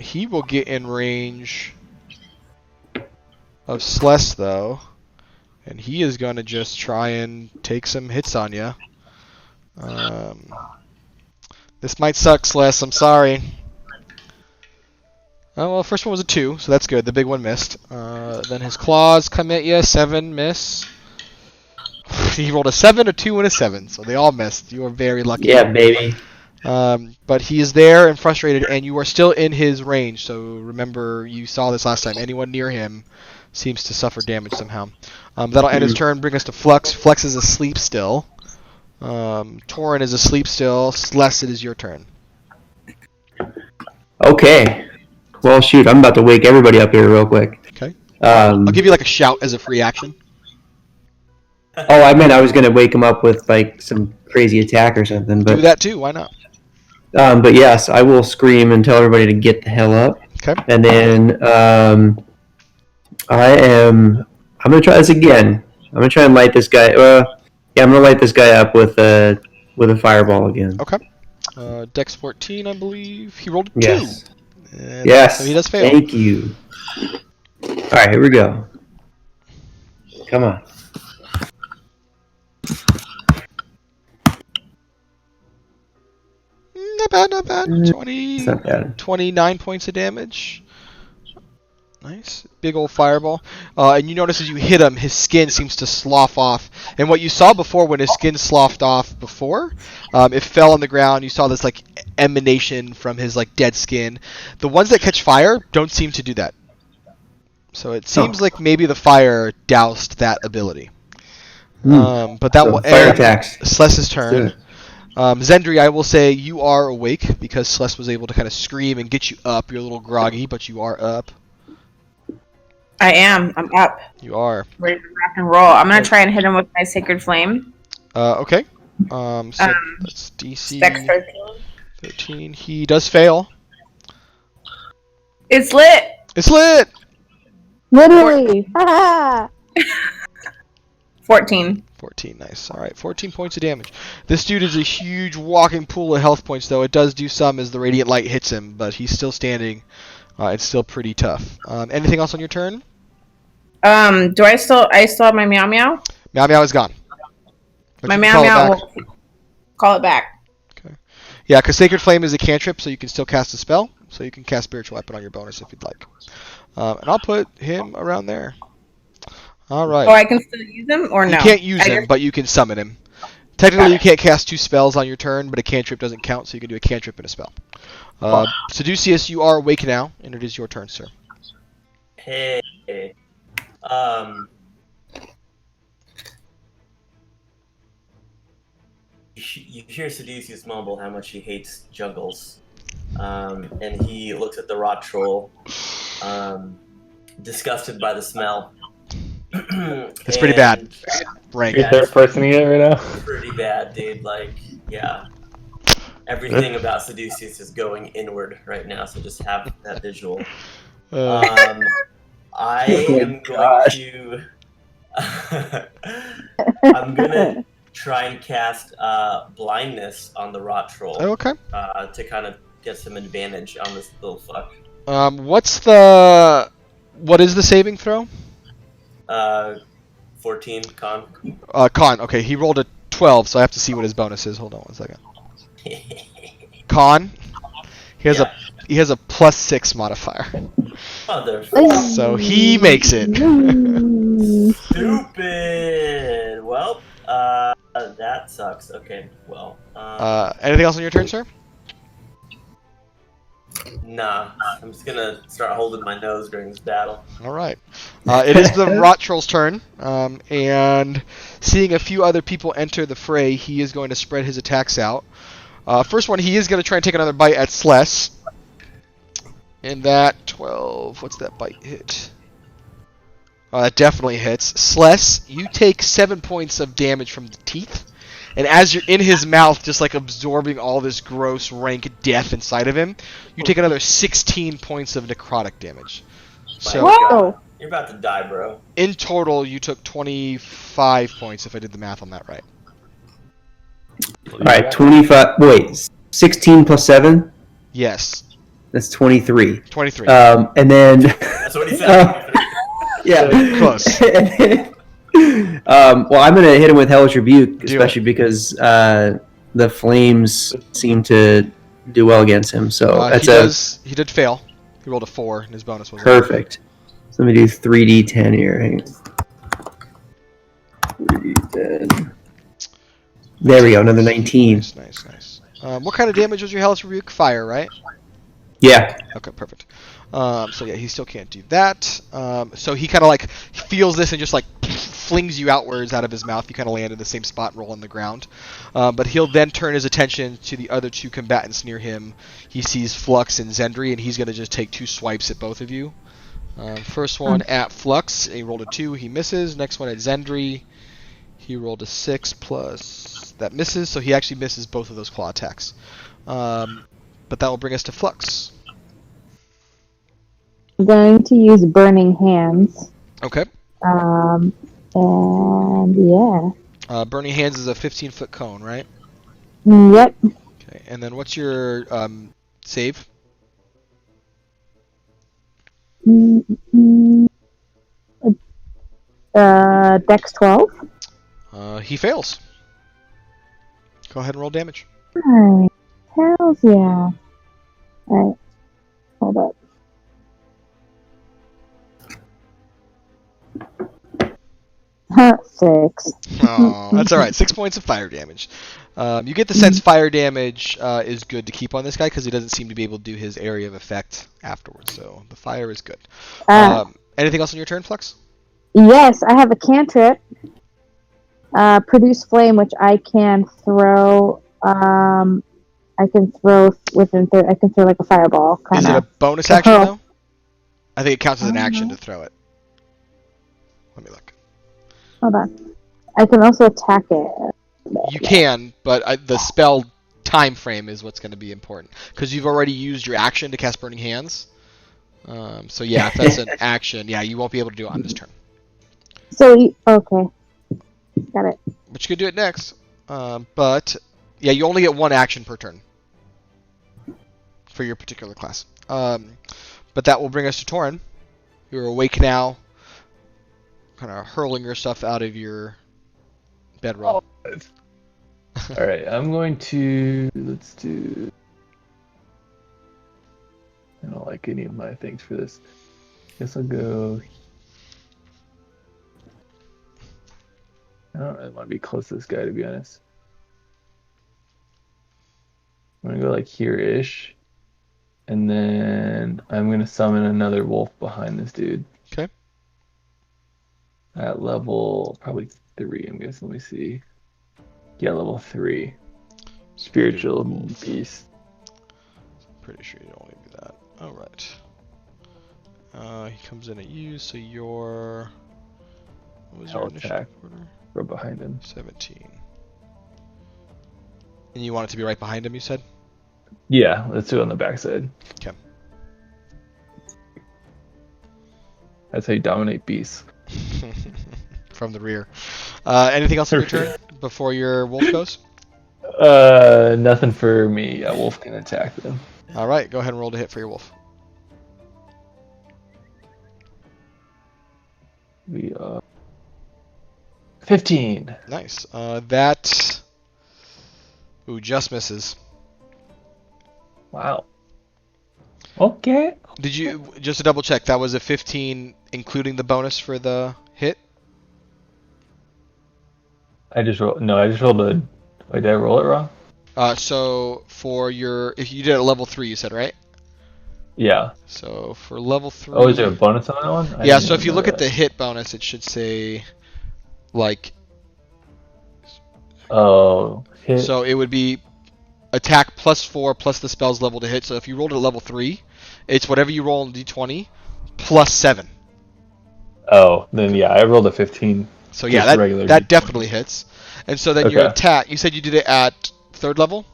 Speaker 1: He will get in range of Sless, though, and he is going to just try and take some hits on you. This might suck, Sless. I'm sorry. Oh, well, first one was a 2, so that's good. The big one missed. Then his claws come at you. 7, miss. He rolled a 7, a 2, and a 7, so they all missed. You are very lucky.
Speaker 3: Yeah, baby.
Speaker 1: But he is there and frustrated, and you are still in his range. So remember, you saw this last time. Anyone near him seems to suffer damage somehow. That'll end his turn. Bring us to Flux. Flux is asleep still. Torin is asleep still. Sless, it is your turn.
Speaker 3: Okay. Well, shoot, I'm about to wake everybody up here real quick.
Speaker 1: Okay. I'll give you like a shout as a free action.
Speaker 3: Oh, I meant I was going to wake him up with like some crazy attack or something. But
Speaker 1: do that too. Why not?
Speaker 3: But yes, I will scream and tell everybody to get the hell up.
Speaker 1: Okay.
Speaker 3: And then I'm going to try this again. I'm going to try and light this guy. I'm going to light this guy up with a fireball again.
Speaker 1: Okay. Dex 14, I believe. He rolled a 2.
Speaker 3: Yes.
Speaker 1: And
Speaker 3: yes.
Speaker 1: So he does fail.
Speaker 3: Thank you. All right, here we go. Come on.
Speaker 1: Not bad. 20,
Speaker 3: It's not bad.
Speaker 1: 29 points of damage. Nice. Big old fireball. And you notice as you hit him, his skin seems to slough off. And what you saw before, when his skin sloughed off before, it fell on the ground. You saw this like emanation from his like dead skin. The ones that catch fire don't seem to do that. So it seems like maybe the fire doused that ability. But that will
Speaker 3: fire
Speaker 1: end
Speaker 3: attacks.
Speaker 1: Sless's turn. Zendri, I will say you are awake because Sless was able to kind of scream and get you up. You're a little groggy, but you are up.
Speaker 7: I am. I'm up.
Speaker 1: You are.
Speaker 7: Ready to rock and roll. I'm going to try and hit him with my Sacred Flame.
Speaker 1: Okay. So that's DC
Speaker 7: Dex 13.
Speaker 1: 13. He does fail.
Speaker 7: It's lit!
Speaker 1: It's lit!
Speaker 5: Literally. Ha
Speaker 7: 14.
Speaker 1: 14, nice. Alright, 14 points of damage. This dude is a huge walking pool of health points, though. It does do some as the radiant light hits him, but he's still standing. It's still pretty tough. Anything else on your turn?
Speaker 7: Do I still have my Meow Meow?
Speaker 1: Meow Meow is gone. But
Speaker 7: My
Speaker 1: you can
Speaker 7: Meow
Speaker 1: call it
Speaker 7: Meow
Speaker 1: back.
Speaker 7: will call it back.
Speaker 1: Okay. Yeah, because Sacred Flame is a cantrip, so you can still cast a spell. So you can cast Spiritual Weapon on your bonus if you'd like. And I'll put him around there. Alright.
Speaker 7: Oh, I can still use him or no?
Speaker 1: You can't use him, but you can summon him. Technically, you can't cast 2 spells on your turn, but a cantrip doesn't count, so you can do a cantrip and a spell. Seducius, you are awake now, and it is your turn, sir.
Speaker 2: Hey. You hear Seducius mumble how much he hates juggles. And he looks at the rot troll, disgusted by the smell.
Speaker 1: It's pretty bad. Rank.
Speaker 6: You're third person it right now?
Speaker 2: Pretty bad, dude. Like, yeah. Everything about Seducius is going inward right now, so just have that visual. I am going to... I'm going to try and cast blindness on the rot troll.
Speaker 1: Oh, okay.
Speaker 2: To kind of get some advantage on this little fuck.
Speaker 1: What is the saving throw?
Speaker 2: 14, con.
Speaker 1: Con. Okay, he rolled a 12, so I have to see what his bonus is. Hold on 1 second. Con. He has a +6 modifier. So he makes it.
Speaker 2: Stupid. Well, that sucks. Okay, well.
Speaker 1: Anything else on your turn, sir?
Speaker 2: Nah, I'm just gonna start holding my nose during this battle.
Speaker 1: Alright. It is the Rot Troll's turn, and seeing a few other people enter the fray, he is going to spread his attacks out. First one, he is going to try and take another bite at Sless. And that 12. What's that bite hit? That definitely hits. Sless, you take 7 points of damage from the teeth. And as you're in his mouth, just like absorbing all this gross, rank death inside of him, you take another 16 points of necrotic damage. So,
Speaker 4: Whoa!
Speaker 2: You're about to die, bro.
Speaker 1: in total, you took 25 points, if I did the math on that right.
Speaker 3: All right, 25. Wait, 16 plus 7.
Speaker 1: Yes.
Speaker 3: That's 23.
Speaker 1: 23.
Speaker 3: And then.
Speaker 2: That's what he said.
Speaker 3: Yeah.
Speaker 1: Close.
Speaker 3: Well, I'm gonna hit him with Hellish Rebuke,
Speaker 1: Do
Speaker 3: especially because the flames seem to do well against him. So that's
Speaker 1: he did fail. He rolled a 4, and his bonus was
Speaker 3: perfect. So let me do 3d10 here. Hang on. 3d10. There we go. Another 19.
Speaker 1: Nice. What kind of damage was your Hellish Rebuke? Fire, right?
Speaker 3: Yeah.
Speaker 1: Okay, perfect. So yeah, he still can't do that. So he kind of like feels this and just like flings you outwards out of his mouth. You kind of land in the same spot and roll on the ground. But he'll then turn his attention to the other 2 combatants near him. He sees Flux and Zendri, and he's going to just take 2 swipes at both of you. First one at Flux, he rolled a 2, he misses. Next one at Zendri, he rolled a 6 plus, that misses, so he actually misses both of those claw attacks. But that will bring us to Flux.
Speaker 5: I'm going to use Burning Hands.
Speaker 1: Okay.
Speaker 5: And yeah.
Speaker 1: Burning Hands is a 15-foot cone, right?
Speaker 5: Yep.
Speaker 1: Okay, and then what's your save?
Speaker 5: Dex 12.
Speaker 1: He fails. Go ahead and roll damage.
Speaker 5: Alright. Hells yeah. Alright. Hold up. Six.
Speaker 1: Oh, that's all right. 6 points of fire damage. You get the sense fire damage is good to keep on this guy because he doesn't seem to be able to do his area of effect afterwards. So the fire is good. Anything else on your turn, Flux?
Speaker 5: Yes, I have a cantrip. Produce flame, which I can throw. I can throw within. I can throw like a fireball.
Speaker 1: Is it a bonus action though? I think it counts as an action to throw it. Let me look.
Speaker 5: Hold on. I can also attack it.
Speaker 1: You can, but the spell time frame is what's going to be important because you've already used your action to cast Burning Hands. So yeah, if that's an action, yeah, you won't be able to do it on this turn.
Speaker 5: So okay, got it.
Speaker 1: But you could do it next. But yeah, you only get 1 action per turn for your particular class. But that will bring us to Torin. You're awake now, kind of hurling your stuff out of your bedroll.
Speaker 6: All right, I'm going to let's do. I don't like any of my things for this. Guess I'll go. I don't really want to be close to this guy, to be honest. I'm gonna go like here-ish, and then I'm gonna summon another wolf behind this dude.
Speaker 1: Okay.
Speaker 6: At level probably 3, I'm guessing. Let me see. Yeah, level 3. Spiritual beast.
Speaker 1: Pretty sure you don't want to do that. Alright. He comes in at you, so you're... What was your initial
Speaker 6: Attack.
Speaker 1: order?
Speaker 6: Go behind him.
Speaker 1: 17. And you want it to be right behind him, you said?
Speaker 6: Yeah, let's do it on the backside.
Speaker 1: Okay.
Speaker 6: That's how you dominate beasts.
Speaker 1: From the rear. Anything else on your turn before your wolf goes?
Speaker 6: Nothing for me. Yeah, wolf can attack them.
Speaker 1: Alright, go ahead and roll to hit for your wolf.
Speaker 6: We are 15.
Speaker 1: Nice. That... Ooh, just misses.
Speaker 6: Wow. Okay.
Speaker 1: Did you... Just to double check, that was a 15 including the bonus for the hit?
Speaker 6: I just rolled a... Wait, did I roll it wrong?
Speaker 1: So for your... If you did it at level 3, you said, right?
Speaker 6: Yeah.
Speaker 1: So for level 3...
Speaker 6: Oh, is there a bonus on that one?
Speaker 1: Yeah, so if you look at the hit bonus, it should say, like...
Speaker 6: Oh, hit.
Speaker 1: So it would be attack +4 plus the spell's level to hit. So if you rolled at level 3, it's whatever you roll in D20 plus 7.
Speaker 6: Oh, then yeah, I rolled a 15.
Speaker 1: So yeah,
Speaker 6: Just regular
Speaker 1: that
Speaker 6: D20.
Speaker 1: definitely hits. And so then your
Speaker 6: Okay.
Speaker 1: attack, you said you did it at 3rd level?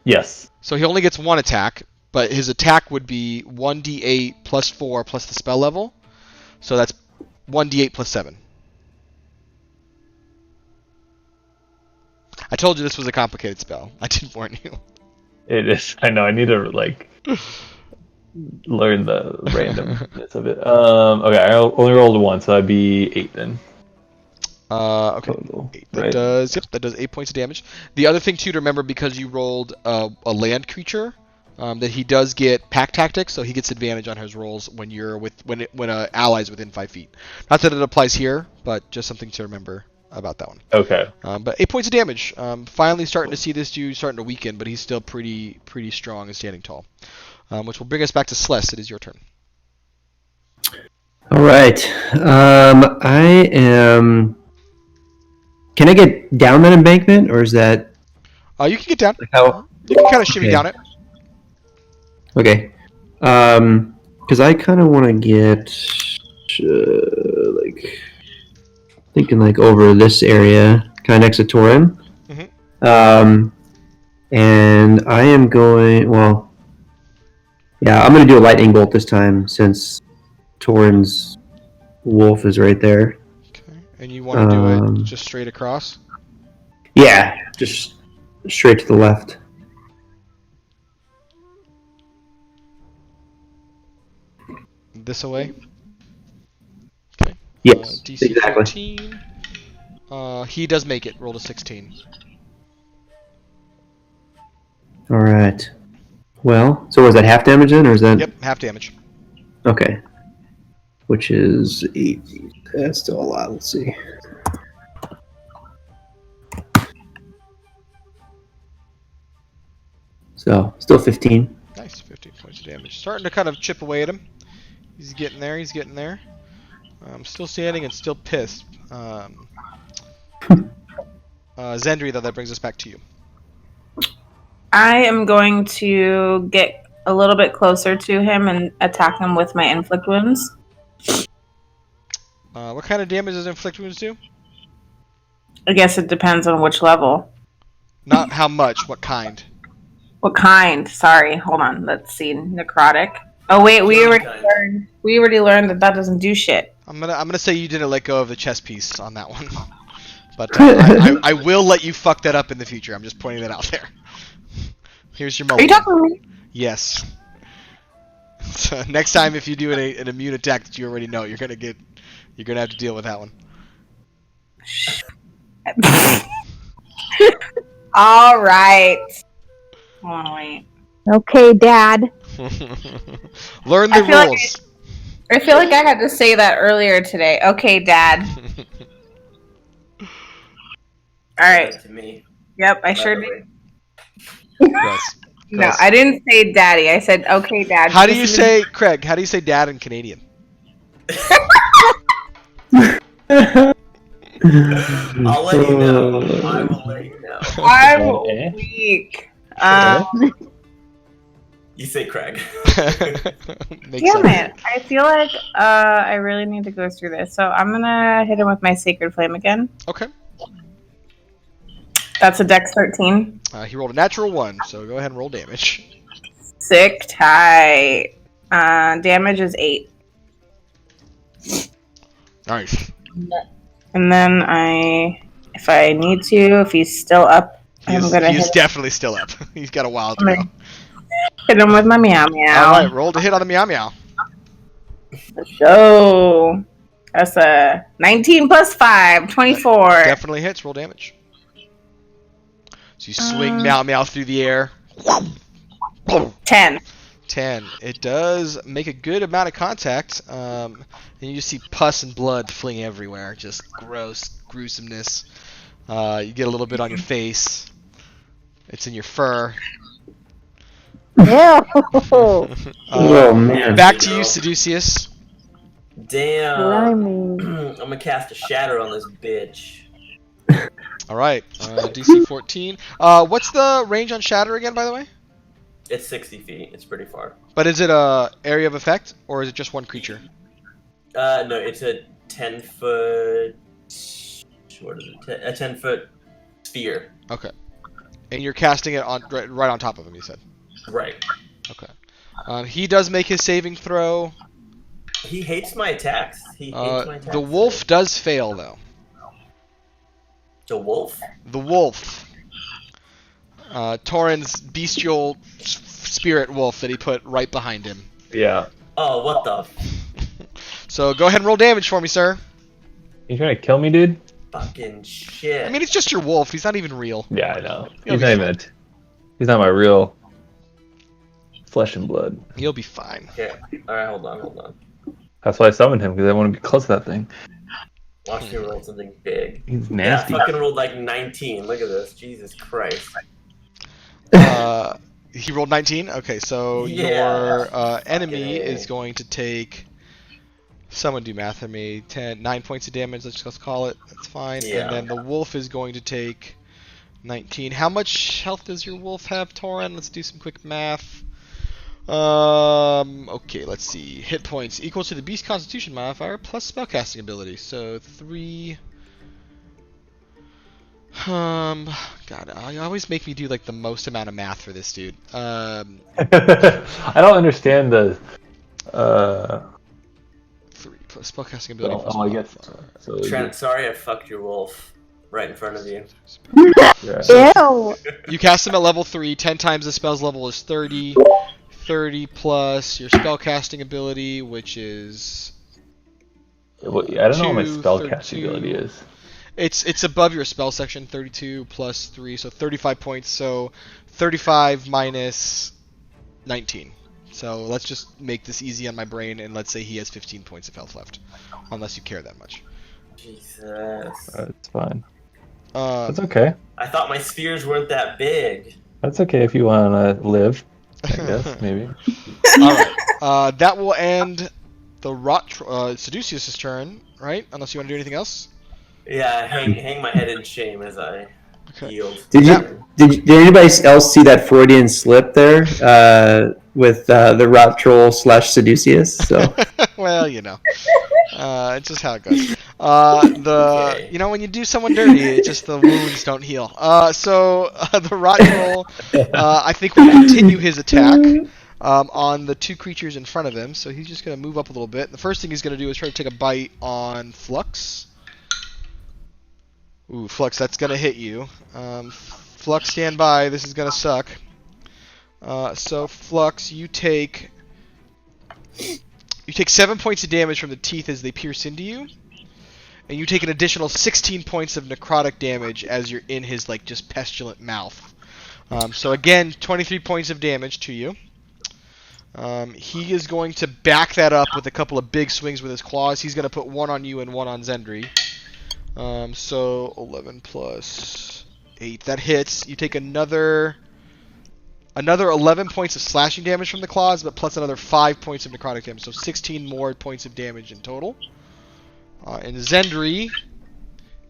Speaker 6: Yes.
Speaker 1: So he only gets 1 attack, but his attack would be 1d8 plus 4 plus the spell level. So that's 1d8 plus 7. I told you this was a complicated spell. I didn't warn you.
Speaker 6: It is. I know. I need to learn the randomness of it. Okay, I only rolled 1, so that'd be 8 then.
Speaker 1: Okay.
Speaker 6: Total,
Speaker 1: 8. That
Speaker 6: right?
Speaker 1: does 8 points of damage. The other thing too to remember, because you rolled a land creature, that he does get pack tactics, so he gets advantage on his rolls when an ally's within 5 feet. Not that it applies here, but just something to remember about that one.
Speaker 6: Okay.
Speaker 1: But 8 points of damage. Finally starting to see this dude starting to weaken, but he's still pretty strong and standing tall. Which will bring us back to Celeste. It is your turn.
Speaker 3: All right. I am. Can I get down that embankment, or is that
Speaker 1: You can get down.
Speaker 3: like how?
Speaker 1: You can kind of shimmy
Speaker 3: Okay.
Speaker 1: down it.
Speaker 3: Okay. Because I kind of want to get thinking like over this area, kind of next to Torin. And I am going. Well, yeah, I'm going to do a lightning bolt this time since Torin's wolf is right there.
Speaker 1: Okay. And you want to do it just straight across?
Speaker 3: Yeah, just straight to the left.
Speaker 1: This away? Okay.
Speaker 3: Yes,
Speaker 1: DC
Speaker 3: exactly.
Speaker 1: 13. He does make it. Roll a 16.
Speaker 3: All right. Well, so was that half damage then, or is that?
Speaker 1: Yep, half damage.
Speaker 3: Okay. Which is 8. That's still a lot. Let's see. So, still 15.
Speaker 1: Nice, 15 points of damage. Starting to kind of chip away at him. He's getting there, he's getting there. Still standing and still pissed. Zendri, though, that brings us back to you.
Speaker 7: I am going to get a little bit closer to him and attack him with my inflict wounds.
Speaker 1: What kind of damage does inflict wounds do?
Speaker 7: I guess it depends on which level.
Speaker 1: Not how much, what kind.
Speaker 7: What kind? Sorry, hold on. Let's see. Necrotic. Oh wait, we already learned that doesn't do shit.
Speaker 1: I'm gonna say you didn't let go of the chess piece on that one, but I will let you fuck that up in the future. I'm just pointing that out there. Here's your
Speaker 7: Are you
Speaker 1: moment.
Speaker 7: talking to me?
Speaker 1: Yes. So next time, if you do an immune attack that you already know, you're gonna have to deal with that one.
Speaker 7: All right. Hold on, wait.
Speaker 5: Okay, Dad.
Speaker 1: Learn the
Speaker 7: I feel like
Speaker 1: rules.
Speaker 7: I feel like I had to say that earlier today. Okay, Dad. All right.
Speaker 2: To me.
Speaker 7: Yep, I
Speaker 2: by
Speaker 7: sure
Speaker 2: the
Speaker 7: did.
Speaker 2: way.
Speaker 1: Yes.
Speaker 7: No,
Speaker 1: Yes.
Speaker 7: I didn't say Daddy. I said, okay, Dad.
Speaker 1: How do you say, Craig? How do you say dad in Canadian?
Speaker 2: I'll let you know. I will let you know.
Speaker 7: I'm weak.
Speaker 2: You say Craig.
Speaker 1: Makes
Speaker 7: Damn
Speaker 1: sense.
Speaker 7: it. I feel like I really need to go through this. So I'm going to hit him with my Sacred Flame again.
Speaker 1: Okay.
Speaker 7: That's a Dex 13.
Speaker 1: He rolled a natural 1, so go ahead and roll damage.
Speaker 7: Sick tight. Damage is 8.
Speaker 1: Nice.
Speaker 7: And then if I need to, if he's still up, I'm going to
Speaker 1: He's
Speaker 7: hit
Speaker 1: definitely still up. He's got a while to go.
Speaker 7: him with my meow meow.
Speaker 1: Alright, roll to hit on the meow meow.
Speaker 7: So that's a 19 plus 5, 24.
Speaker 1: Definitely hits, roll damage. So you swing meow meow through the air.
Speaker 7: 10.
Speaker 1: 10. It does make a good amount of contact. And you just see pus and blood fling everywhere. Just gross gruesomeness. You get a little bit on your face. It's in your fur.
Speaker 5: Ew.
Speaker 3: Oh man.
Speaker 1: Back to you, Seducius.
Speaker 2: Damn.
Speaker 5: Blimey.
Speaker 2: I'm gonna cast a shatter on this bitch.
Speaker 1: All right, DC 14. What's the range on Shatter again, by the way?
Speaker 2: It's 60 feet. It's pretty far.
Speaker 1: But is it a area of effect, or is it just one creature?
Speaker 2: No, it's a 10-foot. What is it? A 10-foot sphere.
Speaker 1: Okay. And you're casting it on right on top of him, you said.
Speaker 2: Right.
Speaker 1: Okay. He does make his saving throw.
Speaker 2: He hates my attacks. He hates my attacks.
Speaker 1: The wolf does fail, though.
Speaker 2: The wolf?
Speaker 1: The wolf. Torin's bestial spirit wolf that he put right behind him.
Speaker 6: Yeah.
Speaker 2: Oh, what the?
Speaker 1: So go ahead and roll damage for me, sir.
Speaker 6: You trying to kill me, dude?
Speaker 2: Fucking shit.
Speaker 1: I mean, it's just your wolf. He's not even real.
Speaker 6: Yeah, I know.
Speaker 1: You'll
Speaker 6: He's
Speaker 1: be
Speaker 6: not even. He's not my real flesh and blood.
Speaker 1: You'll be fine.
Speaker 2: Okay. Alright, hold on.
Speaker 6: That's why I summoned him, because I want to be close to that thing.
Speaker 2: Watch me roll something big.
Speaker 6: He's
Speaker 2: Yeah,
Speaker 6: nasty.
Speaker 2: I fucking rolled like 19. Look at this. Jesus Christ.
Speaker 1: He rolled 19? Okay, so
Speaker 2: Yeah.
Speaker 1: your enemy
Speaker 2: Fucking A.
Speaker 1: is going to take... Someone do math for me. 9 points of damage, let's call it. That's fine.
Speaker 2: Yeah.
Speaker 1: And then the wolf is going to take 19. How much health does your wolf have, Torin? Let's do some quick math. Okay, let's see. Hit points equal to the beast constitution modifier plus spellcasting ability. So 3... God, I always make me do like the most amount of math for this dude.
Speaker 6: I don't understand the.
Speaker 1: 3 plus spellcasting ability.
Speaker 6: Well,
Speaker 1: plus
Speaker 6: I guess.
Speaker 1: modifier.
Speaker 6: So
Speaker 2: Trent, sorry I fucked your wolf right in front of you.
Speaker 6: yeah.
Speaker 5: Ew.
Speaker 1: You cast him at level 3. 10 times the spell's level is 30. 30 plus your spellcasting ability, which is.
Speaker 6: Well, I don't know what my
Speaker 1: 2,
Speaker 6: spellcasting
Speaker 1: 32.
Speaker 6: ability is.
Speaker 1: It's above your spell section. 32 plus 3, so 35 points. So 35 minus 19. So let's just make this easy on my brain, and let's say he has 15 points of health left, unless you care that much.
Speaker 2: Jesus.
Speaker 6: That's fine.
Speaker 1: That's
Speaker 6: That's okay.
Speaker 2: I thought my spheres weren't that big.
Speaker 6: That's okay if you want to live. I guess maybe.
Speaker 1: All right. That will end the Seducius' turn, right? Unless you want to do anything else.
Speaker 2: Yeah, hang my head in shame as I yield.
Speaker 3: Did anybody else see that Freudian slip there with the rot troll / Seducius? So
Speaker 1: Well, you know, it's just how it goes. When you do someone dirty, it just the wounds don't heal. So the rot troll, I think will continue his attack on the 2 creatures in front of him. So he's just gonna move up a little bit. The first thing he's gonna do is try to take a bite on Flux. Ooh, Flux, that's gonna hit you. Flux, stand by. This is gonna suck. So Flux, you take 7 points of damage from the teeth as they pierce into you, and you take an additional 16 points of necrotic damage as you're in his just pestilent mouth. So again, 23 points of damage to you. He is going to back that up with a couple of big swings with his claws. He's going to put one on you and one on Zendri. So 11 plus 8, that hits. You take another 11 points of slashing damage from the claws, but plus another 5 points of necrotic damage, so 16 more points of damage in total. And Zendri,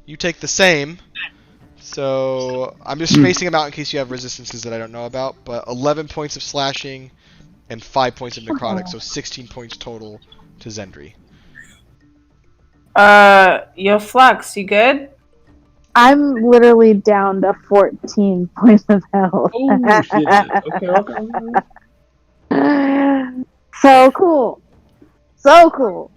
Speaker 1: you take the same. So I'm just spacing them out in case you have resistances that I don't know about, but 11 points of slashing and 5 points of necrotic, so 16 points total to Zendri.
Speaker 7: Yo, Flux, you good?
Speaker 5: I'm literally down to 14 points of health.
Speaker 6: Oh shit! Okay.
Speaker 5: So cool. So cool.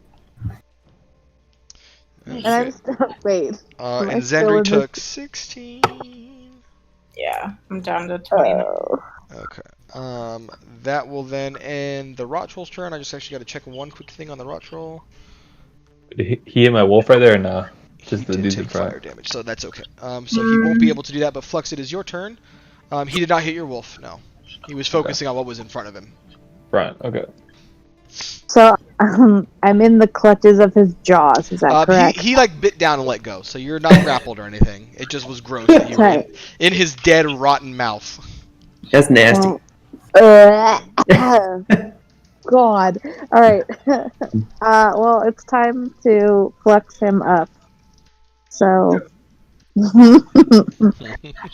Speaker 5: And I'm still, wait.
Speaker 1: And
Speaker 5: I still
Speaker 1: Zendri
Speaker 5: in
Speaker 1: took 16.
Speaker 7: Yeah, I'm down to 20.
Speaker 1: Okay. That will then end the rot troll's turn. I just actually got to check one quick thing on the rot troll.
Speaker 6: He hit my wolf right there, or no? Just
Speaker 1: He
Speaker 6: the
Speaker 1: did
Speaker 6: dudes
Speaker 1: take
Speaker 6: in front.
Speaker 1: fire damage, so that's okay. So he won't be able to do that, but Flux, it is your turn. He did not hit your wolf, no. He was focusing on what was in front of him.
Speaker 6: Front. Okay.
Speaker 5: So I'm in the clutches of his jaws. Is that correct?
Speaker 1: He bit down and let go, so you're not grappled or anything. It just was gross that you were in his dead, rotten mouth.
Speaker 3: that's nasty.
Speaker 5: God. All right. Well, it's time to flex him up. So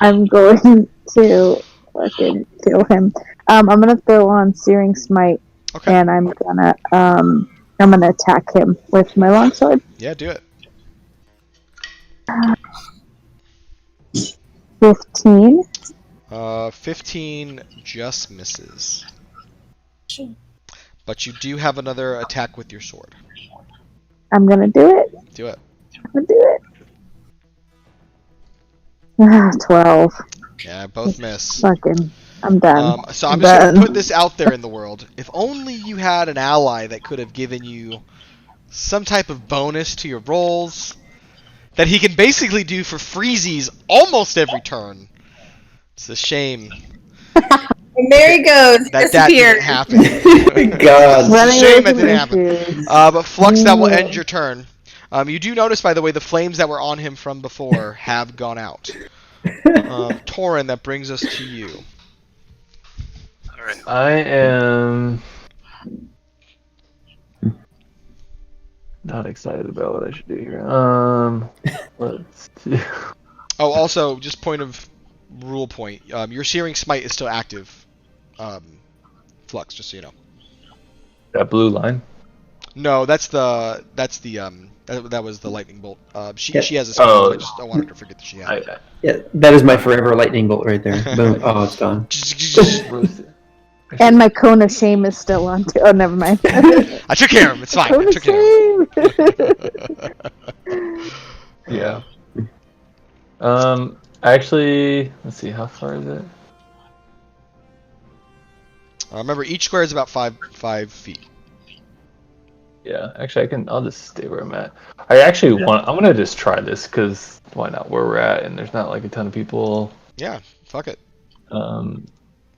Speaker 5: I'm going to fucking kill him. I'm gonna throw on Searing Smite,
Speaker 1: Okay.
Speaker 5: and I'm gonna attack him with my longsword.
Speaker 1: Yeah, do it.
Speaker 5: 15.
Speaker 1: 15 just misses. But you do have another attack with your sword.
Speaker 5: I'm gonna do it.
Speaker 1: Do it.
Speaker 5: I'm gonna do it. 12.
Speaker 1: Yeah, both miss.
Speaker 5: Fucking, I'm done.
Speaker 1: So I'm just going to put this out there in the world. If only you had an ally that could have given you some type of bonus to your rolls that he can basically do for freezies almost every turn. It's a shame.
Speaker 7: And there he goes.
Speaker 1: That
Speaker 7: Disappeared.
Speaker 1: didn't happen.
Speaker 3: God.
Speaker 1: It's a
Speaker 5: Running
Speaker 1: shame
Speaker 5: away
Speaker 1: that
Speaker 5: from
Speaker 1: didn't happen.
Speaker 5: issues.
Speaker 1: But Flux, that will end your turn. You do notice, by the way, the flames that were on him from before have gone out. Torin, that brings us to you.
Speaker 6: Alright. I am not excited about what I should do here. Let's do...
Speaker 1: Oh, also, just rule point. Your Searing Smite is still active. Flux, just so you know.
Speaker 6: That blue line.
Speaker 1: No, that was the lightning bolt. She has a spell.
Speaker 3: Oh.
Speaker 1: I wanted to forget that she had. it.
Speaker 3: Yeah, that is my forever lightning bolt right there. Boom. Oh, it's gone.
Speaker 5: And my cone of shame is still on too. Oh, never mind.
Speaker 1: I took care of him. It's fine.
Speaker 5: Cone
Speaker 1: I
Speaker 5: of
Speaker 1: took care of
Speaker 5: shame.
Speaker 6: Yeah. Actually, let's see, how far is it?
Speaker 1: Remember, each square is about 5 feet.
Speaker 6: Yeah, actually, I'll just stay where I'm at. I'm gonna just try this, because why not, where we're at, and there's not like a ton of people.
Speaker 1: Yeah, fuck it.
Speaker 6: I'm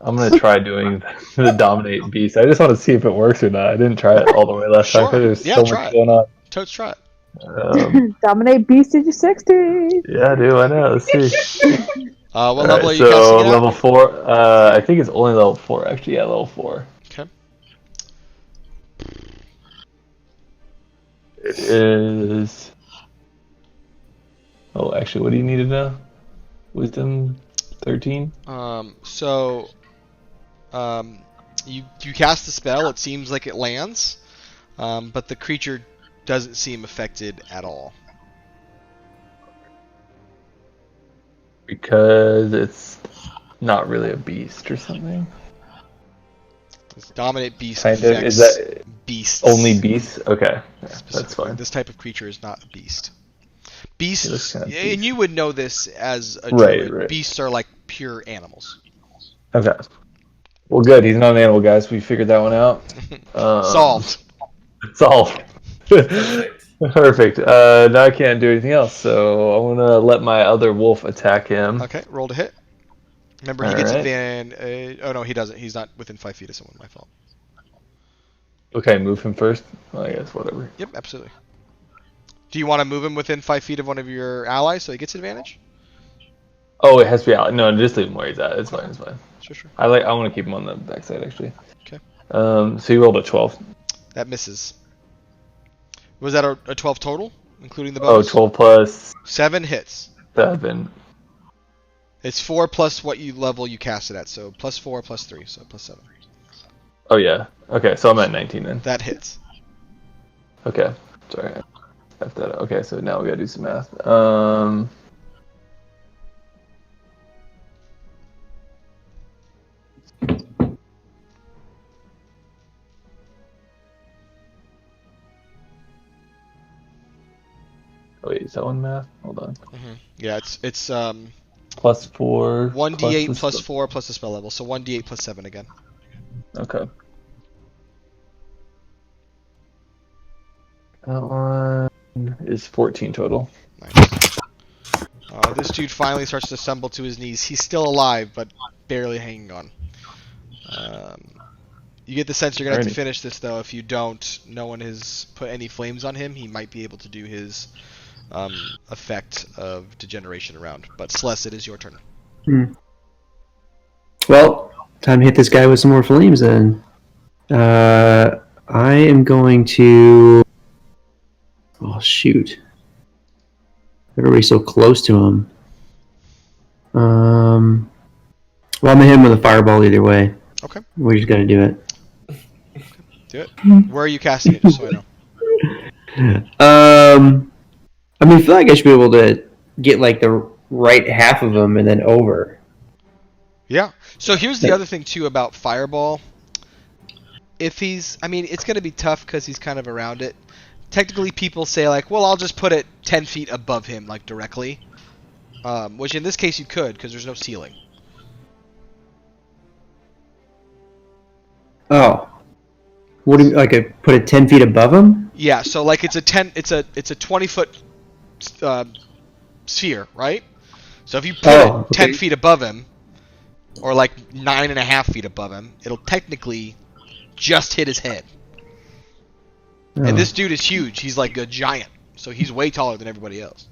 Speaker 6: gonna try doing the Dominate Beast. I just want to see if it works or not. I didn't try it all the way last time, because there's so much going on.
Speaker 1: Totes, try it.
Speaker 5: Dominate beast is your 60.
Speaker 6: Yeah, I do. I know. Let's see.
Speaker 1: What level are you
Speaker 6: so
Speaker 1: casting it at?
Speaker 6: level 4. I think it's only level 4. Actually, yeah, level 4.
Speaker 1: Okay.
Speaker 6: It is. Oh, actually, what do you need to know? Wisdom 13.
Speaker 1: You cast the spell. It seems like it lands, but the creature doesn't seem affected at all.
Speaker 6: Because it's not really a beast or something.
Speaker 1: This Dominate Beast
Speaker 6: Kind of.
Speaker 1: affects
Speaker 6: Is that
Speaker 1: beasts.
Speaker 6: only beasts? Okay, yeah, that's fine.
Speaker 1: This type of creature is not a beast. Beasts,
Speaker 6: kind of
Speaker 1: and you would know this as a
Speaker 6: Right,
Speaker 1: druid.
Speaker 6: right.
Speaker 1: Beasts are like pure animals.
Speaker 6: Okay. Well, good. He's not an animal, guys. We figured that one out.
Speaker 1: Solved.
Speaker 6: Solved.
Speaker 2: Perfect.
Speaker 6: Perfect. Now I can't do anything else, so I'm gonna let my other wolf attack him.
Speaker 1: Okay, roll to hit. Remember, he gets advantage. Oh no, he doesn't. He's not within 5 feet of someone. My fault.
Speaker 6: Okay, move him first. Well, I guess whatever.
Speaker 1: Yep, absolutely. Do you want to move him within 5 feet of one of your allies so he gets advantage?
Speaker 6: Oh, it has to be out. No, just leave him where he's at. It's fine. It's fine.
Speaker 1: Sure.
Speaker 6: I want to keep him on the backside actually.
Speaker 1: Okay.
Speaker 6: So you rolled a 12.
Speaker 1: That misses. Was that a 12 total, including the
Speaker 6: Oh,
Speaker 1: bonus?
Speaker 6: 12 plus
Speaker 1: 7 hits.
Speaker 6: 7.
Speaker 1: It's 4 plus what level you cast it at, so plus 4 plus 3, so plus 7.
Speaker 6: Oh yeah. Okay, so I'm at 19 then.
Speaker 1: That hits.
Speaker 6: Okay. Sorry. I left that. Okay, so now we gotta do some math. Oh wait, is that one math? Hold on.
Speaker 1: Yeah, it's
Speaker 6: Plus 4.
Speaker 1: 1d8 plus 4 plus the spell level, so 1d8 plus 7 again.
Speaker 6: Okay. That one is 14 total.
Speaker 1: Nice. This dude finally starts to stumble to his knees. He's still alive, but barely hanging on. You get the sense you're going to have to finish this, though. If you don't, no one has put any flames on him. He might be able to do his effect of degeneration around. But Celeste, it is your turn.
Speaker 3: Well, time to hit this guy with some more flames then. I am going to... Oh, shoot. Everybody's so close to him. Well, I'm gonna hit him with a fireball either way.
Speaker 1: Okay.
Speaker 3: We just gotta do it.
Speaker 1: Do it. Where are you casting it, just so I know?
Speaker 3: I mean, I feel like I should be able to get like the right half of him and then over.
Speaker 1: Yeah. So here's the other thing too about fireball. If he's, I mean, it's gonna be tough because he's kind of around it. Technically, people say like, well, I'll just put it 10 feet above him, like directly. Which in this case you could, because there's no ceiling.
Speaker 3: Oh. What do you, like I put it 10 feet above him?
Speaker 1: Yeah, so like it's a 20-foot sphere, right? So if you put it 10 feet above him, or like 9.5 feet above him, it'll technically just hit his head.
Speaker 3: Oh.
Speaker 1: And this dude is huge. He's like a giant, so he's way taller than everybody else.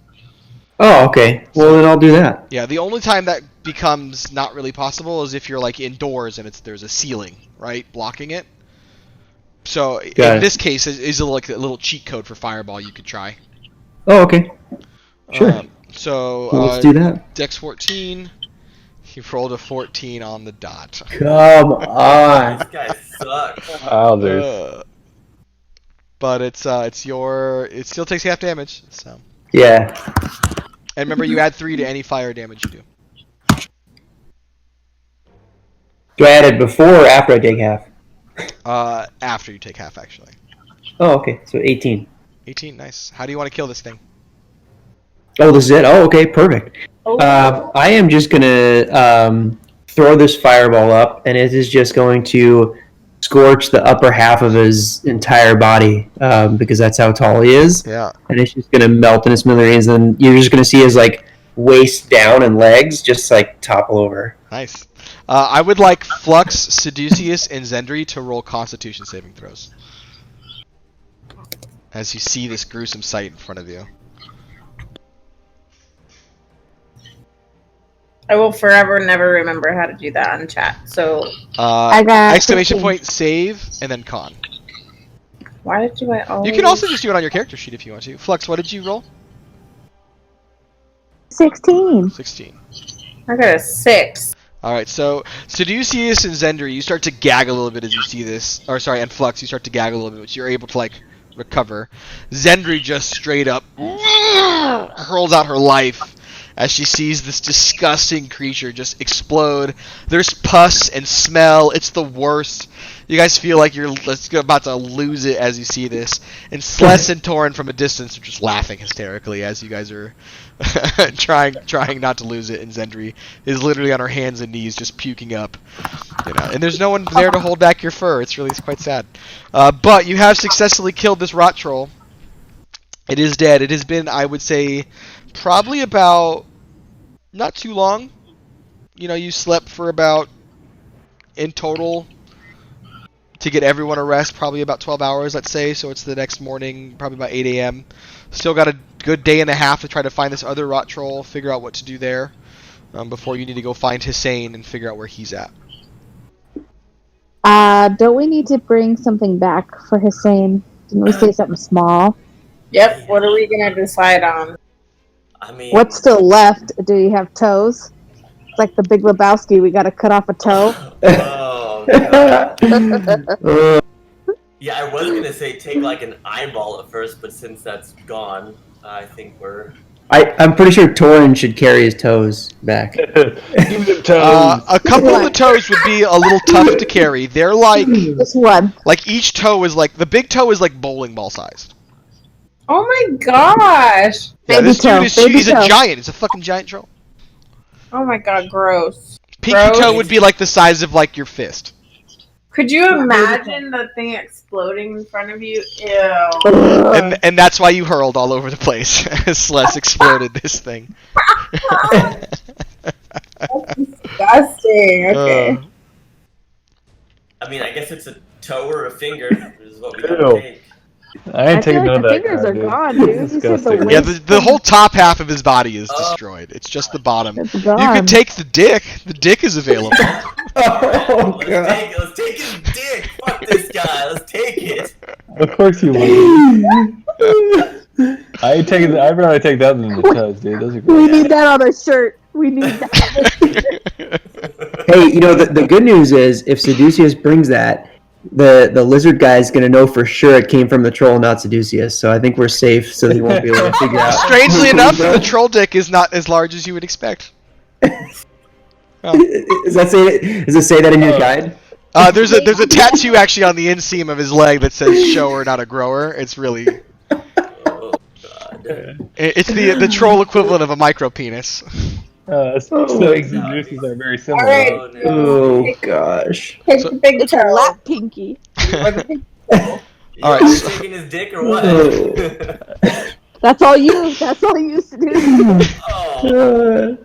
Speaker 3: Oh, okay. Well, then I'll do that.
Speaker 1: Yeah, the only time that becomes not really possible is if you're like indoors and there's a ceiling, right, blocking it. So in this case, is like a little cheat code for fireball you could try.
Speaker 3: Oh, okay. Sure.
Speaker 1: So
Speaker 3: let's do that.
Speaker 1: Dex 14. He rolled a 14 on the dot.
Speaker 3: Come on.
Speaker 2: This guy sucks.
Speaker 1: But it still takes half damage. So.
Speaker 3: Yeah.
Speaker 1: And remember, you add 3 to any fire damage you do.
Speaker 3: Do I add it before or after I take half?
Speaker 1: After you take half, actually.
Speaker 3: Oh, okay. So 18.
Speaker 1: 18, nice. How do you want to kill this thing?
Speaker 3: Oh, this is it? Oh, okay. Perfect. I am just going to throw this fireball up, and it is just going to scorch the upper half of his entire body because that's how tall he is.
Speaker 1: Yeah.
Speaker 3: And it's just going to melt in his smithereens, and you're just going to see his like waist down and legs just like topple over.
Speaker 1: Nice. I would like Flux, Seducius, and Zendri to roll Constitution saving throws. As you see this gruesome sight in front of you.
Speaker 7: I will forever never remember how to do that on chat. So
Speaker 5: I got
Speaker 1: exclamation
Speaker 5: 15.
Speaker 1: point, save, and then con.
Speaker 7: why do I always...
Speaker 1: You can also just do it on your character sheet if you want to. Flux, what did you roll?
Speaker 5: 16.
Speaker 1: 16.
Speaker 7: I got a 6.
Speaker 1: Alright, so Seducius and Zendri, you start to gag a little bit as you see this. Or sorry, and Flux, you start to gag a little bit, but you're able to like recover. Zendri just straight up hurls out her life as she sees this disgusting creature just explode. There's pus and smell. It's the worst. You guys feel like you're about to lose it as you see this. And Sless and Torin from a distance are just laughing hysterically as you guys are trying not to lose it. And Zendri is literally on her hands and knees just puking up. You know, and there's no one there to hold back your fur. It's quite sad. But you have successfully killed this rot troll. It is dead. It has been, I would say, probably about not too long. You know, you slept for about, in total, to get everyone a rest, probably about 12 hours, let's say. So it's the next morning, probably about 8 a.m. Still got a good day and a half to try to find this other rot troll, figure out what to do there, before you need to go find Hussein and figure out where he's at.
Speaker 5: Don't we need to bring something back for Hussein? Didn't we say something small?
Speaker 7: Yep, what are we going to decide on?
Speaker 2: I mean,
Speaker 5: What's still left? Do you have toes? It's like the Big Lebowski. We got to cut off a toe.
Speaker 2: Oh, God. Yeah, I was gonna say take like an eyeball at first, but since that's gone, I think we're.
Speaker 3: I'm pretty sure Torin should carry his toes back.
Speaker 1: A couple of the toes would be a little tough to carry. They're like
Speaker 5: Just one.
Speaker 1: like each toe is like the big toe is like bowling ball sized.
Speaker 7: Oh my gosh!
Speaker 1: Yeah,
Speaker 5: Baby
Speaker 1: this
Speaker 5: toe,
Speaker 1: dude is
Speaker 5: baby
Speaker 1: he's a
Speaker 5: toe.
Speaker 1: giant. He's a fucking giant troll.
Speaker 7: Oh my god, gross.
Speaker 1: Pinky
Speaker 7: Gross.
Speaker 1: toe would be like the size of like your fist.
Speaker 7: Could you imagine the thing exploding in front of you? Ew.
Speaker 1: And that's why you hurled all over the place as Celeste exploded this thing.
Speaker 7: That's disgusting. Okay.
Speaker 2: I mean, I guess it's a toe or a finger is what we gotta
Speaker 6: Ew.
Speaker 2: take.
Speaker 6: I ain't
Speaker 5: I feel
Speaker 6: taking none
Speaker 5: like
Speaker 6: of
Speaker 5: the
Speaker 6: that.
Speaker 5: fingers are
Speaker 6: dude.
Speaker 5: gone, dude. You said the
Speaker 6: Disgusting.
Speaker 1: Yeah,
Speaker 5: waist.
Speaker 1: the whole top half of his body is destroyed. It's just the bottom.
Speaker 5: It's
Speaker 1: You
Speaker 5: gone.
Speaker 1: could take the dick. The dick is available.
Speaker 3: Oh,
Speaker 2: Let's take his dick. Fuck this guy. Let's take it.
Speaker 6: Of course you would. I'd rather take that than the toes, dude. Those are
Speaker 5: We
Speaker 6: great.
Speaker 5: need that on a shirt. We need that.
Speaker 3: Hey, the good news is if Seducius brings that, the lizard guy is going to know for sure it came from the troll, not Seducius. So I think we're safe, so he won't be able to figure out.
Speaker 1: Strangely enough, the troll dick is not as large as you would expect. Oh.
Speaker 3: Does it say that in your guide?
Speaker 1: There's a tattoo actually on the inseam of his leg that says "shower, not a grower." It's really
Speaker 2: Oh god.
Speaker 1: it's the troll equivalent of a micro penis.
Speaker 6: So juices are very similar.
Speaker 4: Alright.
Speaker 2: Oh, no.
Speaker 3: Oh gosh.
Speaker 4: Pick
Speaker 1: So-
Speaker 4: the big
Speaker 5: It's a
Speaker 4: toe.
Speaker 5: lap pinky.
Speaker 2: All
Speaker 1: Alright,
Speaker 2: right,
Speaker 1: so-
Speaker 2: taking his dick or what?
Speaker 3: Oh.
Speaker 5: That's all you. That's all you used to do.
Speaker 2: Oh,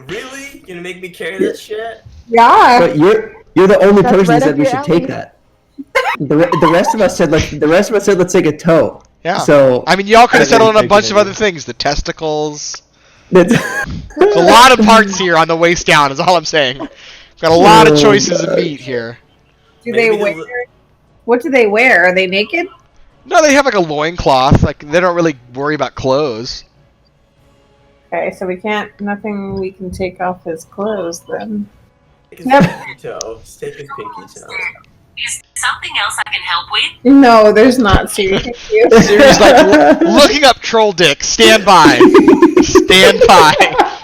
Speaker 2: really? You gonna make me carry this shit?
Speaker 4: Yeah.
Speaker 3: But you're the only
Speaker 5: That's
Speaker 3: person
Speaker 5: right
Speaker 3: that said
Speaker 5: up
Speaker 3: we
Speaker 5: your
Speaker 3: should
Speaker 5: alley.
Speaker 3: take that. The rest of us said let's take a toe.
Speaker 1: Yeah.
Speaker 3: So
Speaker 1: I mean, y'all could have
Speaker 6: I
Speaker 1: settled on a
Speaker 6: think
Speaker 1: bunch
Speaker 6: it
Speaker 1: of
Speaker 6: is.
Speaker 1: other things. The testicles.
Speaker 3: that's
Speaker 1: There's a lot of parts here on the waist down. Is all I'm saying. Got a lot of
Speaker 3: Oh,
Speaker 1: choices of
Speaker 3: God.
Speaker 1: meat here.
Speaker 4: Do they
Speaker 2: Maybe
Speaker 4: wear? What do they wear? Are they naked?
Speaker 1: No, they have like a loincloth. Like they don't really worry about clothes.
Speaker 4: Okay, so we can't. Nothing we can take off his clothes then.
Speaker 2: Take his
Speaker 4: Yep.
Speaker 2: pinky toe. Just take his pinky toe.
Speaker 8: Is something else I can help with?
Speaker 4: No, there's not. Siri, thank you.
Speaker 1: Siri's like looking up troll dick. Stand by. Stand by.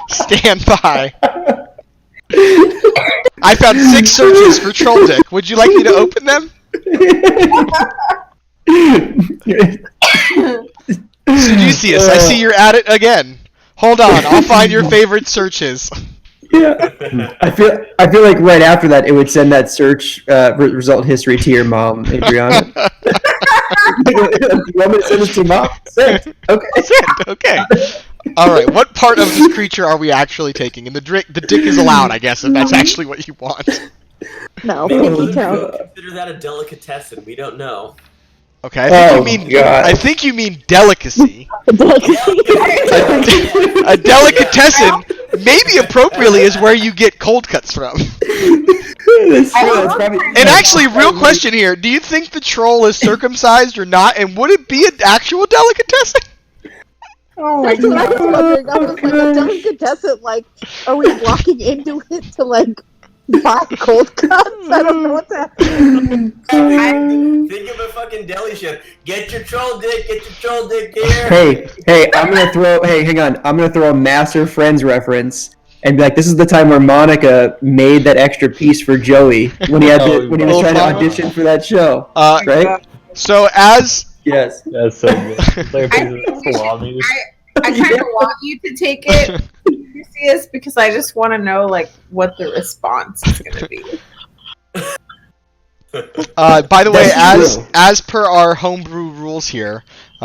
Speaker 1: Stand by. I found 6 searches for troll dick. Would you like me to open them? Seducius, I see you're at it again. Hold on, I'll find your favorite searches.
Speaker 3: Yeah. I feel like right after that it would send that search result history to your mom, Adriana. You want me to send this to mom? Send. Okay.
Speaker 1: Send, okay. Alright, what part of this creature are we actually taking? And the dick is allowed, I guess, if that's actually what you want.
Speaker 5: No,
Speaker 2: Maybe
Speaker 5: pinky
Speaker 2: Lizardfolk
Speaker 5: toe.
Speaker 2: consider that a delicatessen. We don't know.
Speaker 1: Okay, I
Speaker 3: God.
Speaker 1: think you mean delicacy.
Speaker 5: Delicacy.
Speaker 1: A delicatessen, maybe appropriately, is where you get cold cuts from.
Speaker 3: That's true, that's probably-
Speaker 1: And actually, real question here: do you think the troll is circumcised or not? And would it be an actual delicatessen?
Speaker 4: Oh my
Speaker 5: That's what I was
Speaker 4: god.
Speaker 5: wondering. I was like, a delicatessen, like, are we walking into it to, like, buy cold cuts? I don't know what's happening.
Speaker 2: Think of a fucking deli chef. Get your troll dick. Get your troll dick here.
Speaker 3: Hey, hang on. I'm gonna throw a Master Friends reference and be like, this is the time where Monica made that extra piece for Joey when he when he was trying to audition for that show, right?
Speaker 1: So as
Speaker 3: Yes.
Speaker 6: That's so good. It's like a piece of salami.
Speaker 4: I kind of want you to take it, Lucius, because I just want to know like what the response is going to be.
Speaker 1: by the way,
Speaker 3: That's true.
Speaker 1: as per our homebrew rules here,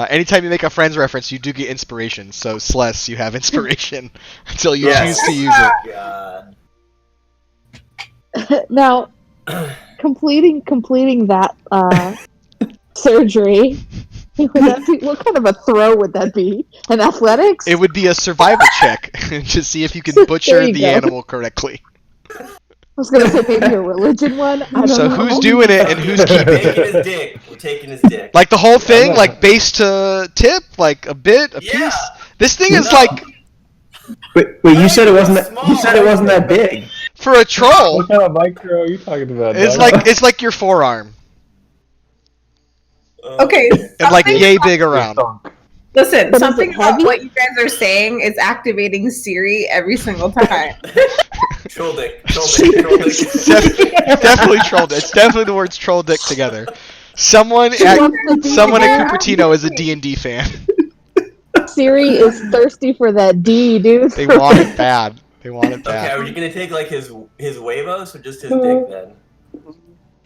Speaker 1: anytime you make a friends reference, you do get inspiration. So Sless, you have inspiration until you
Speaker 3: Yes.
Speaker 1: choose to use it.
Speaker 2: God.
Speaker 5: Now, completing that surgery, what kind of a throw would that be? An athletics?
Speaker 1: It would be a survival check to see if you can butcher
Speaker 5: There you
Speaker 1: the
Speaker 5: go.
Speaker 1: animal correctly.
Speaker 5: I was gonna say maybe a religion one. I don't
Speaker 1: So
Speaker 5: know.
Speaker 1: who's doing it and who's keeping
Speaker 2: Taking
Speaker 1: it?
Speaker 2: his dick. We're taking his dick.
Speaker 1: Like the whole thing,
Speaker 6: Yeah.
Speaker 1: like base to tip, like a bit, a
Speaker 2: Yeah.
Speaker 1: piece. This thing is
Speaker 2: No.
Speaker 1: like
Speaker 3: Wait, you said it wasn't that.
Speaker 2: Small.
Speaker 3: You said it wasn't that big.
Speaker 1: for a troll.
Speaker 6: What kind of micro are you talking about?
Speaker 1: It's
Speaker 6: dog?
Speaker 1: like your forearm
Speaker 4: Okay,
Speaker 1: and like
Speaker 4: something-
Speaker 1: yay big around.
Speaker 4: listen,
Speaker 5: But is
Speaker 4: something
Speaker 5: it
Speaker 4: about
Speaker 5: heavy?
Speaker 4: what you guys are saying is activating Siri every single time.
Speaker 2: Troll dick. Troll dick. Troll dick.
Speaker 1: Definitely troll dick. It's definitely the words troll dick together. Someone
Speaker 5: She
Speaker 1: at
Speaker 5: wants the D
Speaker 1: someone at
Speaker 5: there.
Speaker 1: Cupertino is a D&D fan.
Speaker 5: Siri is thirsty for that D, dude.
Speaker 1: They want it bad. They want it
Speaker 2: Okay,
Speaker 1: bad.
Speaker 2: are you gonna take like his huevos or just his dick then?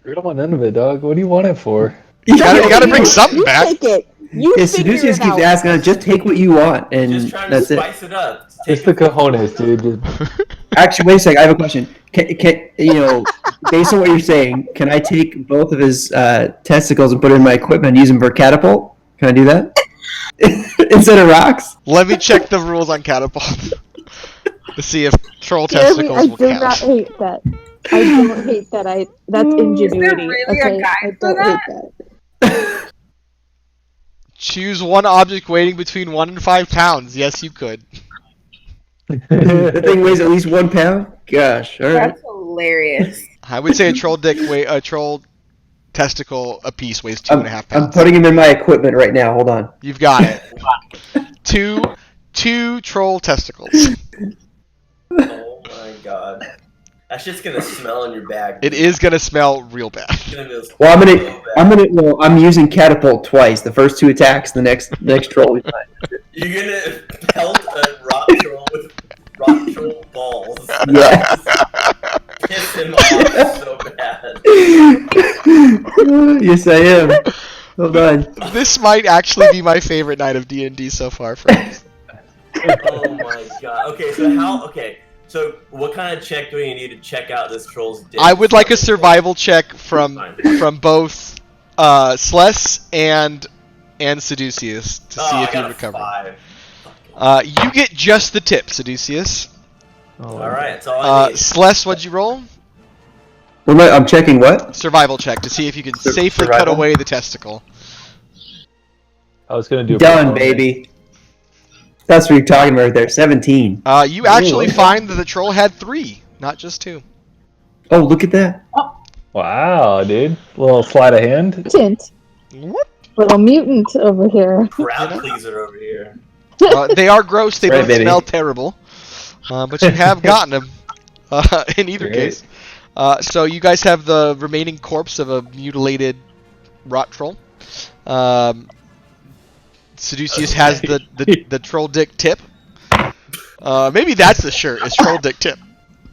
Speaker 6: We don't want none of it, dog. What do you want it for?
Speaker 1: You gotta bring something
Speaker 5: You
Speaker 1: back.
Speaker 5: take it. You
Speaker 3: Yeah,
Speaker 5: figure
Speaker 3: Seducius
Speaker 5: it
Speaker 3: keeps
Speaker 5: out.
Speaker 3: asking, just take what you want, and
Speaker 2: Just trying to
Speaker 3: that's it.
Speaker 2: spice it up. Take
Speaker 6: Just the cojones, dude. Just
Speaker 3: Actually, wait a second. I have a question. Can based on what you're saying, can I take both of his testicles and put it in my equipment and use them for catapult? Can I do that instead of rocks?
Speaker 1: Let me check the rules on catapult to see if troll
Speaker 5: Jeremy,
Speaker 1: testicles
Speaker 5: I
Speaker 1: will
Speaker 5: do
Speaker 1: count.
Speaker 5: not hate that. I don't hate that. That's ingenuity.
Speaker 4: really a
Speaker 5: okay,
Speaker 4: guide
Speaker 5: I
Speaker 4: for
Speaker 5: don't hate that.
Speaker 1: Choose one object weighing between 1 and 5 pounds. Yes, you could.
Speaker 3: The thing weighs at least 1 pound? Gosh, all right.
Speaker 4: That's hilarious.
Speaker 1: I would say a troll troll testicle a piece weighs 2.5 pounds.
Speaker 3: I'm putting him in my equipment right now. Hold on.
Speaker 1: You've got it. two troll testicles.
Speaker 2: Oh my god. That's just gonna smell in your bag.
Speaker 1: It is gonna smell real bad.
Speaker 3: Well, I'm using catapult twice. The first 2 attacks, the next troll.
Speaker 2: You're gonna pelt a rock troll with rock troll balls.
Speaker 3: Yeah.
Speaker 2: Piss him off so bad.
Speaker 3: Yes, I am. Hold on.
Speaker 1: This might actually be my favorite night of D&D so far, friends.
Speaker 2: Oh my god. So what kind of check do we need to check out this troll's dick?
Speaker 1: I would like a survival check from both Sless and Seducius to see if you recover.
Speaker 2: 5.
Speaker 1: You get just the tip, Seducius.
Speaker 2: Alright, that's all I need.
Speaker 1: Sless, what'd you roll?
Speaker 3: Well, I'm checking what?
Speaker 1: Survival check to see if you can safely cut away the testicle.
Speaker 6: I was gonna do
Speaker 3: Done, baby. That's what you're talking about right there. 17.
Speaker 1: You actually find that the troll had 3, not just 2.
Speaker 3: Oh, look at that.
Speaker 6: Wow, dude. Little sleight of hand.
Speaker 5: Mutant.
Speaker 1: What?
Speaker 5: Little mutant over here.
Speaker 2: Crowd pleaser over here.
Speaker 1: They are gross. They
Speaker 3: Right,
Speaker 1: both
Speaker 3: baby.
Speaker 1: smell terrible. But you have gotten them in either
Speaker 6: Great.
Speaker 1: case. So you guys have the remaining corpse of a mutilated rot troll. Seducius has the troll dick tip. Maybe that's the shirt. It's troll dick tip.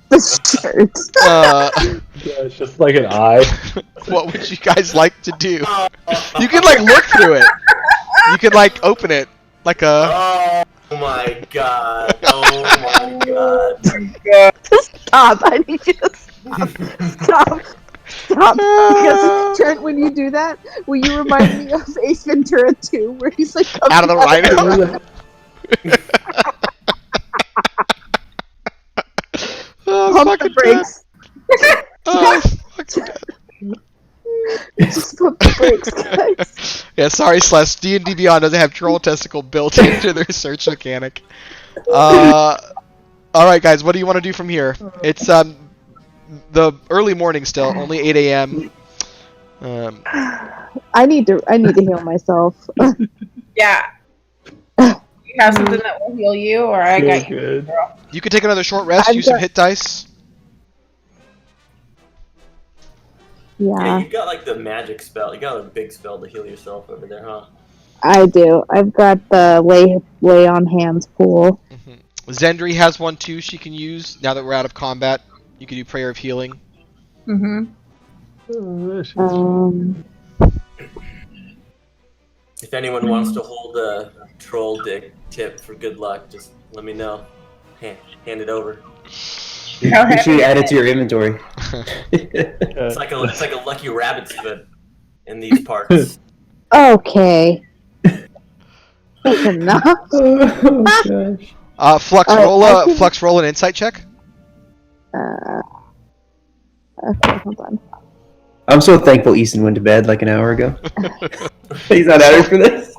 Speaker 5: The shirt.
Speaker 6: Yeah, it's just like an eye.
Speaker 1: What would you guys like to do? You can like look through it. You can like open it like a.
Speaker 2: Oh my god. Oh my god.
Speaker 5: Stop. I need you to stop. Stop. Stop. Because Trent, when you do that, will you remind me of Ace Ventura 2, where he's like
Speaker 1: Out of the rhino. Oh,
Speaker 5: pump the
Speaker 1: fucking
Speaker 5: brakes.
Speaker 1: Oh, fucking dead.
Speaker 5: Just pump the brakes, guys.
Speaker 1: Yeah, sorry, Celeste. D&D Beyond doesn't have troll testicle built into their search mechanic. Alright, guys, what do you want to do from here? It's the early morning still, only 8 a.m.
Speaker 5: I need to heal myself.
Speaker 4: Yeah. You have something that will heal you, or I got you.
Speaker 6: Good.
Speaker 4: Girl.
Speaker 1: You can take another short rest, use some hit dice.
Speaker 2: Yeah,
Speaker 5: Yeah,
Speaker 2: you got like the magic spell. You got a big spell to heal yourself over there, huh?
Speaker 5: I do. I've got the lay on hands pool.
Speaker 1: Zendri has one too she can use now that we're out of combat. You can do Prayer of Healing.
Speaker 2: If anyone wants to hold a troll dick tip for good luck, just let me know. Hand it over.
Speaker 3: Make sure you add it to your inventory.
Speaker 2: It's like a lucky rabbit's foot in these parts.
Speaker 5: Okay. That's enough.
Speaker 3: Oh, gosh.
Speaker 1: Flux, roll an insight check.
Speaker 5: Okay, hold on.
Speaker 3: I'm so thankful Easton went to bed like an hour ago. He's not out here for this.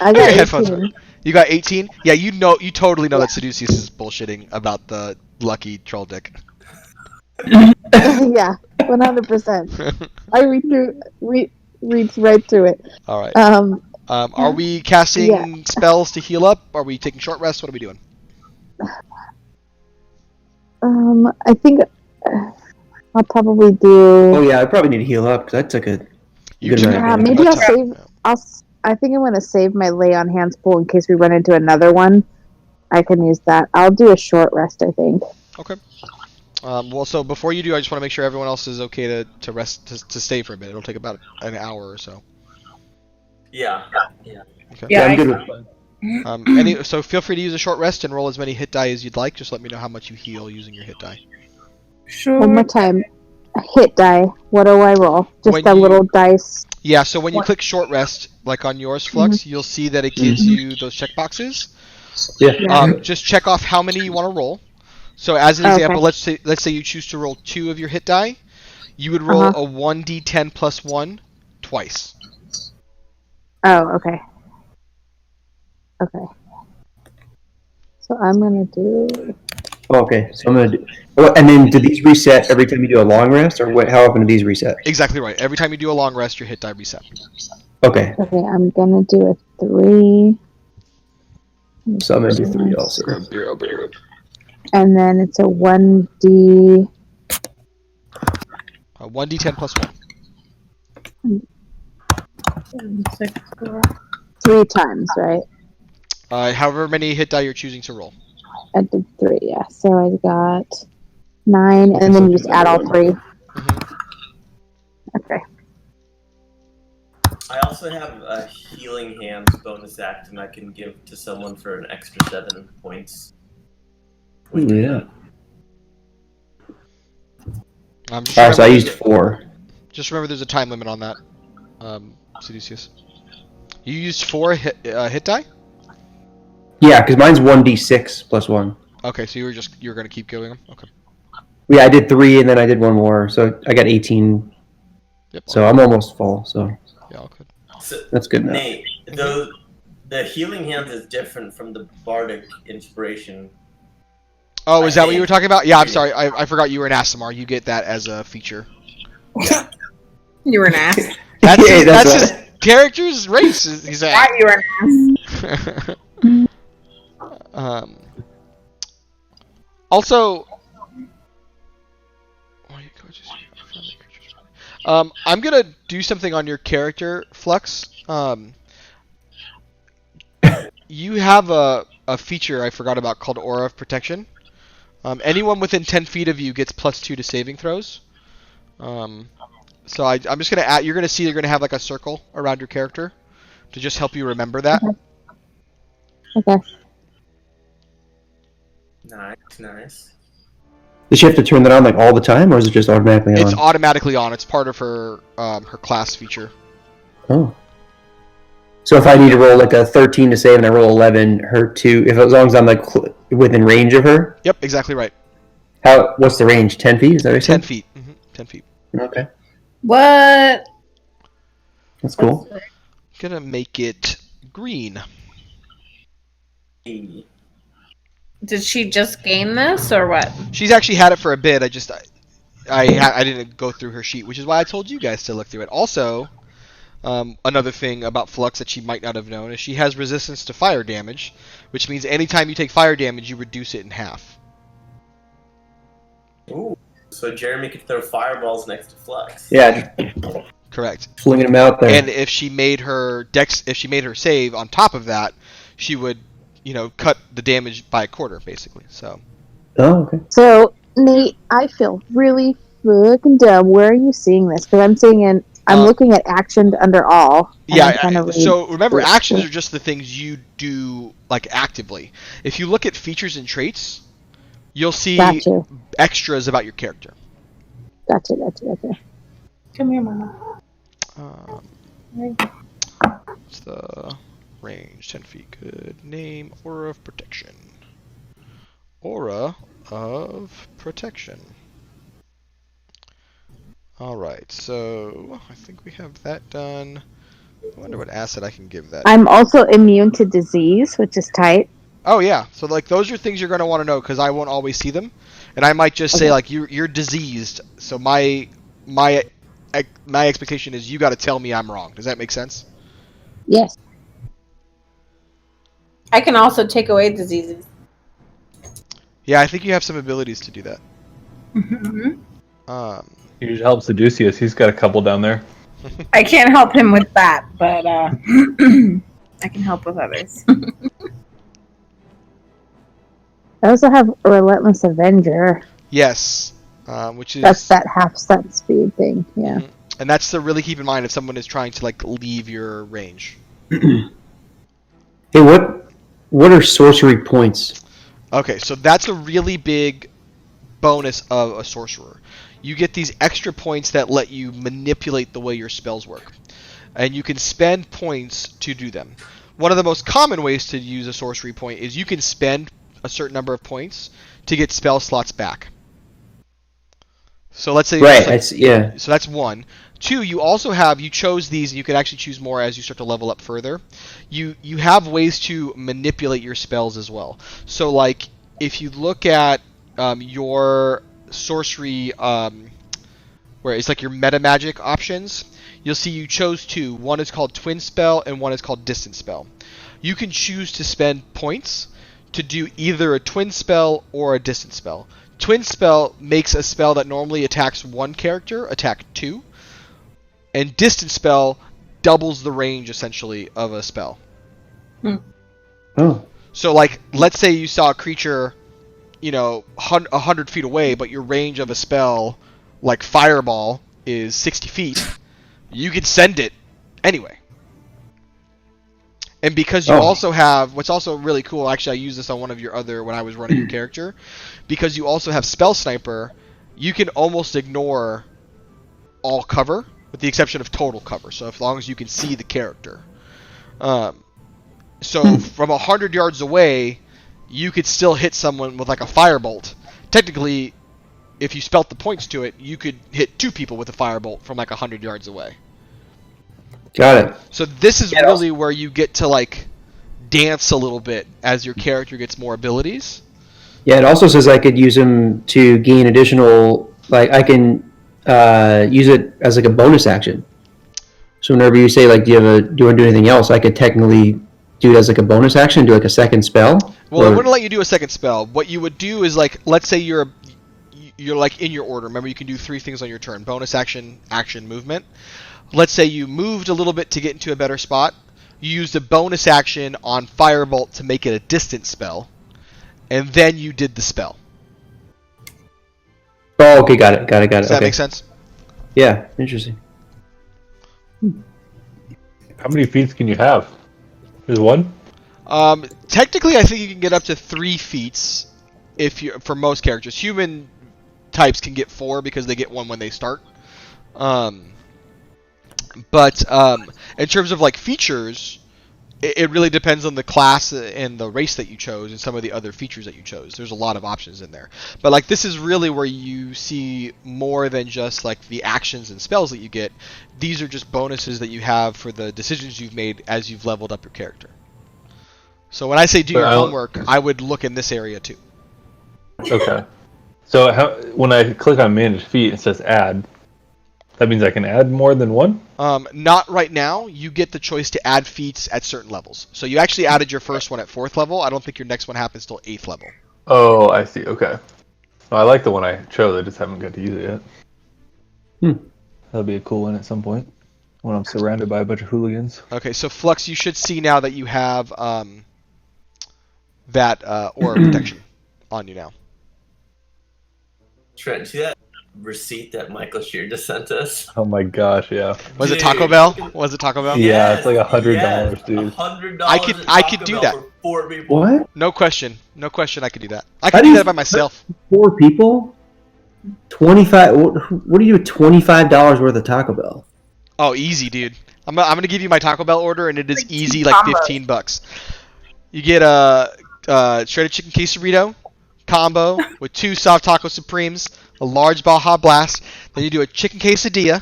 Speaker 5: I got
Speaker 1: Your headphones
Speaker 5: 18.
Speaker 1: on. You got 18? Yeah, you totally know that Seducius is bullshitting about the lucky troll dick.
Speaker 5: Yeah, 100%. I reads right through it.
Speaker 1: All right.
Speaker 5: Um,
Speaker 1: Are we casting spells to heal up? Are we taking short rests? What are we doing?
Speaker 5: I think I'll probably do.
Speaker 3: Oh yeah, I probably need to heal up because I took a
Speaker 1: You
Speaker 3: good
Speaker 1: do.
Speaker 3: amount of
Speaker 5: Yeah,
Speaker 3: damage.
Speaker 5: maybe I'll save. I think I'm gonna save my lay on hands pool in case we run into another one. I can use that. I'll do a short rest, I think.
Speaker 1: Okay. Well, so before you do, I just want to make sure everyone else is okay to rest, to stay for a bit. It'll take about an hour or so.
Speaker 2: Yeah.
Speaker 1: Okay.
Speaker 3: Yeah, I'm
Speaker 4: I-
Speaker 3: good with
Speaker 1: So feel free to use a short rest and roll as many hit die as you'd like. Just let me know how much you heal using your hit die.
Speaker 5: One more time. Hit die. What do I roll? Just
Speaker 1: When
Speaker 5: a
Speaker 1: you-
Speaker 5: little dice.
Speaker 1: Yeah, so when you click short rest, like on yours, Flux, you'll see that it gives you those checkboxes.
Speaker 3: Yeah.
Speaker 1: Just check off how many you want to roll. So as an
Speaker 5: Okay.
Speaker 1: example, let's say you choose to roll 2 of your hit die. You would roll a 1d10 plus 1 twice.
Speaker 5: Oh, okay. Okay. So I'm gonna do.
Speaker 3: Okay, so I'm gonna do. Oh, and then do these reset every time you do a long rest, or what? How often do these reset?
Speaker 1: Exactly right. Every time you do a long rest, your hit die reset.
Speaker 3: Okay,
Speaker 5: Okay, I'm gonna do a 3.
Speaker 3: so I'm gonna do 3 also.
Speaker 5: And then it's a 1d.
Speaker 1: 1d10 plus 1.
Speaker 4: 6, 4.
Speaker 5: 3 times, right?
Speaker 1: However many hit die you're choosing to roll.
Speaker 5: I did 3, yeah. So I got 9, and then you just add all 3. Okay.
Speaker 2: I also have a healing hands bonus action I can give to someone for an extra 7 points.
Speaker 3: Yeah.
Speaker 1: Just
Speaker 3: Alright, so I
Speaker 1: remember
Speaker 3: used 4.
Speaker 1: Just remember there's a time limit on that, Caduceus. You used 4 hit die?
Speaker 3: Yeah, because mine's 1d6 plus 1.
Speaker 1: Okay, so you were gonna keep going them? Okay.
Speaker 3: Yeah, I did 3 and then I did 1 more, so I got 18.
Speaker 1: Yep.
Speaker 3: So I'm almost full, so
Speaker 1: Yeah, all good.
Speaker 2: So,
Speaker 3: that's good enough.
Speaker 2: Nate, the healing hands is different from the bardic inspiration.
Speaker 1: Oh, is that what you were talking about? Yeah, I'm sorry. I forgot you were an Asimar. You get that as a feature.
Speaker 4: You were an ass.
Speaker 1: That's
Speaker 3: Yeah,
Speaker 1: his,
Speaker 3: that's
Speaker 1: that's his character's race. He's a,
Speaker 4: Thought you were an ass.
Speaker 1: Also, I'm gonna do something on your character, Flux. You have a feature I forgot about called Aura of Protection. Anyone within 10 feet of you gets +2 to saving throws. So I'm just gonna add. You're gonna see you're gonna have like a circle around your character to just help you remember that.
Speaker 5: Okay.
Speaker 2: Nice.
Speaker 3: Does she have to turn that on like all the time, or is it just automatically on?
Speaker 1: It's automatically on. It's part of her her class feature.
Speaker 3: Oh. So if I need to roll like a 13 to save and I roll 11, her 2, as long as I'm like within range of her.
Speaker 1: Yep, exactly right.
Speaker 3: What's the range? 10 feet? Is that what you said?
Speaker 1: 10 feet. 10 feet.
Speaker 3: Okay.
Speaker 4: What?
Speaker 3: That's cool.
Speaker 1: Gonna make it green.
Speaker 4: Did she just gain this or what?
Speaker 1: She's actually had it for a bit. I didn't go through her sheet, which is why I told you guys to look through it. Also, another thing about Flux that she might not have known is she has resistance to fire damage, which means anytime you take fire damage, you reduce it in half.
Speaker 2: Ooh. So Jeremy could throw fireballs next to Flux.
Speaker 3: Yeah.
Speaker 1: Correct.
Speaker 3: Flinging them out there.
Speaker 1: And if she made her save on top of that, she would, cut the damage by a quarter, basically. So.
Speaker 3: Oh, okay.
Speaker 5: So Nate, I feel really fucking dumb. Where are you seeing this? Because I'm seeing I'm looking at actions under all.
Speaker 1: Yeah. So remember, actions are just the things you do like actively. If you look at features and traits, you'll see extras about your character.
Speaker 5: Gotcha.
Speaker 4: Come here, Mama.
Speaker 1: What's the range? 10 feet. Good. Name. Aura of Protection. Aura of Protection. Alright, so I think we have that done. I wonder what asset I can give that.
Speaker 5: I'm also immune to disease, which is tight.
Speaker 1: Oh yeah, so like those are things you're going to want to know because I won't always see them. And I might just say like you're diseased. So my expectation is you got to tell me I'm wrong. Does that make sense?
Speaker 5: Yes.
Speaker 4: I can also take away diseases.
Speaker 1: Yeah, I think you have some abilities to do that.
Speaker 6: You should help Seducius. He's got a couple down there.
Speaker 4: I can't help him with that, but I can help with others.
Speaker 5: I also have a Relentless Avenger.
Speaker 1: Yes, which is...
Speaker 5: That's that half-step speed thing, yeah.
Speaker 1: Mm-hmm. And that's to really keep in mind if someone is trying to like leave your range.
Speaker 3: Hey, what are sorcery points?
Speaker 1: Okay, so that's a really big bonus of a sorcerer. You get these extra points that let you manipulate the way your spells work. And you can spend points to do them. One of the most common ways to use a sorcery point is you can spend a certain number of points to get spell slots back. So let's say...
Speaker 3: Right, yeah.
Speaker 1: So that's one. 2, you also have, you chose these, and you can actually choose more as you start to level up further. You have ways to manipulate your spells as well. So, like, if you look at your sorcery, where it's like your meta magic options, you'll see you chose 2. One is called Twin Spell, and one is called Distant Spell. You can choose to spend points to do either a Twin Spell or a Distant Spell. Twin Spell makes a spell that normally attacks one character attack 2. And Distant Spell doubles the range, essentially, of a spell.
Speaker 3: Oh.
Speaker 1: So, like, let's say you saw a creature, 100 feet away, but your range of a spell, like Fireball, is 60 feet. You can send it anyway. And because you also have, what's also really cool, actually I used this on one of your other, when I was running your character, because you also have Spell Sniper, you can almost ignore all cover, with the exception of total cover, so as long as you can see the character. So from 100 yards away, you could still hit someone with like a firebolt. Technically, if you spelt the points to it, you could hit 2 people with a firebolt from like 100 yards away.
Speaker 3: Got it.
Speaker 1: So this is really where you get to like dance a little bit as your character gets more abilities.
Speaker 3: Yeah, it also says I could use them to gain additional, like I can use it as like a bonus action. So whenever you say like, do you want to do anything else, I could technically do it as like a bonus action, do like a second spell.
Speaker 1: Well, it wouldn't let you do a second spell. What you would do is like, let's say you're like in your order. Remember, you can do 3 things on your turn: bonus action, action, movement. Let's say you moved a little bit to get into a better spot. You used a bonus action on Firebolt to make it a distant spell, and then you did the spell.
Speaker 3: Oh, okay, got it.
Speaker 1: Does that make sense?
Speaker 3: Yeah, interesting.
Speaker 6: How many feats can you have? There's 1?
Speaker 1: Technically, I think you can get up to 3 feats for most characters. Human types can get 4 because they get 1 when they start. But in terms of like features, it really depends on the class and the race that you chose and some of the other features that you chose. There's a lot of options in there. But like this is really where you see more than just like the actions and spells that you get. These are just bonuses that you have for the decisions you've made as you've leveled up your character. So when I say do your homework, I would look in this area too.
Speaker 6: Okay. So when I click on Manage Feat, it says Add. That means I can add more than 1?
Speaker 1: Not right now. You get the choice to add feats at certain levels. So you actually added your first one at 4th level. I don't think your next one happens till 8th level.
Speaker 6: Oh, I see. Okay. Well, I like the one I chose. I just haven't got to use it yet. That'll be a cool one at some point when I'm surrounded by a bunch of hooligans.
Speaker 1: Okay, so Flux, you should see now that you have that aura protection on you now.
Speaker 2: Trent, see that receipt that Michael Shear just sent us?
Speaker 6: Oh my gosh, yeah.
Speaker 1: Was it Taco Bell? Was it Taco Bell?
Speaker 6: Yeah, it's like $100, dude.
Speaker 2: $100.
Speaker 1: I could do that.
Speaker 2: For 4 people.
Speaker 3: What?
Speaker 1: No question. I could do that. I could do that by myself.
Speaker 3: 4 people? 25. What do you do with $25 worth of Taco Bell?
Speaker 1: Oh, easy, dude. I'm gonna give you my Taco Bell order, and it is easy, like $15. You get a shredded chicken quesarito combo with 2 soft taco supremes, a large Baja Blast. Then you do a chicken quesadilla,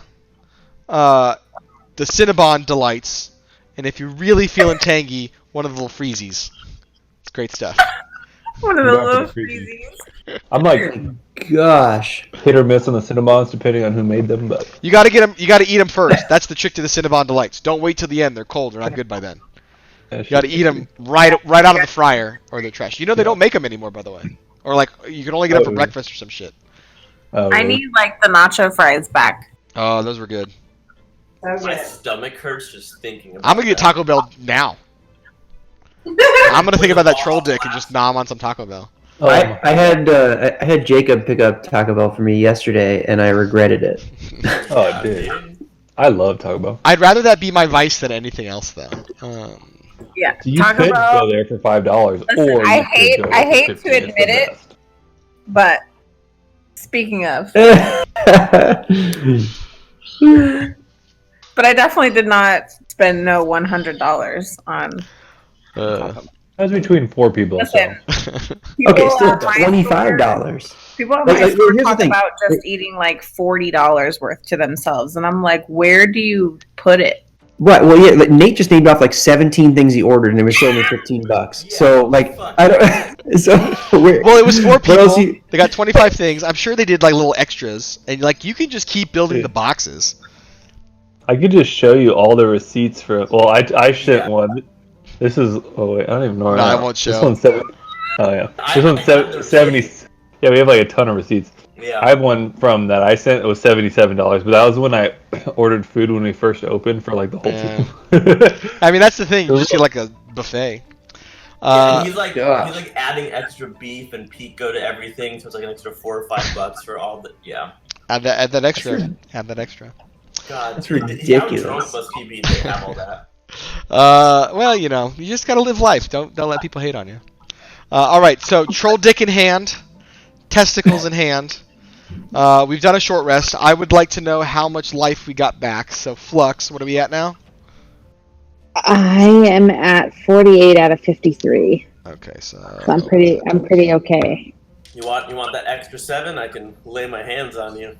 Speaker 1: the Cinnabon Delights, and if you're really feeling tangy, one of the little freezies. It's great stuff.
Speaker 4: One of the little freezies.
Speaker 6: I'm like,
Speaker 3: gosh,
Speaker 6: hit or miss on the Cinnabons depending on who made them, but
Speaker 1: you gotta get them. You gotta eat them first. That's the trick to the Cinnabon Delights. Don't wait till the end. They're cold. They're not good by then. You gotta eat them right out of the fryer or the trash. You know they don't make them anymore, by the way. Or like you can only get them for breakfast or some shit.
Speaker 6: Oh,
Speaker 7: I need like the nacho fries back.
Speaker 1: Oh, those were good.
Speaker 2: My stomach hurts just thinking about
Speaker 1: I'm gonna get Taco Bell now. I'm gonna think about that troll dick and just nom on some Taco Bell.
Speaker 6: Oh,
Speaker 3: I had Jacob pick up Taco Bell for me yesterday, and I regretted it.
Speaker 6: Oh, dude. I love Taco Bell.
Speaker 1: I'd rather that be my vice than anything else, though.
Speaker 7: Yeah,
Speaker 6: You
Speaker 7: Taco
Speaker 6: could
Speaker 7: Bell.
Speaker 6: go there for $5,
Speaker 7: Listen,
Speaker 6: or
Speaker 7: I
Speaker 6: you
Speaker 7: hate-
Speaker 6: could go
Speaker 7: I
Speaker 6: for
Speaker 7: hate to
Speaker 6: 50. It's the
Speaker 7: admit it.
Speaker 6: best.
Speaker 7: But speaking of, but I definitely did not spend no $100 on.
Speaker 6: That was between 4 people.
Speaker 7: Listen,
Speaker 6: So.
Speaker 3: Okay,
Speaker 7: people
Speaker 3: still
Speaker 7: at my store-
Speaker 3: $25.
Speaker 7: People at
Speaker 9: Like,
Speaker 7: my store
Speaker 9: here's the
Speaker 7: talk
Speaker 9: thing.
Speaker 7: about just eating like $40 worth to themselves, and I'm like, where do you put it?
Speaker 9: Right. Well, yeah. Like, Nate just named off like 17 things he ordered, and it was still only $15.
Speaker 2: Yeah,
Speaker 9: So like,
Speaker 2: fuck.
Speaker 9: I don't. So
Speaker 1: Well, it was 4
Speaker 9: What else
Speaker 1: people.
Speaker 9: you-
Speaker 1: They got 25 things. I'm sure they did like little extras, and like you can just keep building the boxes.
Speaker 6: I could just show you all the receipts for. Well, I sent
Speaker 2: Yeah.
Speaker 6: one. This is. Oh wait, I don't even know.
Speaker 1: No, I won't show.
Speaker 6: This one's Oh yeah.
Speaker 2: I-
Speaker 6: This one's
Speaker 2: I have the
Speaker 6: 70.
Speaker 2: receipt.
Speaker 6: Yeah, we have like a ton of receipts.
Speaker 2: Yeah.
Speaker 6: I have one from that I sent. It was $77, but that was when I ordered food when we first opened for like the whole
Speaker 1: Yeah.
Speaker 6: team.
Speaker 1: I mean, that's the thing. You just get like a buffet.
Speaker 2: Yeah, he's like
Speaker 9: gosh.
Speaker 2: he's like adding extra beef and pico to everything, so it's like an extra $4 or $5 for all the
Speaker 1: Add that extra. Add that extra.
Speaker 2: God,
Speaker 9: That's
Speaker 2: How
Speaker 9: ridiculous.
Speaker 2: drunk must he be to have all that?
Speaker 1: Well, you know, you just gotta live life. Don't let people hate on you. All right, so troll dick in hand, testicles in hand. We've done a short rest. I would like to know how much life we got back. So Flux, what are we at now?
Speaker 5: I am at 48 out of 53.
Speaker 1: Okay, so
Speaker 5: So I'm pretty okay.
Speaker 2: You want that extra 7? I can lay my hands on you.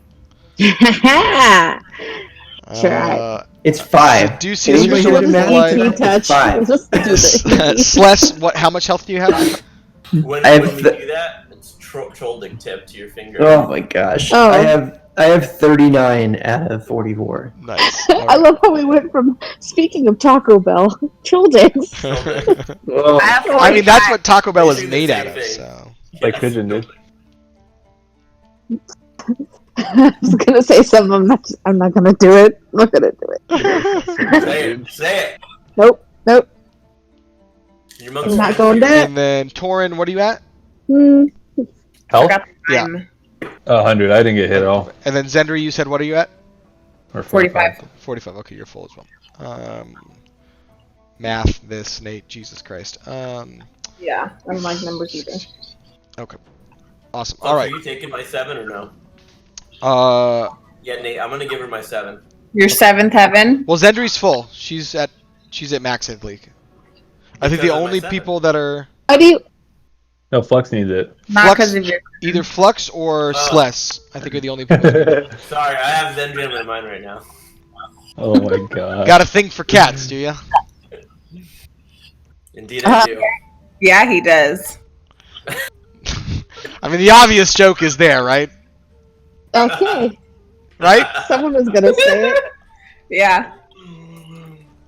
Speaker 5: Sure.
Speaker 9: It's 5.
Speaker 1: Do you see
Speaker 9: Anybody
Speaker 1: your
Speaker 9: hear the
Speaker 1: sword
Speaker 9: math?
Speaker 1: fly?
Speaker 5: ET touch.
Speaker 9: It's 5.
Speaker 5: Just do this.
Speaker 1: Sless, what? How much health do you have?
Speaker 2: When,
Speaker 9: I have
Speaker 2: when you
Speaker 9: the-
Speaker 2: do that, it's troll dick tip to your finger.
Speaker 9: Oh my gosh.
Speaker 5: Oh.
Speaker 9: I have 39 out of 44.
Speaker 1: Nice.
Speaker 5: I love how we went from speaking of Taco Bell, troll dicks.
Speaker 9: Oh.
Speaker 7: I have
Speaker 1: I mean, that's
Speaker 7: 45.
Speaker 1: what Taco Bell is
Speaker 2: Basically
Speaker 1: made
Speaker 2: the
Speaker 1: out
Speaker 2: same
Speaker 1: of.
Speaker 2: thing.
Speaker 1: So.
Speaker 6: Like Pigeon did.
Speaker 5: I was gonna say something. I'm not gonna do it. I'm not gonna do it.
Speaker 2: Say it. Say it.
Speaker 5: Nope.
Speaker 2: Your
Speaker 5: I'm
Speaker 2: mother's
Speaker 5: not going
Speaker 2: finger.
Speaker 5: there.
Speaker 1: And then Torin, what are you at?
Speaker 5: Hmm.
Speaker 6: Health?
Speaker 7: Forgot the
Speaker 1: Yeah.
Speaker 7: time.
Speaker 6: 100. I didn't get hit at all.
Speaker 1: And then Zendri, you said what are you at?
Speaker 6: Or
Speaker 7: 45.
Speaker 1: 45. Okay, you're full as well. Math this, Nate. Jesus Christ.
Speaker 4: Yeah, I don't like numbers either.
Speaker 1: Okay. Awesome.
Speaker 2: Flux,
Speaker 1: All right.
Speaker 2: Are you taking my 7 or no? Yeah, Nate. I'm gonna give her my 7.
Speaker 7: Your 7th heaven.
Speaker 1: Well, Zendri's full. She's at max health leak. I think the
Speaker 2: Because of my
Speaker 1: only
Speaker 2: 7.
Speaker 1: people that are
Speaker 5: How do you?
Speaker 6: No, Flux needs it.
Speaker 7: Not
Speaker 1: Flux-
Speaker 7: because of your.
Speaker 1: either Flux or
Speaker 2: Oh.
Speaker 1: Sless, I think are the only people.
Speaker 2: Sorry, I have Zendri on my mind right now.
Speaker 6: Oh my god.
Speaker 1: Got a thing for cats, do you?
Speaker 2: Indeed, I do.
Speaker 7: Yeah, he does.
Speaker 1: I mean, the obvious joke is there, right?
Speaker 5: Okay.
Speaker 1: Right?
Speaker 5: Someone was gonna say it.
Speaker 7: Yeah.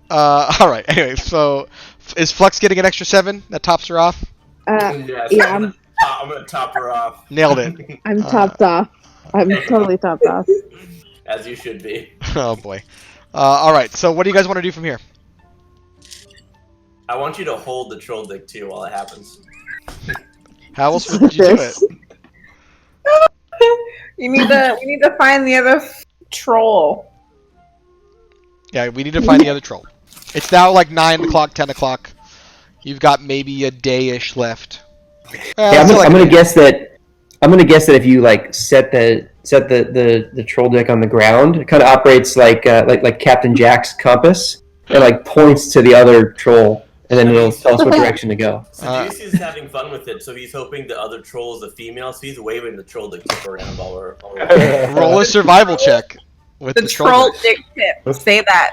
Speaker 1: All right. Anyway, so is Flux getting an extra 7? That tops her off.
Speaker 2: Yes,
Speaker 5: Yeah,
Speaker 2: I'm gonna top her off.
Speaker 1: Nailed it.
Speaker 5: I'm topped off. I'm totally topped off.
Speaker 2: As you should be.
Speaker 1: Oh boy. All right. So what do you guys want to do from here?
Speaker 2: I want you to hold the troll dick too while it happens.
Speaker 1: How else would you do it?
Speaker 5: This.
Speaker 4: We need to find the other troll.
Speaker 1: Yeah, we need to find the other troll. It's now like 9 o'clock, 10 o'clock. You've got maybe a day-ish left.
Speaker 9: Yeah, I'm gonna guess that. I'm gonna guess that if you like set the troll deck on the ground, it kind of operates like Captain Jack's compass. It like points to the other troll, and then it'll tell us what direction to go.
Speaker 2: Seduce is having fun with it, so he's hoping the other troll is a female, so he's waving the troll dick tip around while we're
Speaker 1: Roll a survival check with
Speaker 7: The
Speaker 1: the
Speaker 7: troll
Speaker 1: dick.
Speaker 7: dick tip. Say that.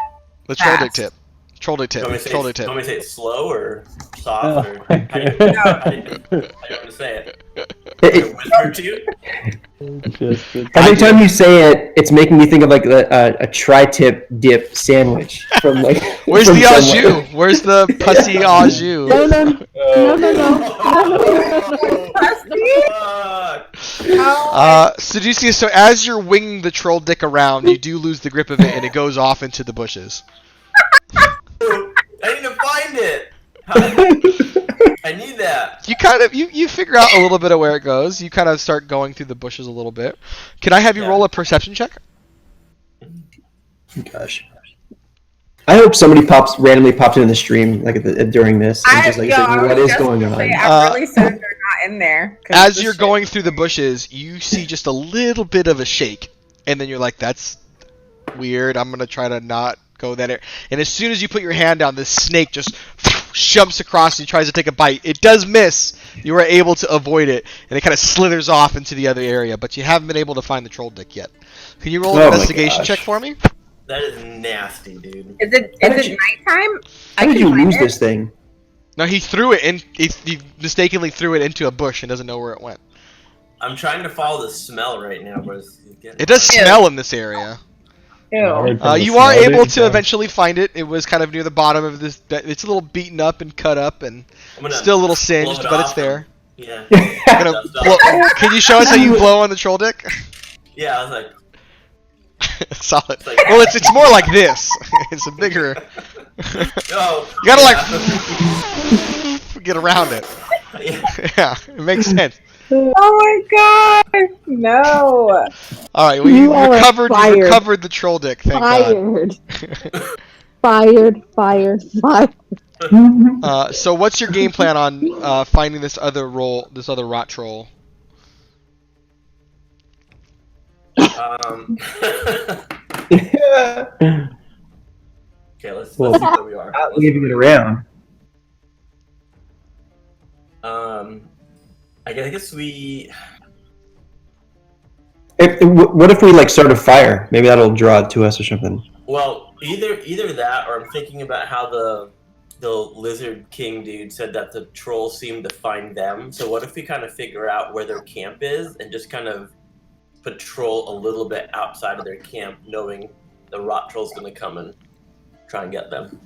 Speaker 1: The troll dick
Speaker 7: fast.
Speaker 1: tip. Troll dick tip.
Speaker 2: You want me to say,
Speaker 1: Troll dick
Speaker 2: you
Speaker 1: tip.
Speaker 2: want me to say it slow or soft?
Speaker 6: Oh
Speaker 2: Or
Speaker 6: my
Speaker 2: how do you
Speaker 6: god.
Speaker 2: want to say it?
Speaker 9: It-
Speaker 2: Whisper to you?
Speaker 9: Every time you say it, it's making me think of like a tri-tip dip sandwich from like.
Speaker 1: Where's
Speaker 9: from
Speaker 1: the au
Speaker 9: somewhere.
Speaker 1: jus? Where's the pussy au jus?
Speaker 5: No, no.
Speaker 2: Fuck.
Speaker 1: Seducius, so as you're winging the troll dick around, you do lose the grip of it and it goes off into the bushes.
Speaker 2: I need to find it. I need that.
Speaker 1: You kind of you figure out a little bit of where it goes. You kind of start going through the bushes a little bit. Can I have you
Speaker 2: Yeah.
Speaker 1: roll a perception check?
Speaker 9: Gosh. I hope somebody randomly pops in the stream like during this and just like says, what is going on?
Speaker 7: I'm really sad they're not in there. 'cause
Speaker 1: As
Speaker 7: this
Speaker 1: you're
Speaker 7: shit-
Speaker 1: going through the bushes, you see just a little bit of a shake, and then you're like, "That's weird. I'm gonna try to not go that area." And as soon as you put your hand down, this snake just jumps across and tries to take a bite. It does miss. You are able to avoid it, and it kind of slithers off into the other area, but you haven't been able to find the troll dick yet. Can you roll an investigation check for me?
Speaker 2: That is nasty, dude.
Speaker 4: Is it nighttime?
Speaker 9: How did you lose this thing?
Speaker 1: No, he threw it in. He mistakenly threw it into a bush and doesn't know where it went.
Speaker 2: I'm trying to follow the smell right now, but
Speaker 1: it does smell in this area.
Speaker 4: Ew.
Speaker 1: You are able to eventually find it. It was kind of near the bottom of this. It's a little beaten up and cut up, and still a little singed, but it's there.
Speaker 2: Yeah.
Speaker 1: Can you show us how you blow on the troll dick?
Speaker 2: Yeah, I was like.
Speaker 1: Solid. Well, it's more like this. It's a bigger.
Speaker 2: Oh.
Speaker 1: You gotta get around it. Yeah, it makes sense.
Speaker 4: Oh my god! No.
Speaker 1: All right, well, you recovered the troll dick. Thank God.
Speaker 5: Fired.
Speaker 1: So, what's your game plan on finding this other rot troll?
Speaker 2: Okay, let's see where we are.
Speaker 9: Leaving it around.
Speaker 2: I guess we.
Speaker 9: What if we start a fire? Maybe that'll draw it to us or something.
Speaker 2: Well, either that, or I'm thinking about how the Lizard King dude said that the trolls seem to find them. So what if we kind of figure out where their camp is and just kind of patrol a little bit outside of their camp, knowing the rot troll's going to come and try and get them.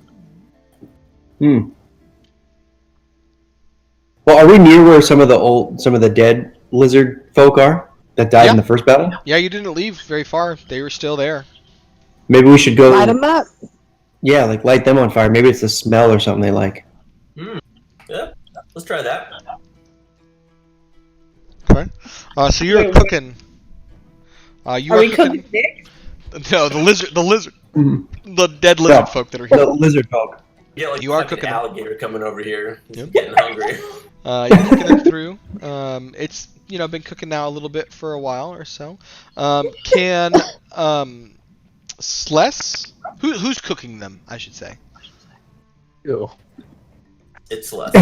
Speaker 9: Well, are we near where some of the dead lizard folk are that died in the first battle?
Speaker 1: Yeah, you didn't leave very far. They were still there.
Speaker 9: Maybe we should go
Speaker 5: light them up.
Speaker 9: Yeah, light them on fire. Maybe it's the smell or something they like.
Speaker 2: Yeah, let's try that.
Speaker 1: Okay. So you're cooking. Are we cooking
Speaker 4: dick?
Speaker 1: No, the lizard, the dead lizard folk that are here.
Speaker 9: The lizard folk.
Speaker 2: Yeah,
Speaker 1: you are cooking
Speaker 2: alligator coming over here. He's getting hungry.
Speaker 1: You're cooking them through. It's been cooking now a little bit for a while or so. Can Sless? Who's cooking them? I should say.
Speaker 6: Ew.
Speaker 2: It's Sless.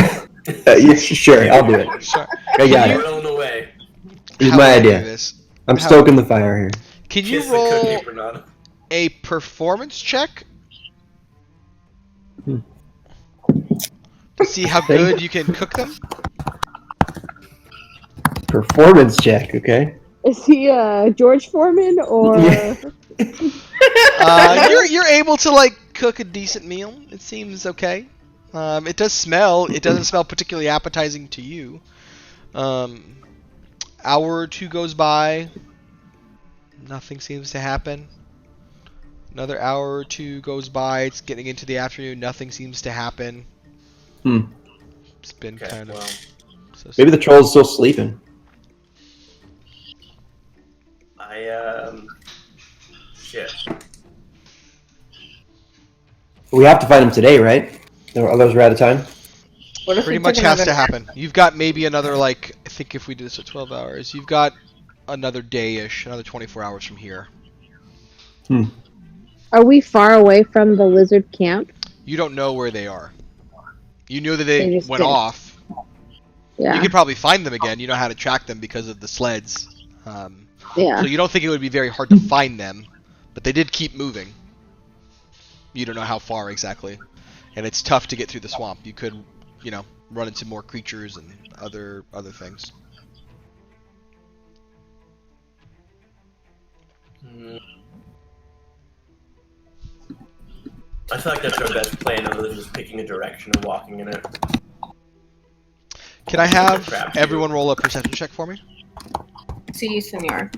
Speaker 9: Yeah, sure, I'll do it.
Speaker 1: Sure.
Speaker 9: I got it.
Speaker 2: On the way.
Speaker 9: It's my idea. I'm stoking the fire here.
Speaker 1: Can you roll a performance check? To see how good you can cook them?
Speaker 9: Performance check, okay.
Speaker 5: Is he George Foreman or?
Speaker 1: You're able to cook a decent meal. It seems okay. It does smell. It doesn't smell particularly appetizing to you. Hour or two goes by. Nothing seems to happen. Another hour or two goes by. It's getting into the afternoon. Nothing seems to happen. It's been kind of.
Speaker 9: Maybe the troll's still sleeping.
Speaker 2: Shit.
Speaker 9: We have to find him today, right? Otherwise we're out of time.
Speaker 1: Pretty much has to happen. You've got maybe another, I think if we do this at 12 hours, you've got another day-ish, another 24 hours from here.
Speaker 5: Are we far away from the lizard camp?
Speaker 1: You don't know where they are. You knew that they went off.
Speaker 5: Yeah.
Speaker 1: You could probably find them again. You know how to track them because of the sleds.
Speaker 5: Yeah.
Speaker 1: So you don't think it would be very hard to find them, but they did keep moving. You don't know how far exactly. And it's tough to get through the swamp. You could, run into more creatures and other things.
Speaker 2: I feel like that's our best plan other than just picking a direction and walking in it.
Speaker 1: Can I have everyone roll a perception check for me?
Speaker 4: See you, senor.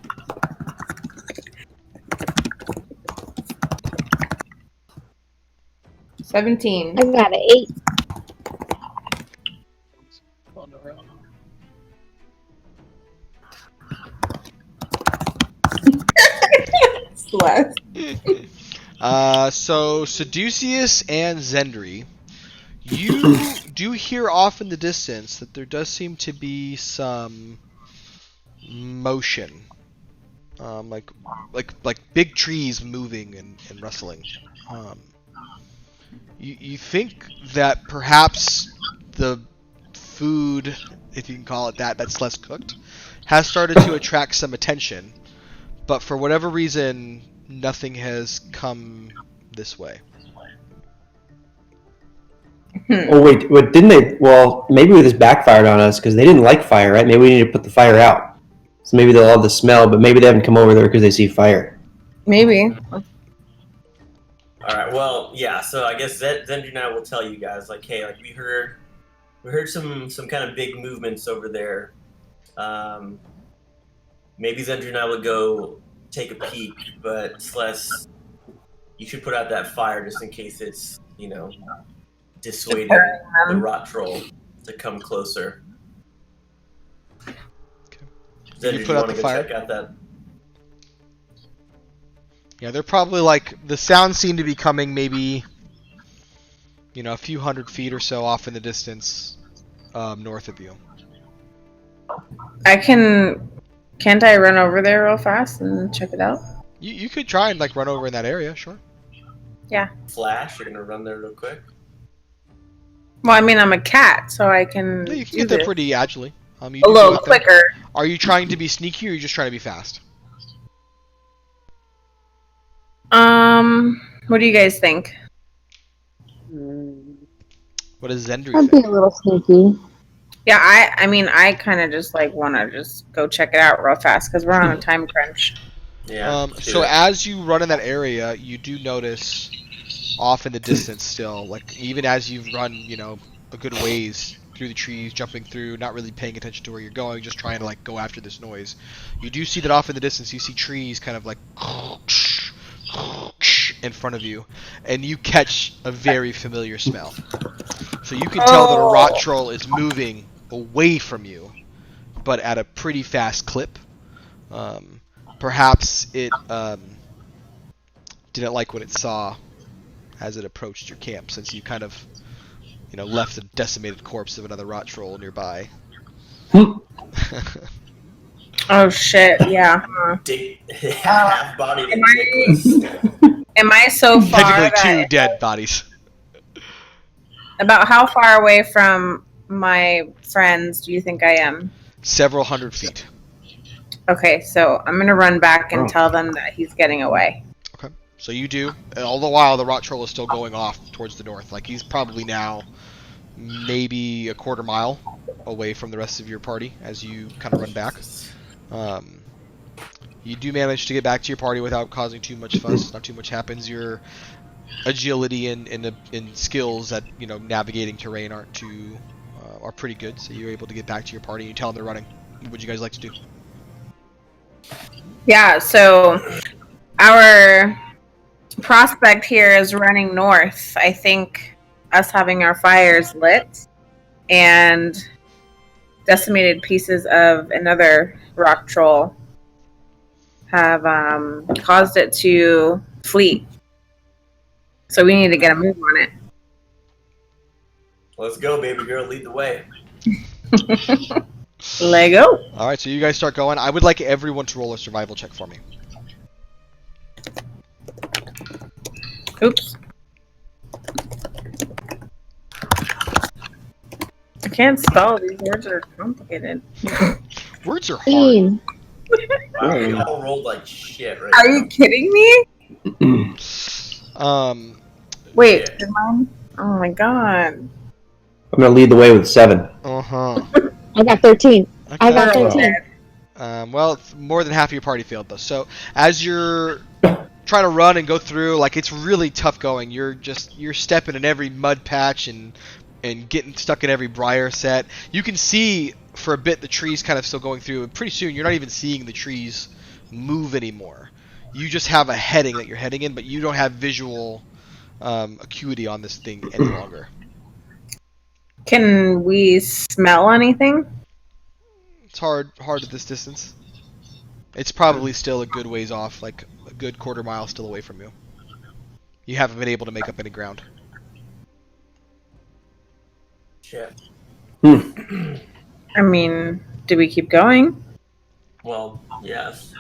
Speaker 4: $17.
Speaker 5: I got an 8.
Speaker 4: Less.
Speaker 1: So Seducius and Zendri, you do hear off in the distance that there does seem to be some motion, like big trees moving and rustling. You think that perhaps the food, if you can call it that, that's less cooked, has started to attract some attention, but for whatever reason, nothing has come this way.
Speaker 9: Oh wait, didn't they? Well, maybe this backfired on us because they didn't like fire, right? Maybe we need to put the fire out. So maybe they'll love the smell, but maybe they haven't come over there because they see fire.
Speaker 4: Maybe.
Speaker 2: All right. Well, yeah. So I guess Zendry and I will tell you guys, like, hey, like we heard some kind of big movements over there. Maybe Zendry and I will go take a peek, but Celeste, you should put out that fire just in case it's dissuading the rot troll to come closer.
Speaker 1: Okay.
Speaker 2: Zendry,
Speaker 1: You put out the fire.
Speaker 2: Check out that.
Speaker 1: Yeah, they're probably the sounds seem to be coming maybe, a few hundred feet or so off in the distance, north of you.
Speaker 4: Can't I run over there real fast and check it out?
Speaker 1: You could try and run over in that area, sure.
Speaker 4: Yeah.
Speaker 2: Flash, you're gonna run there real quick.
Speaker 4: Well, I mean, I'm a cat, so I can.
Speaker 1: Yeah, you can get there pretty agilely.
Speaker 4: A little quicker.
Speaker 1: Are you trying to be sneaky, or are you just trying to be fast?
Speaker 4: What do you guys think?
Speaker 1: What does Zendry
Speaker 5: I'd
Speaker 1: think?
Speaker 5: be a little sneaky.
Speaker 4: Yeah, I kind of just want to just go check it out real fast because we're on a time crunch.
Speaker 2: Yeah.
Speaker 1: So as you run in that area, you do notice off in the distance still, even as you've run, a good ways through the trees, jumping through, not really paying attention to where you're going, just trying to go after this noise. You do see that off in the distance, you see trees kind of in front of you, and you catch a very familiar smell. So you can tell that a rot troll is moving away from you, but at a pretty fast clip. Perhaps it didn't like what it saw as it approached your camp, since you kind of, left the decimated corpse of another rot troll nearby.
Speaker 4: Oh shit! Yeah.
Speaker 2: Half-bodied
Speaker 4: Am I so far?
Speaker 1: Technically, 2 dead bodies.
Speaker 4: About how far away from my friends do you think I am?
Speaker 1: Several hundred feet.
Speaker 4: Okay, so I'm gonna run back and tell them that he's getting away.
Speaker 1: Okay, so you do, and all the while the rot troll is still going off towards the north. He's probably now maybe a quarter mile away from the rest of your party as you kind of run back. You do manage to get back to your party without causing too much fuss. Not too much happens. Your agility and skills at navigating terrain are pretty good. So you're able to get back to your party. You tell them they're running. What would you guys like to do?
Speaker 4: Yeah. So our prospect here is running north. I think us having our fires lit and decimated pieces of another rock troll have caused it to flee. So we need to get a move on it.
Speaker 2: Let's go, baby girl. Lead the way.
Speaker 4: Lego.
Speaker 1: All right, so you guys start going. I would like everyone to roll a survival check for me.
Speaker 4: Oops. I can't spell. These words are complicated.
Speaker 1: Words are hard.
Speaker 2: Wow, we all rolled like shit right
Speaker 4: Are
Speaker 2: now.
Speaker 4: you kidding me? Wait, did mine? Oh my god.
Speaker 9: I'm gonna lead the way with 7.
Speaker 1: Uh-huh.
Speaker 5: I got 13.
Speaker 1: Okay.
Speaker 5: I got 13.
Speaker 1: Well, it's more than half of your party failed, though. So, as you're trying to run and go through, it's really tough going. You're stepping in every mud patch and getting stuck in every briar set. You can see for a bit the trees kind of still going through, and pretty soon you're not even seeing the trees move anymore. You just have a heading that you're heading in, but you don't have visual acuity on this thing any longer.
Speaker 4: Can we smell anything?
Speaker 1: It's hard at this distance. It's probably still a good ways off, a good quarter mile still away from you. You haven't been able to make up any ground.
Speaker 2: Shit.
Speaker 4: I mean, do we keep going?
Speaker 2: Well, yes.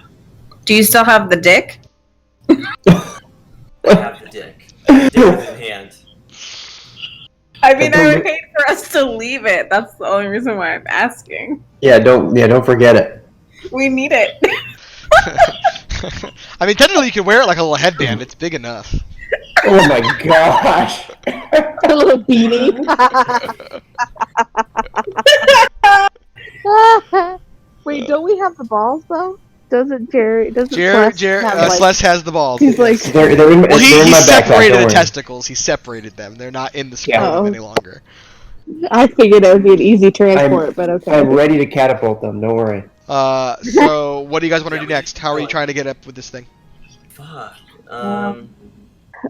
Speaker 4: Do you still have the dick?
Speaker 2: I have the dick. Dick is in hand.
Speaker 4: I mean, I would hate for us to leave it. That's the only reason why I'm asking.
Speaker 9: Yeah, don't forget it.
Speaker 4: We need it.
Speaker 1: I mean, technically you can wear it like a little headband. It's big enough.
Speaker 9: Oh my gosh.
Speaker 5: A little beanie. Wait, don't we have the balls though? Doesn't Celeste have,
Speaker 1: Celeste has the balls.
Speaker 5: He's like,
Speaker 9: They're in
Speaker 1: well,
Speaker 9: they're in
Speaker 1: he
Speaker 9: my backpack,
Speaker 1: separated
Speaker 9: don't
Speaker 1: the
Speaker 9: worry.
Speaker 1: testicles. He separated them. They're not in the scrotum any longer.
Speaker 5: I figured it would be an easy transport, but okay.
Speaker 9: I'm ready to catapult them. Don't worry.
Speaker 1: So what do you guys want to do next? How are you trying to get up with this thing?
Speaker 2: Fuck.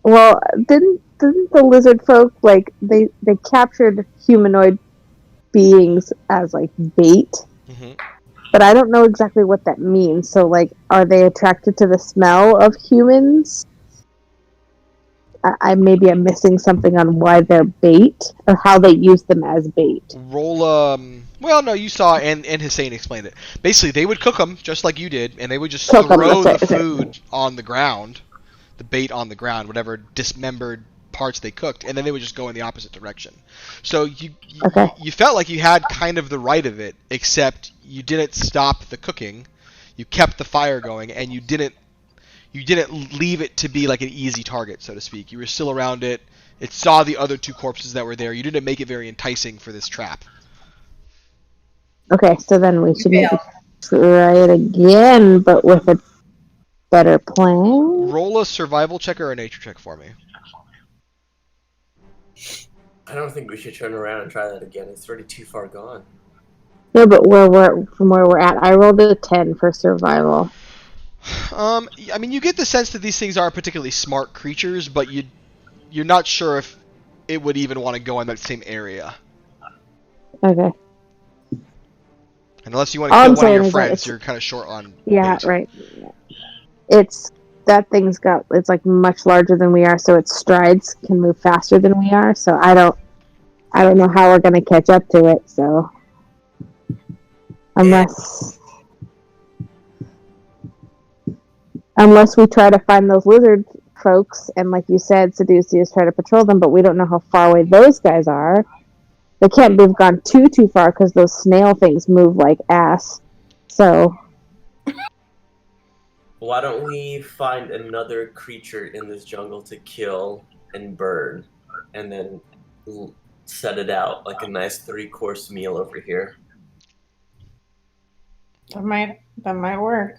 Speaker 5: Well, didn't the lizard folk like they captured humanoid beings as like bait?
Speaker 1: Mm-hmm.
Speaker 5: But I don't know exactly what that means. So, like, are they attracted to the smell of humans? Maybe I'm missing something on why they're bait or how they use them as bait.
Speaker 1: Roll. Well, no, you saw, and Hussein explained it. Basically, they would cook them just like you did, and they would just throw the food on the ground, the bait on the ground, whatever dismembered parts they cooked, and then they would just go in the opposite direction. So you felt like you had kind of the right of it, except you didn't stop the cooking, you kept the fire going, and you didn't leave it to be like an easy target, so to speak. You were still around it. It saw the other two corpses that were there. You didn't make it very enticing for this trap.
Speaker 5: Okay, so then we should maybe try it again, but with a better plan.
Speaker 1: Roll a survival check or a nature check for me.
Speaker 2: I don't think we should turn around and try that again. It's already too far gone.
Speaker 5: No, but from where we're at, I rolled a 10 for survival.
Speaker 1: I mean, you get the sense that these things aren't particularly smart creatures, but you're not sure if it would even want to go in that same area.
Speaker 5: Okay.
Speaker 1: Unless you want to kill one of your friends, you're kind of short on.
Speaker 5: Yeah,
Speaker 1: bait.
Speaker 5: right. It's like much larger than we are, so its strides can move faster than we are. So I don't know how we're gonna catch up to it. So unless we try to find those lizard folks, and like you said, Seducius try to patrol them, but we don't know how far away those guys are. They can't have gone too far because those snail things move like ass. So
Speaker 2: why don't we find another creature in this jungle to kill and burn, and then set it out like a nice 3-course meal over here?
Speaker 7: That might work.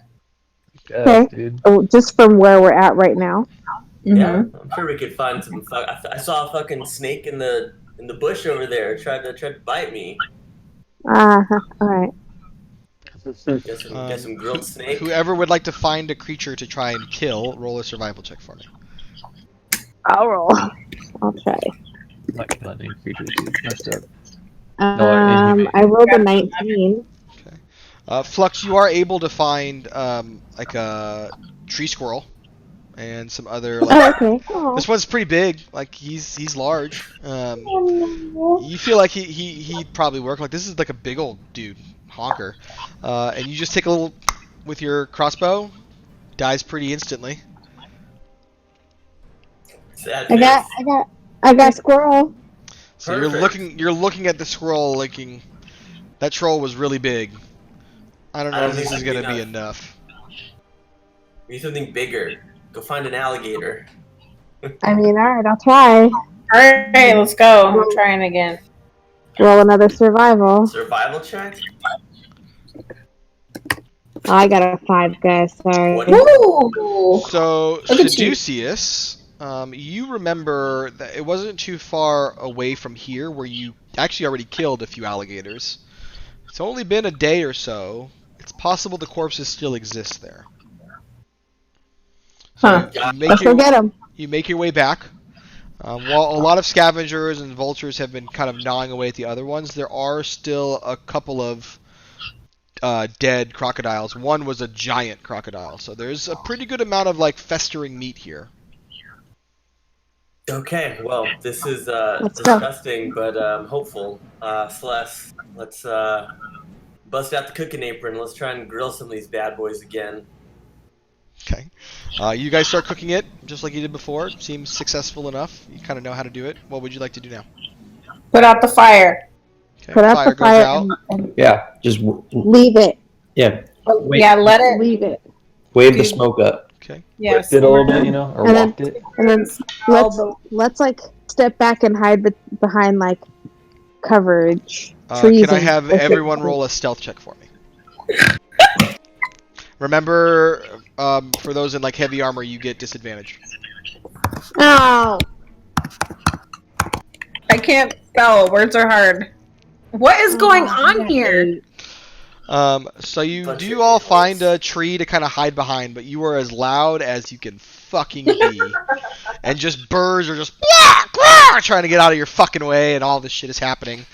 Speaker 5: Okay.
Speaker 6: Dude.
Speaker 5: Oh, just from where we're at right now.
Speaker 2: Yeah, I'm sure we could find some. I saw a fucking snake in the bush over there. Tried to bite me.
Speaker 5: All right.
Speaker 2: Get some grilled snake.
Speaker 1: Whoever would like to find a creature to try and kill, roll a survival check for me.
Speaker 5: I'll roll. I'll try.
Speaker 6: Like killing creatures, dude. Messed up.
Speaker 5: I rolled a 19.
Speaker 1: Flux, you are able to find like a tree squirrel and some other. Like,
Speaker 5: okay. Oh.
Speaker 1: This one's pretty big. Like he's large. You feel like he'd probably work. Like this is like a big old dude, honker. And you just take a little with your crossbow. Dies pretty instantly.
Speaker 5: I got squirrel.
Speaker 1: So you're looking at the squirrel, looking. That troll was really big. I don't know if this is gonna be enough.
Speaker 2: We need something bigger. Go find an alligator.
Speaker 5: I mean, alright, I'll try.
Speaker 7: Alright, let's go. I'm trying again.
Speaker 5: Roll another survival.
Speaker 2: Survival check?
Speaker 5: Oh, I got a 5, guys. Sorry.
Speaker 7: Woo!
Speaker 1: So,
Speaker 7: Look at you.
Speaker 1: Seducius, you remember that it wasn't too far away from here where you actually already killed a few alligators. It's only been a day or so. It's possible the corpses still exist there. So
Speaker 5: Let's go get them.
Speaker 1: You make your way back. While a lot of scavengers and vultures have been kind of gnawing away at the other ones, there are still a couple of dead crocodiles. One was a giant crocodile, so there's a pretty good amount of like festering meat here.
Speaker 2: Okay, well, this is disgusting, but hopeful. Celeste, let's bust out the cooking apron. Let's try and grill some of these bad boys again.
Speaker 1: Okay. You guys start cooking it just like you did before. Seems successful enough. You kind of know how to do it. What would you like to do now?
Speaker 7: Put out the fire.
Speaker 1: Okay,
Speaker 5: Put out
Speaker 1: fire
Speaker 5: the
Speaker 1: goes
Speaker 5: fire
Speaker 1: out.
Speaker 5: and
Speaker 9: Yeah, just
Speaker 5: leave it.
Speaker 9: yeah. Wait.
Speaker 7: Yeah, let it.
Speaker 5: Leave it.
Speaker 9: Wave the smoke up.
Speaker 1: Okay.
Speaker 7: Yes.
Speaker 6: Whipped it a little bit, you know, or
Speaker 5: And then-
Speaker 6: walked it.
Speaker 5: And then let's like step back and hide behind like coverage. Trees
Speaker 1: Can I
Speaker 5: and
Speaker 1: have
Speaker 5: bushes.
Speaker 1: everyone roll a stealth check for me? Remember, for those in like heavy armor, you get disadvantage.
Speaker 5: Oh,
Speaker 7: I can't spell. Words are hard. What is going on here?
Speaker 1: So you
Speaker 2: Bunch
Speaker 1: do
Speaker 2: of
Speaker 1: all
Speaker 2: animals.
Speaker 1: find a tree to kind of hide behind, but you are as loud as you can fucking be, and just birds are just trying to get out of your fucking way, and all this shit is happening.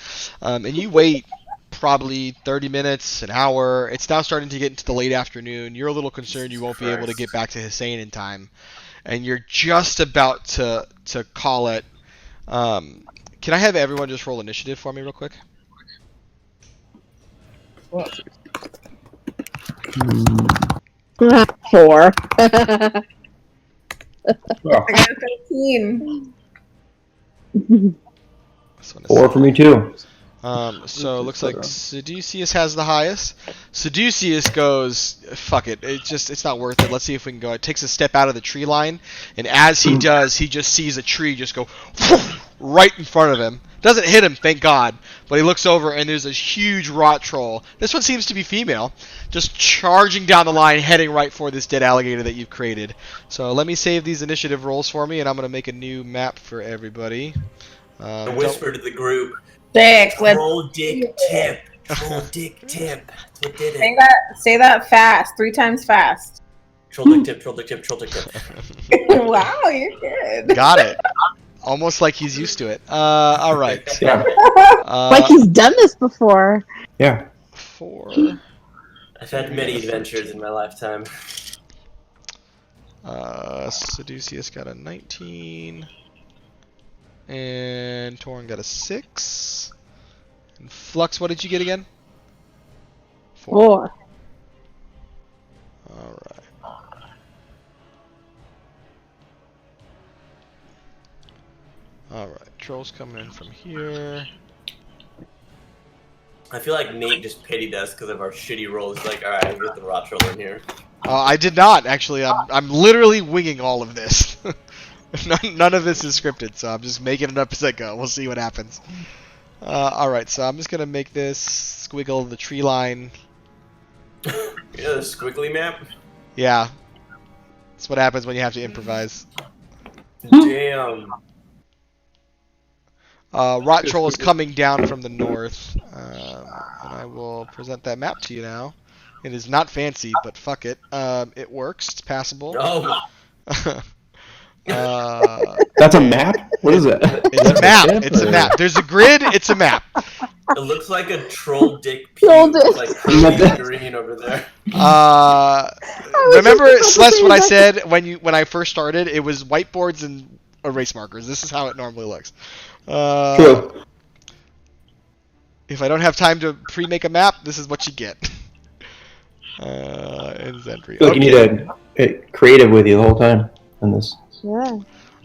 Speaker 1: And you wait probably 30 minutes, an hour. It's now starting to get into the late afternoon. You're a little concerned you won't be able to get back to Hussein in time, and you're just about to call it. Can I have everyone just roll initiative for me real quick?
Speaker 5: 4.
Speaker 7: I got a 15.
Speaker 1: This one is
Speaker 9: 4 for me too.
Speaker 1: So it looks like Seducius has the highest. Seducius goes, fuck it, it's not worth it. Let's see if we can go. It takes a step out of the tree line, and as he does, he just sees a tree just go right in front of him. Doesn't hit him, thank God, but he looks over and there's a huge rot troll. This one seems to be female, just charging down the line, heading right for this dead alligator that you've created. So let me save these initiative rolls for me, and I'm going to make a new map for everybody.
Speaker 2: I whisper to the group.
Speaker 7: Sick. Let's
Speaker 2: Troll dick tip. Troll dick tip. That's what did
Speaker 7: say
Speaker 2: it.
Speaker 7: that. Say that fast. 3 times fast.
Speaker 2: Troll dick tip. Troll dick tip. Troll dick tip.
Speaker 7: Wow, you're good.
Speaker 1: Got it. Almost like he's used to it. All right.
Speaker 9: Yeah.
Speaker 5: Like he's done this before.
Speaker 9: Yeah.
Speaker 1: 4.
Speaker 2: I've had many adventures in my lifetime.
Speaker 1: Seducius got a 19. And Torn got a 6. And Flux, what did you get again?
Speaker 5: 4.
Speaker 1: Alright. Alright, Troll's coming in from here.
Speaker 2: I feel like Nate just pitied us because of our shitty rolls. He's like, alright, I'll get the rot troll in here.
Speaker 1: I did not, actually. I'm literally winging all of this. None of this is scripted, so I'm just making it up as I go. We'll see what happens. Alright, so I'm just going to make this squiggle the tree line.
Speaker 2: Yeah, the squiggly map?
Speaker 1: Yeah. That's what happens when you have to improvise.
Speaker 2: Damn.
Speaker 1: Rot Troll is coming down from the north. And I will present that map to you now. It is not fancy, but fuck it. It works. It's passable.
Speaker 2: Oh,
Speaker 9: That's a map? What is it?
Speaker 1: It's a map. It's a map. There's a grid. It's a map.
Speaker 2: it looks like a troll dick
Speaker 5: Troll
Speaker 2: puke.
Speaker 5: dick.
Speaker 2: Like curly green over there.
Speaker 1: Remember,
Speaker 5: just about to
Speaker 1: Celeste,
Speaker 5: say
Speaker 1: when I
Speaker 5: that.
Speaker 1: said when I first started, it was whiteboards and erase markers. This is how it normally looks.
Speaker 9: True.
Speaker 1: If I don't have time to pre-make a map, this is what you get. Ends entry.
Speaker 9: Look, you need a creative with you the whole time on this.
Speaker 5: Yeah.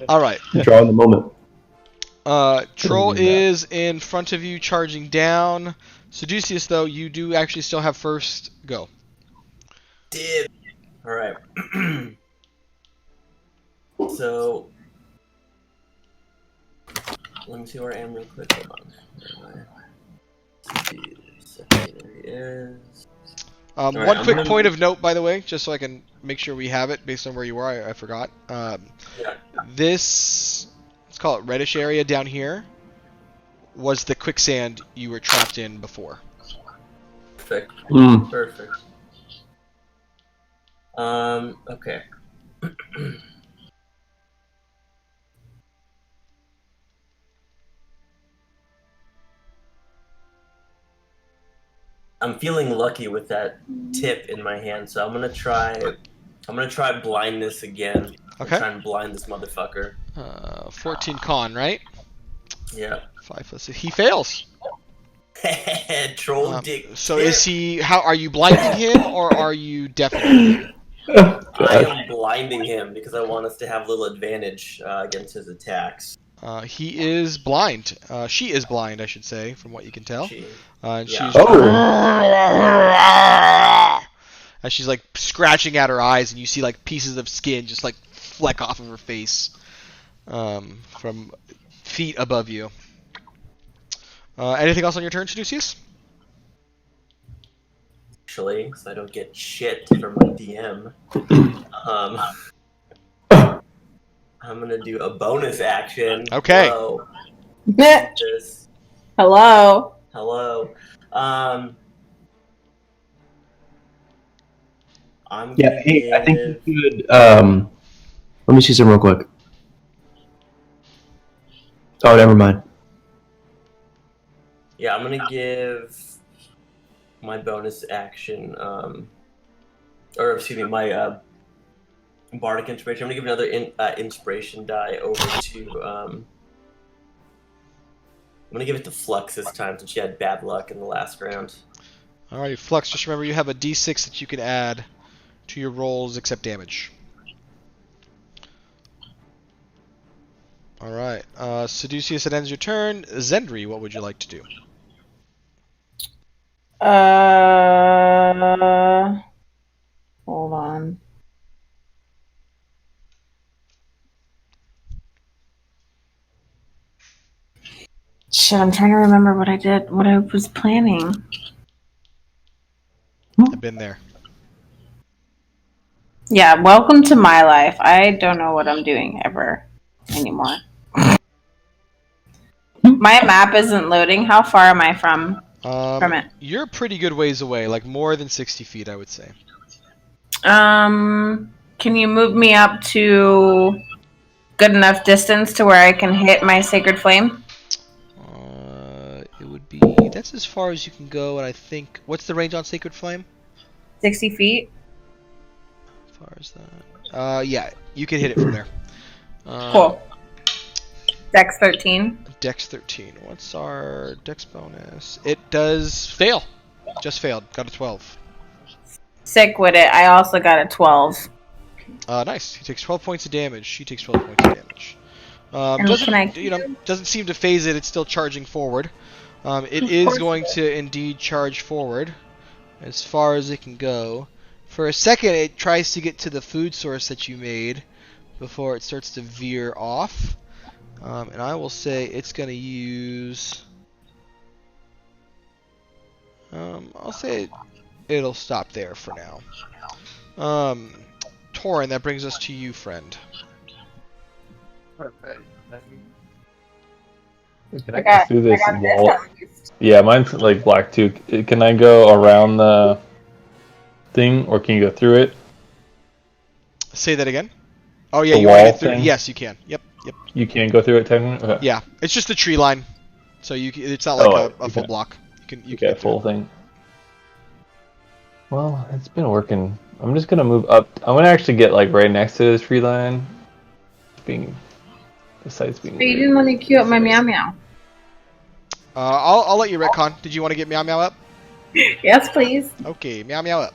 Speaker 1: All right.
Speaker 9: Draw in the moment.
Speaker 1: Troll is in front of you, charging down. Seducius, though, you do actually still have first go.
Speaker 2: Did. Alright. So. Let me see where I am real quick. Hold on. There he is.
Speaker 1: One
Speaker 2: I'm
Speaker 1: quick
Speaker 2: gonna-
Speaker 1: point of note, by the way, just so I can make sure we have it based on where you are. I forgot.
Speaker 2: Yeah.
Speaker 1: This, let's call it reddish area down here, was the quicksand you were trapped in before.
Speaker 2: Perfect.
Speaker 9: Mm.
Speaker 2: Perfect. Okay. I'm feeling lucky with that tip in my hand, so I'm gonna try blindness again.
Speaker 1: Okay.
Speaker 2: Try and blind this motherfucker.
Speaker 1: 14 con, right?
Speaker 2: Yeah.
Speaker 1: 5+6. He fails.
Speaker 2: Troll dick.
Speaker 1: So
Speaker 2: tip.
Speaker 1: is he? How are you blinding him, or are you deafening him?
Speaker 2: I am blinding him because I want us to have a little advantage against his attacks.
Speaker 1: He is blind. She is blind, I should say, from what you can tell. And
Speaker 2: Yeah.
Speaker 1: she's as she's like scratching at her eyes, and you see like pieces of skin just like fleck off of her face from feet above you. Anything else on your turn, Seducius?
Speaker 2: Actually, because I don't get shit from my DM. I'm gonna do a bonus action.
Speaker 1: Okay.
Speaker 2: Whoa.
Speaker 4: Meh.
Speaker 2: This.
Speaker 4: Hello.
Speaker 2: Hello. I'm
Speaker 9: Yeah,
Speaker 2: gonna
Speaker 9: hey, I think
Speaker 2: give-
Speaker 9: you could. Let me see some real quick. Oh, never mind.
Speaker 2: Yeah, I'm gonna give my bonus action, or excuse me, my bardic inspiration. I'm gonna give another inspiration die over to. I'm gonna give it to Flux this time since she had bad luck in the last round.
Speaker 1: Alrighty, Flux, just remember you have a d6 that you can add to your rolls except damage. Alright, Seducius, it ends your turn. Zendri, what would you like to do?
Speaker 4: Hold on. Shit, I'm trying to remember what I did, what I was planning.
Speaker 1: I've been there.
Speaker 4: Yeah, welcome to my life. I don't know what I'm doing ever anymore. My map isn't loading. How far am I from it?
Speaker 1: You're a pretty good ways away, like more than 60 feet, I would say.
Speaker 4: Can you move me up to good enough distance to where I can hit my sacred flame?
Speaker 1: It would be... That's as far as you can go, and I think... What's the range on Sacred Flame?
Speaker 4: 60 feet.
Speaker 1: As far as that... yeah, you can hit it from there.
Speaker 4: Cool. Dex 13.
Speaker 1: Dex 13. What's our Dex bonus? It does fail. Just failed. Got a 12.
Speaker 4: Sick with it. I also got a 12.
Speaker 1: Nice. He takes 12 points of damage. She takes 12 points of damage.
Speaker 4: And can I
Speaker 1: Doesn't seem to phase it. It's still charging forward. It is going to indeed charge forward as far as it can go. For a second, it tries to get to the food source that you made before it starts to veer off. And I will say it's going to use... I'll say it'll stop there for now. Torin, that brings us to you, friend.
Speaker 6: Perfect. Can I go through this wall? Yeah, mine's like black too. Can I go around the thing, or can you go through it?
Speaker 1: Say that again. Oh yeah,
Speaker 6: The
Speaker 1: you want to
Speaker 6: wall
Speaker 1: get through.
Speaker 6: thing?
Speaker 1: Yes, you can. Yep.
Speaker 6: You can't go through it technically. Okay.
Speaker 1: Yeah, it's just a tree line, so it's not like a full block. You can
Speaker 6: get
Speaker 1: get through.
Speaker 6: full thing. Well, it's been working. I'm just gonna move up. I'm gonna actually get like right next to this tree line. The site's being.
Speaker 4: But you didn't want to queue up my meow meow.
Speaker 1: I'll let you retcon. Did you want to get Meow Meow up?
Speaker 4: Yes, please.
Speaker 1: Okay, Meow Meow up.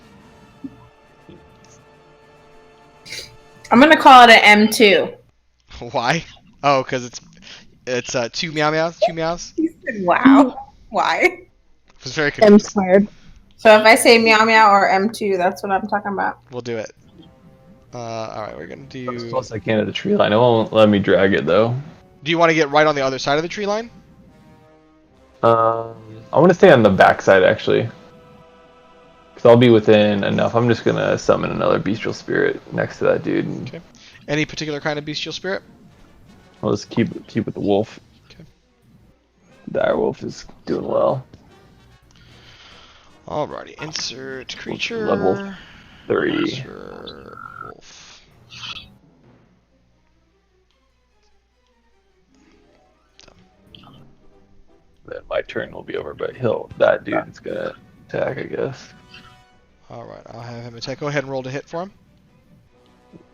Speaker 4: I'm gonna call it an M2.
Speaker 1: Why? Oh, because it's two Meow Meows, two meows.
Speaker 4: He said, "Wow, why?"
Speaker 1: It was very
Speaker 5: I'm
Speaker 1: confusing.
Speaker 5: scared.
Speaker 4: So if I say meow meow or M2, that's what I'm talking about.
Speaker 1: We'll do it. All right, we're gonna do.
Speaker 6: As close as I can to the tree line. It won't let me drag it though.
Speaker 1: Do you want to get right on the other side of the tree line?
Speaker 6: I want to stay on the back side actually, because I'll be within enough. I'm just gonna summon another bestial spirit next to that dude.
Speaker 1: Okay. Any particular kind of bestial spirit?
Speaker 6: I'll just keep with the wolf.
Speaker 1: Okay.
Speaker 6: The dire wolf is doing well.
Speaker 1: Alrighty, insert creature.
Speaker 6: Level 3.
Speaker 1: Insert wolf.
Speaker 6: Then my turn will be over, but that dude's gonna attack, I guess.
Speaker 1: Alright, I'll have him attack. Go ahead and roll to hit for him.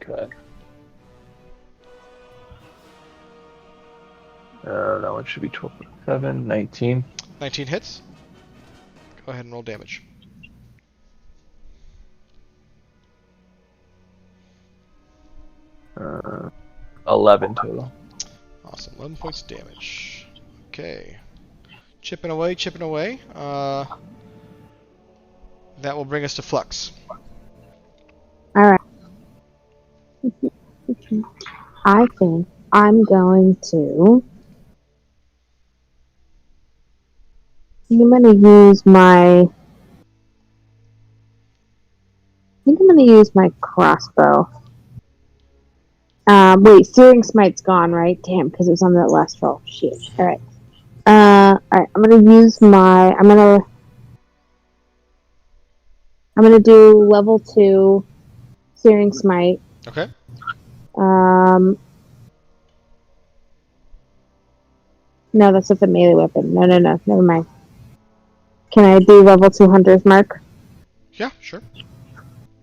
Speaker 6: Okay. That one should be 12, 7, 19.
Speaker 1: 19 hits. Go ahead and roll damage.
Speaker 6: Uh, 11 total.
Speaker 1: Awesome. 11 points of damage. Okay. Chipping away, chipping away. That will bring us to Flux.
Speaker 5: Alright. I think I'm going to... I'm going to use my... I think I'm going to use my crossbow. Wait, Searing Smite's gone, right? Damn, because it was on that last roll. Shit. Alright. Alright, I'm going to use my... I'm going to do level 2 Searing Smite.
Speaker 1: Okay.
Speaker 5: No, that's with a melee weapon. No, never mind. Can I do level 2 Hunter's Mark?
Speaker 1: Yeah, sure.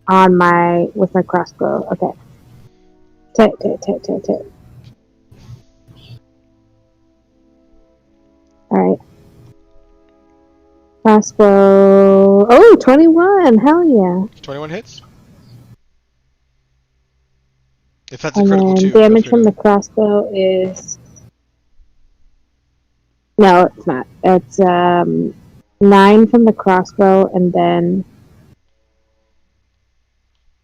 Speaker 5: With my crossbow. Okay. Tight. Alright. Crossbow. Oh, 21! Hell yeah.
Speaker 1: 21 hits? If that's a
Speaker 5: And
Speaker 1: critical
Speaker 5: then
Speaker 1: too.
Speaker 5: damage from the crossbow is... No, it's not. It's 9 from the crossbow, and then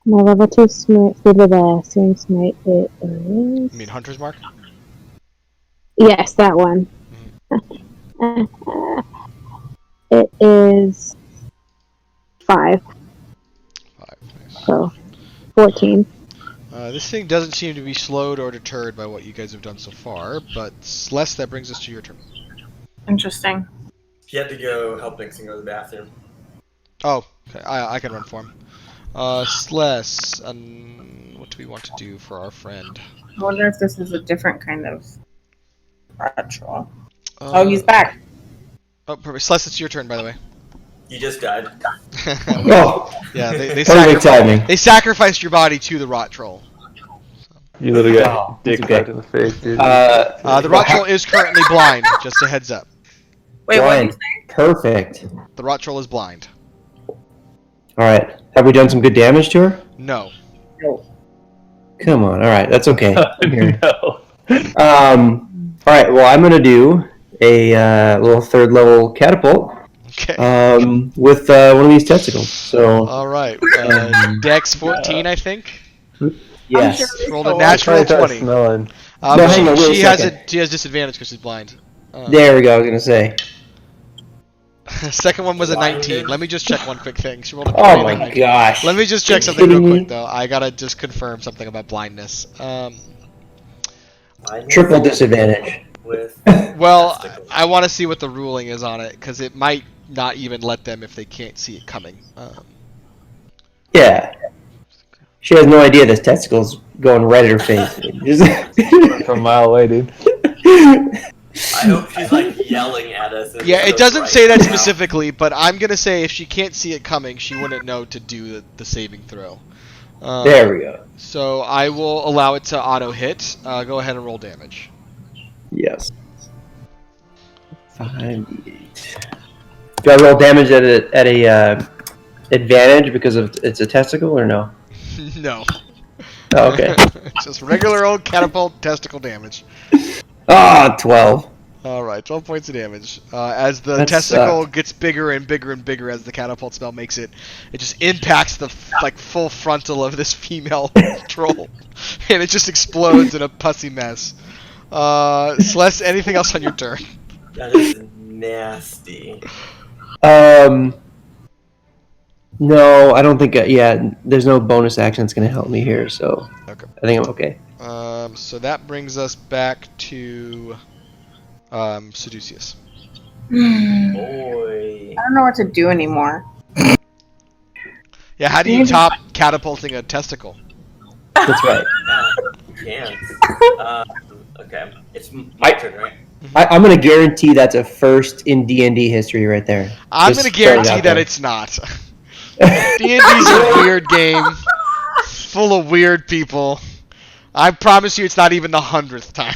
Speaker 5: my level 2 Searing Smite it is...
Speaker 1: You mean Hunter's Mark?
Speaker 5: Yes, that one. It is 5.
Speaker 1: 5. Nice.
Speaker 5: So, 14.
Speaker 1: This thing doesn't seem to be slowed or deterred by what you guys have done so far, but Celeste, that brings us to your turn.
Speaker 7: Interesting.
Speaker 2: He had to go help Nixon go to the bathroom.
Speaker 1: Oh, okay. I can run for him. Celeste, what do we want to do for our friend?
Speaker 7: I wonder if this is a different kind of ritual. Oh, he's back.
Speaker 1: Oh, perfect. Celeste, it's your turn, by the way.
Speaker 2: You just died.
Speaker 9: Oh,
Speaker 1: Yeah, they
Speaker 9: perfect timing.
Speaker 1: They sacrificed your body to the rot troll.
Speaker 6: You literally got
Speaker 9: Oh,
Speaker 6: dick
Speaker 9: that's okay.
Speaker 6: right in the face, dude.
Speaker 1: The rot troll is currently blind, just a heads up.
Speaker 7: Wait, what did you
Speaker 9: Blind.
Speaker 7: say?
Speaker 9: Perfect.
Speaker 1: The rot troll is blind.
Speaker 9: All right. Have we done some good damage to her?
Speaker 1: No.
Speaker 9: Come on. All right. That's okay. I'm here.
Speaker 6: No.
Speaker 9: All right. Well, I'm gonna do a little 3rd level catapult.
Speaker 1: Okay.
Speaker 9: With one of these testicles. So
Speaker 1: All right. Dex 14, I think.
Speaker 9: yes.
Speaker 1: Rolled a natural 20.
Speaker 6: Smelling.
Speaker 9: No, hang on, wait a
Speaker 1: She has
Speaker 9: second.
Speaker 1: she has disadvantage because she's blind.
Speaker 9: There we go. I was gonna say.
Speaker 1: Second one was a 19. Let me just check one quick thing. She rolled a 20.
Speaker 9: Oh my gosh.
Speaker 1: Let me just check
Speaker 9: Are you
Speaker 1: something real
Speaker 9: kidding
Speaker 1: quick
Speaker 9: me?
Speaker 1: though. I gotta just confirm something about blindness.
Speaker 9: Triple disadvantage.
Speaker 2: With
Speaker 1: Well,
Speaker 2: testicles.
Speaker 1: I want to see what the ruling is on it because it might not even let them if they can't see it coming.
Speaker 9: Yeah. She has no idea this testicle's going right at her face.
Speaker 6: From a mile away, dude.
Speaker 2: I hope she's like yelling at us. and
Speaker 1: Yeah, it
Speaker 2: goes
Speaker 1: doesn't
Speaker 2: right
Speaker 1: say that
Speaker 2: now.
Speaker 1: specifically, but I'm gonna say if she can't see it coming, she wouldn't know to do the saving throw.
Speaker 9: There we go.
Speaker 1: So I will allow it to auto hit. Go ahead and roll damage.
Speaker 9: Yes. 5d8. Do I roll damage at a advantage because of it's a testicle or no?
Speaker 1: No.
Speaker 9: Oh, okay.
Speaker 1: Just regular old catapult testicle damage.
Speaker 9: Ah, 12.
Speaker 1: Alright, 12 points of damage. As the
Speaker 9: That
Speaker 1: testicle
Speaker 9: sucked.
Speaker 1: gets bigger and bigger and bigger as the catapult spell makes it, it just impacts the full frontal of this female troll. And it just explodes in a pussy mess. Celeste, anything else on your turn?
Speaker 2: That is nasty.
Speaker 9: No, I don't think. Yeah, there's no bonus action that's gonna help me here, so
Speaker 1: Okay.
Speaker 9: I think I'm okay.
Speaker 1: So that brings us back to Seducius.
Speaker 2: Boy.
Speaker 7: I don't know what to do anymore.
Speaker 1: Yeah, how do you top catapulting a testicle?
Speaker 9: That's right.
Speaker 2: You can't. Okay. It's my turn, right?
Speaker 9: I'm gonna guarantee that's a first in D&D history right there.
Speaker 1: I'm
Speaker 9: Just
Speaker 1: going to
Speaker 9: throw it
Speaker 1: guarantee
Speaker 9: out
Speaker 1: that
Speaker 9: there.
Speaker 1: it's not. D&D's a weird game, full of weird people. I promise you it's not even the 100th time.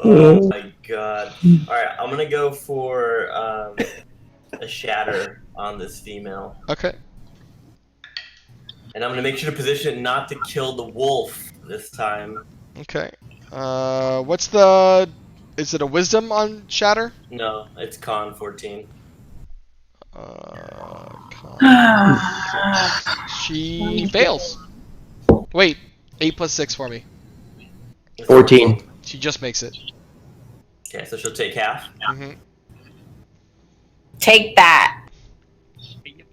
Speaker 2: Oh my god. Alright, I'm gonna go for a shatter on this female.
Speaker 1: Okay.
Speaker 2: And I'm gonna make sure to position not to kill the wolf this time.
Speaker 1: Okay. What's the? Is it a wisdom on shatter?
Speaker 2: No, it's con 14.
Speaker 1: Con 6. She fails. Wait, 8 plus 6 for me.
Speaker 2: It's
Speaker 9: 14.
Speaker 1: She just makes it.
Speaker 2: Okay, so she'll take half.
Speaker 1: Mm-hmm.
Speaker 7: Take that.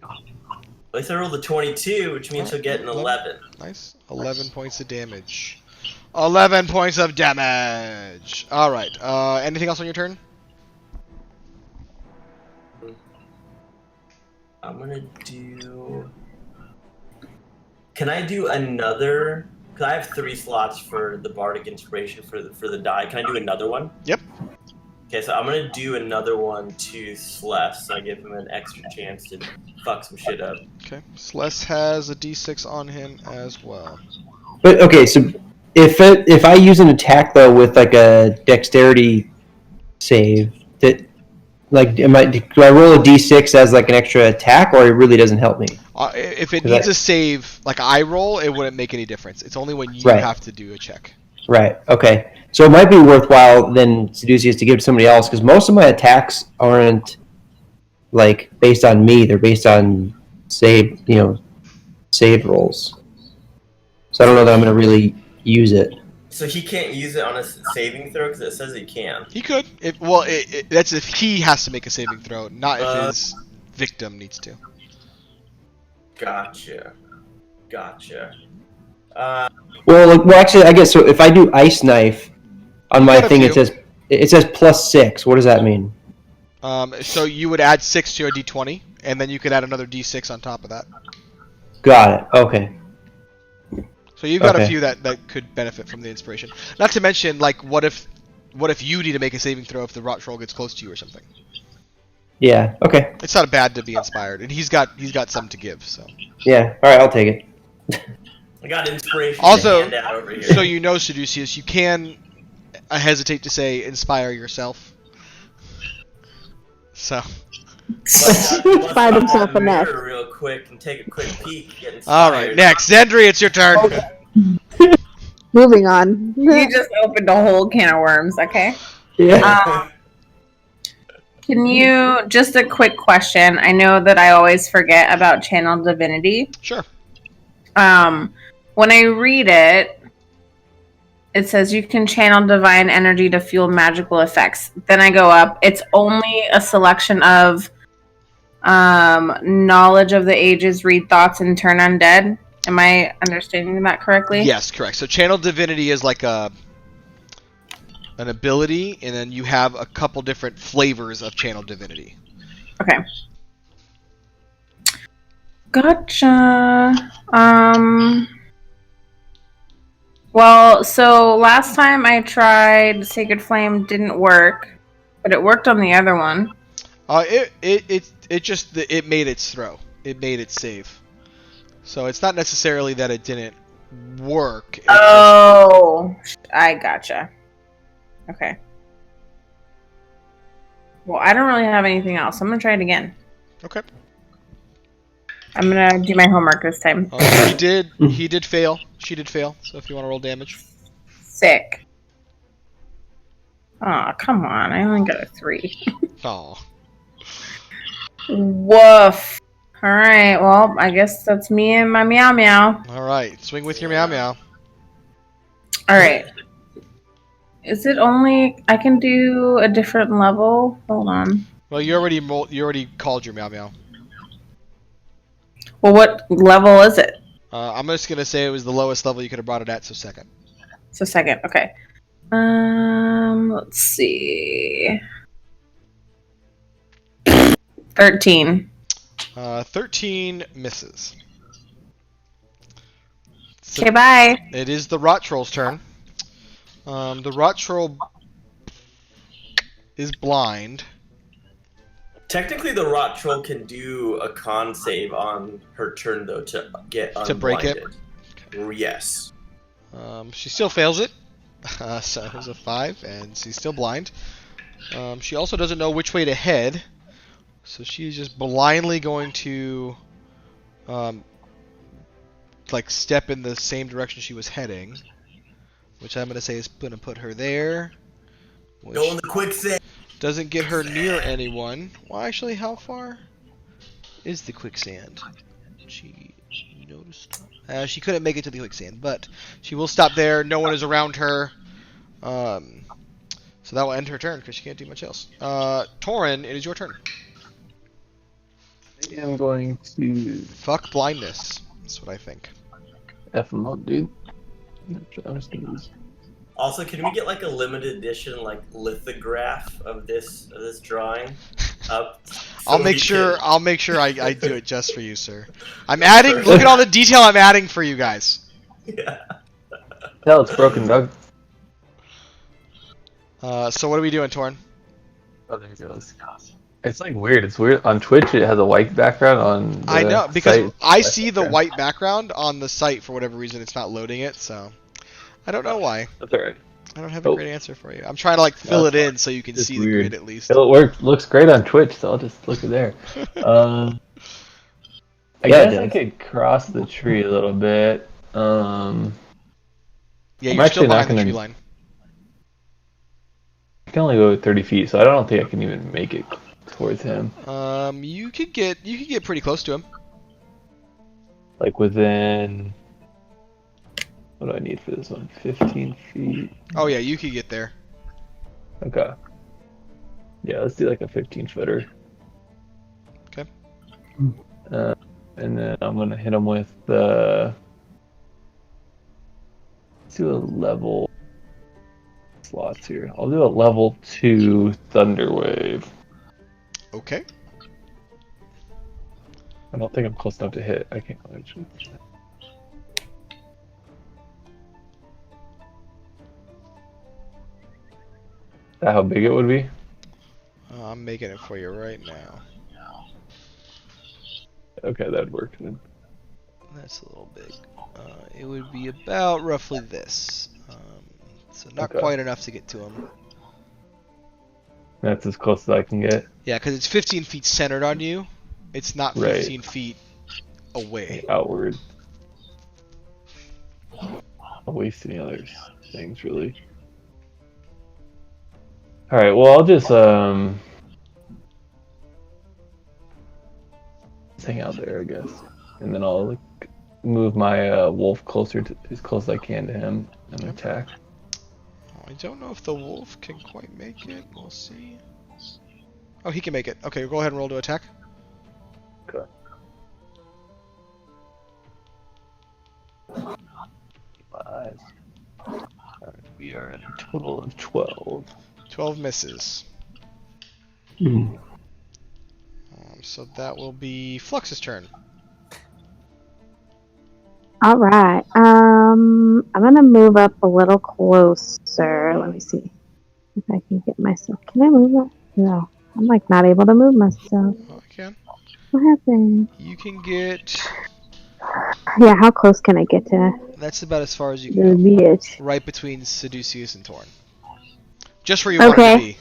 Speaker 2: At least I rolled a 22, which means she'll get an 11.
Speaker 1: Nice. 11 points of damage. 11 points of damage. All right. Anything else on your turn?
Speaker 2: I'm gonna do. Can I do another? Because I have 3 slots for the bardic inspiration for the die. Can I do another one?
Speaker 1: Yep.
Speaker 2: Okay, so I'm gonna do another one to Celeste, so I give him an extra chance to fuck some shit up.
Speaker 1: Okay. Celeste has a D6 on him as well.
Speaker 9: But okay, so if I use an attack though with like a dexterity save, that like do I roll a d6 as like an extra attack, or it really doesn't help me?
Speaker 1: If it needs a save, like I roll, it wouldn't make any difference. It's only when you
Speaker 9: Right.
Speaker 1: have to do a check.
Speaker 9: Right. Okay. So it might be worthwhile then, Seducius, to give to somebody else, because most of my attacks aren't like based on me; they're based on save rolls. So I don't know that I'm going to really use it.
Speaker 2: So he can't use it on a saving throw because it says he can.
Speaker 1: He could. That's if he has to make a saving throw, not if his victim needs to.
Speaker 2: Gotcha.
Speaker 9: Well, actually, I guess so. If I do ice knife on my
Speaker 1: Got a
Speaker 9: thing,
Speaker 1: few.
Speaker 9: it says +6. What does that mean?
Speaker 1: So you would add 6 to your D20, and then you could add another D6 on top of that.
Speaker 9: Got it. Okay.
Speaker 1: So you've got a
Speaker 9: Okay.
Speaker 1: few that could benefit from the inspiration. Not to mention, like, what if you need to make a saving throw if the rot troll gets close to you or something?
Speaker 9: Yeah. Okay.
Speaker 1: It's not bad to be inspired, and he's got some to give. So
Speaker 9: Yeah. All right. I'll take it.
Speaker 2: I got inspiration
Speaker 1: Also,
Speaker 2: to hand out over here.
Speaker 1: so you know, Seducius, you can hesitate to say inspire yourself. So.
Speaker 5: Inspired himself enough.
Speaker 2: Real quick and take a quick peek. Get inspired.
Speaker 1: All right, next, Zendri, it's your turn.
Speaker 5: Moving on.
Speaker 7: You just opened a whole can of worms, okay?
Speaker 9: Yeah.
Speaker 7: Can you, just a quick question. I know that I always forget about channel divinity.
Speaker 1: Sure.
Speaker 7: When I read it, it says you can channel divine energy to fuel magical effects. Then I go up. It's only a selection of knowledge of the ages, read thoughts, and turn undead. Am I understanding that correctly?
Speaker 1: Yes, correct. So channel divinity is like an ability, and then you have a couple different flavors of channel divinity.
Speaker 7: Okay. Gotcha. Well, so last time I tried Sacred Flame didn't work, but it worked on the other one.
Speaker 1: It made its throw. It made its save. So it's not necessarily that it didn't work.
Speaker 7: I gotcha. Okay. Well, I don't really have anything else. I'm gonna try it again.
Speaker 1: Okay.
Speaker 7: I'm gonna do my homework this time.
Speaker 1: He did fail. She did fail. So if you want to roll damage.
Speaker 7: Sick. Aw, come on. I only got a 3.
Speaker 1: Oh.
Speaker 7: Woof. Alright, well, I guess that's me and my meow meow.
Speaker 1: All right. Swing with your meow meow.
Speaker 7: Alright. Is it only... I can do a different level? Hold on.
Speaker 1: Well, you already called your meow meow.
Speaker 7: Well, what level is it?
Speaker 1: I'm just gonna say it was the lowest level you could have brought it at, so second.
Speaker 7: So second, okay. Let's see. 13.
Speaker 1: 13 misses.
Speaker 7: Okay, bye.
Speaker 1: It is the rot troll's turn. The rot troll is blind.
Speaker 2: Technically, the rot troll can do a con save on her turn, though, to get unblinded.
Speaker 1: To break it?
Speaker 2: Yes.
Speaker 1: She still fails it. So it was a 5, and she's still blind. She also doesn't know which way to head. So she's just blindly going to step in the same direction she was heading. which I'm going to say is going to put her there. Which
Speaker 2: Go in the quicksand.
Speaker 1: doesn't get her near anyone. Well, actually, how far is the quicksand? She noticed. She couldn't make it to the quicksand, but she will stop there. No one is around her. So that will end her turn because she can't do much else. Torin, it is your turn.
Speaker 6: I'm going to
Speaker 1: Fuck blindness. That's what I think.
Speaker 6: F him up, dude. I'm just gonna use.
Speaker 2: Also, can we get like a limited edition like lithograph of this drawing up?
Speaker 1: I'll make sure I do it just for you, sir. I'm adding. Look at all the detail I'm adding for you guys.
Speaker 2: Yeah.
Speaker 6: Hell, it's broken, Doug.
Speaker 1: So what are we doing, Torn?
Speaker 6: Oh, there it goes. It's like weird. It's weird on Twitch. It has a white background on. The
Speaker 1: I know because
Speaker 6: site.
Speaker 1: I see the white background on the site for whatever reason. It's not loading it, so I don't know why.
Speaker 6: That's alright.
Speaker 1: I don't have a great answer for you. I'm trying to like fill it in so you can
Speaker 6: It's
Speaker 1: see
Speaker 6: weird.
Speaker 1: the grid at least.
Speaker 6: It looks great on Twitch, so I'll just look at there. I guess I could cross the tree a little bit.
Speaker 1: Yeah,
Speaker 6: I'm
Speaker 1: you're still
Speaker 6: actually not
Speaker 1: behind the
Speaker 6: gonna-
Speaker 1: tree line.
Speaker 6: I can only go 30 feet, so I don't think I can even make it towards him.
Speaker 1: You could get pretty close to him.
Speaker 6: Like within. What do I need for this one? 15 feet.
Speaker 1: Oh yeah, you could get there.
Speaker 6: Okay. Yeah, let's do like a 15-footer.
Speaker 1: Okay.
Speaker 6: And then I'm gonna hit him with the. Let's do a level slots here. I'll do a level 2 Thunder Wave.
Speaker 1: Okay.
Speaker 6: I don't think I'm close enough to hit. I can't actually. Is that how big it would be?
Speaker 1: I'm making it for you right now.
Speaker 6: Okay, that'd work then.
Speaker 1: That's a little big. It would be about roughly this. So not
Speaker 6: Okay.
Speaker 1: quite enough to get to him.
Speaker 6: That's as close as I can get.
Speaker 1: Yeah, because it's 15 feet centered on you. It's not
Speaker 6: Right.
Speaker 1: 15 feet away.
Speaker 6: Outward. I'll waste any other things, really. Alright, well, I'll just, hang out there, I guess. And then I'll, like, move my, wolf closer to, as close as I can to him and attack.
Speaker 1: I don't know if the wolf can quite make it. We'll see. Oh, he can make it. Okay, go ahead and roll to attack.
Speaker 6: Okay. Five. Alright, we are at a total of 12.
Speaker 1: 12 misses.
Speaker 3: Hmm.
Speaker 1: So that will be Flux's turn.
Speaker 5: All right. I'm gonna move up a little closer. Let me see if I can get myself. Can I move up? No, I'm like not able to move myself.
Speaker 1: Oh, I can.
Speaker 5: What happened?
Speaker 1: You can get.
Speaker 5: Yeah, how close can I get to
Speaker 1: That's about as far as you
Speaker 5: the
Speaker 1: can go.
Speaker 5: beach?
Speaker 1: Right between Seducius and Torn. Just where you want
Speaker 5: Okay.
Speaker 1: to be.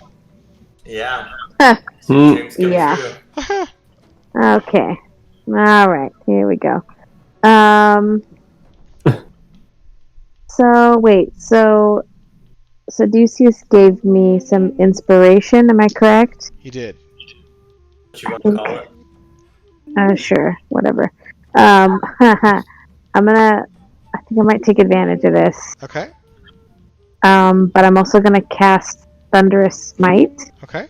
Speaker 2: Yeah.
Speaker 5: Huh.
Speaker 2: Dreams come
Speaker 5: Yeah.
Speaker 2: true.
Speaker 5: Okay. All right. Here we go. So wait. So Seducius gave me some inspiration. Am I correct?
Speaker 1: He did.
Speaker 2: What you want to call it?
Speaker 5: Sure. Whatever. I'm gonna. I think I might take advantage of this.
Speaker 1: Okay.
Speaker 5: But I'm also gonna cast Thunderous Smite,
Speaker 1: Okay.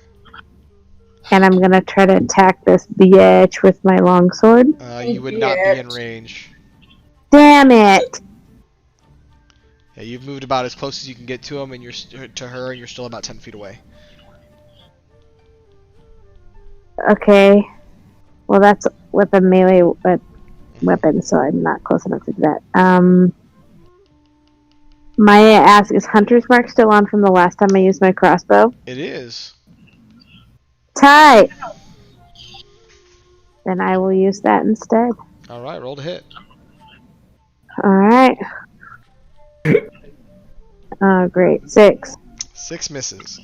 Speaker 5: and I'm gonna try to attack this bitch with my longsword.
Speaker 1: You would not be in range.
Speaker 5: Damn it!
Speaker 1: Yeah, you've moved about as close as you can get to him, and you're to her, and you're still about 10 feet away.
Speaker 5: Okay. Well, that's with a melee weapon, so I'm not close enough to do that. May I ask, is Hunter's Mark still on from the last time I used my crossbow?
Speaker 1: It is.
Speaker 5: Tight! Then I will use that instead.
Speaker 1: All right, roll to hit.
Speaker 5: Alright. Oh, great. 6.
Speaker 1: 6 misses.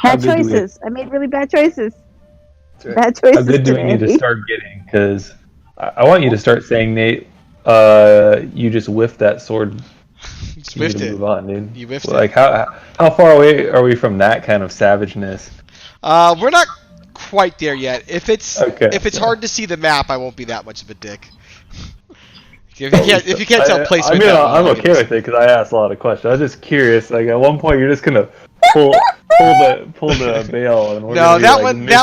Speaker 5: Bad
Speaker 6: good do we-
Speaker 5: choices. I made really bad choices.
Speaker 6: That's right.
Speaker 5: Bad choices
Speaker 6: How good do we need to
Speaker 5: today.
Speaker 6: start getting? Because I want you to start saying, Nate, you just whiffed that sword
Speaker 1: Just
Speaker 6: You need
Speaker 1: whiffed
Speaker 6: to
Speaker 1: it.
Speaker 6: move on, dude.
Speaker 1: You whiffed
Speaker 6: Like,
Speaker 1: it.
Speaker 6: how far away are we from that kind of savageness?
Speaker 1: We're not quite there yet. If it's
Speaker 6: Okay.
Speaker 1: hard to see the map, I won't be that much of a dick. If you can't tell
Speaker 6: I
Speaker 1: placement,
Speaker 6: mean,
Speaker 1: that well,
Speaker 6: I'm
Speaker 1: I'll
Speaker 6: okay
Speaker 1: give it
Speaker 6: with it because I asked a lot of questions. I was just curious. Like at one point, you're just gonna pull the bail, and we're
Speaker 1: No,
Speaker 6: gonna be,
Speaker 1: that
Speaker 6: like,
Speaker 1: one
Speaker 6: missing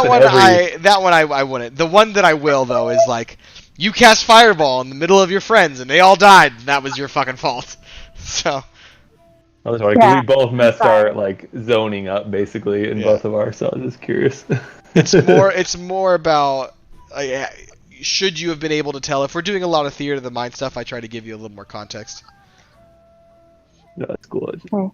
Speaker 1: I wouldn't. The one that I will though is like you cast fireball in the middle of your friends and they all died. And that was your fucking fault. So.
Speaker 6: I was like,
Speaker 5: Yeah.
Speaker 6: we both messed our like zoning up basically in
Speaker 1: Yeah.
Speaker 6: both of ours. So I was just curious.
Speaker 1: It's more about should you have been able to tell. If we're doing a lot of theater of the mind stuff, I try to give you a little more context.
Speaker 6: No, that's cool. I just
Speaker 5: Okay.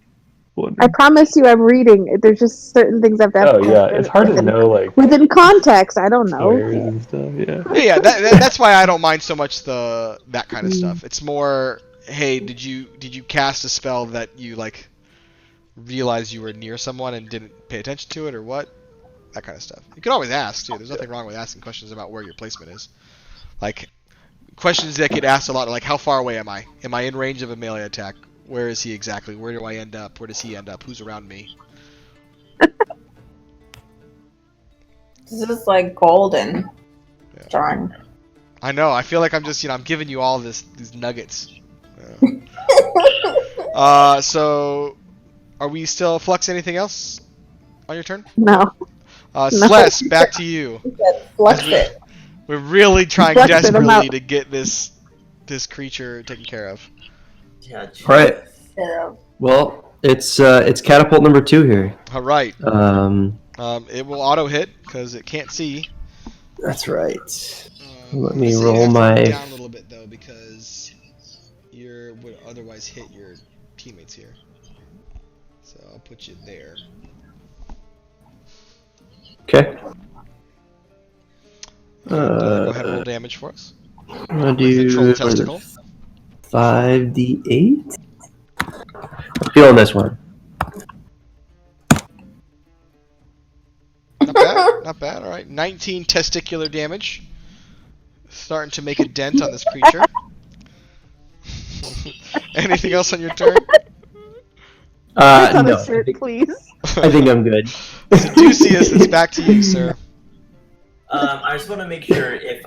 Speaker 6: wondered.
Speaker 5: I promise you, I'm reading. There's just certain things I've got.
Speaker 6: Oh yeah, it's hard to know like
Speaker 5: Within context, I don't know.
Speaker 6: swears and stuff. Yeah.
Speaker 1: Yeah, that's why I don't mind so much that kind of stuff. It's more, hey, did you cast a spell that you like realized you were near someone and didn't pay attention to it or what? That kind of stuff. You can always ask too. There's nothing wrong with asking questions about where your placement is. Like questions that get asked a lot are like, how far away am I? Am I in range of a melee attack? Where is he exactly? Where do I end up? Where does he end up? Who's around me?
Speaker 4: This is like golden.
Speaker 1: Yeah.
Speaker 4: Darn.
Speaker 1: I know. I feel like I'm just, I'm giving you all these nuggets. So, are we still Flux? Anything else on your turn?
Speaker 5: No.
Speaker 1: Celeste, back to you.
Speaker 4: Flush it.
Speaker 1: We're really trying
Speaker 5: Flex it, I'm
Speaker 1: desperately
Speaker 5: out.
Speaker 1: to get this creature taken care of.
Speaker 2: Yeah.
Speaker 9: All right. Well, it's catapult number 2 here.
Speaker 1: All right. It will auto hit because it can't see.
Speaker 9: That's right. Let
Speaker 1: I'm
Speaker 9: me
Speaker 1: gonna say
Speaker 9: roll
Speaker 1: you have to
Speaker 9: my-
Speaker 1: move down a little bit though because you would otherwise hit your teammates here. So I'll put you there.
Speaker 9: Okay.
Speaker 1: Go ahead and roll damage for us.
Speaker 9: I'm gonna
Speaker 1: With the
Speaker 9: do
Speaker 1: troll testicle.
Speaker 9: 5d8. I'm feeling this one.
Speaker 1: Not bad. Not bad. All right. 19 testicular damage. Starting to make a dent on this creature. Anything else on your turn?
Speaker 5: On
Speaker 9: No.
Speaker 5: a shirt, please.
Speaker 9: I think I'm good.
Speaker 1: Caduceus, it's back to you, sir.
Speaker 2: I just want to make sure if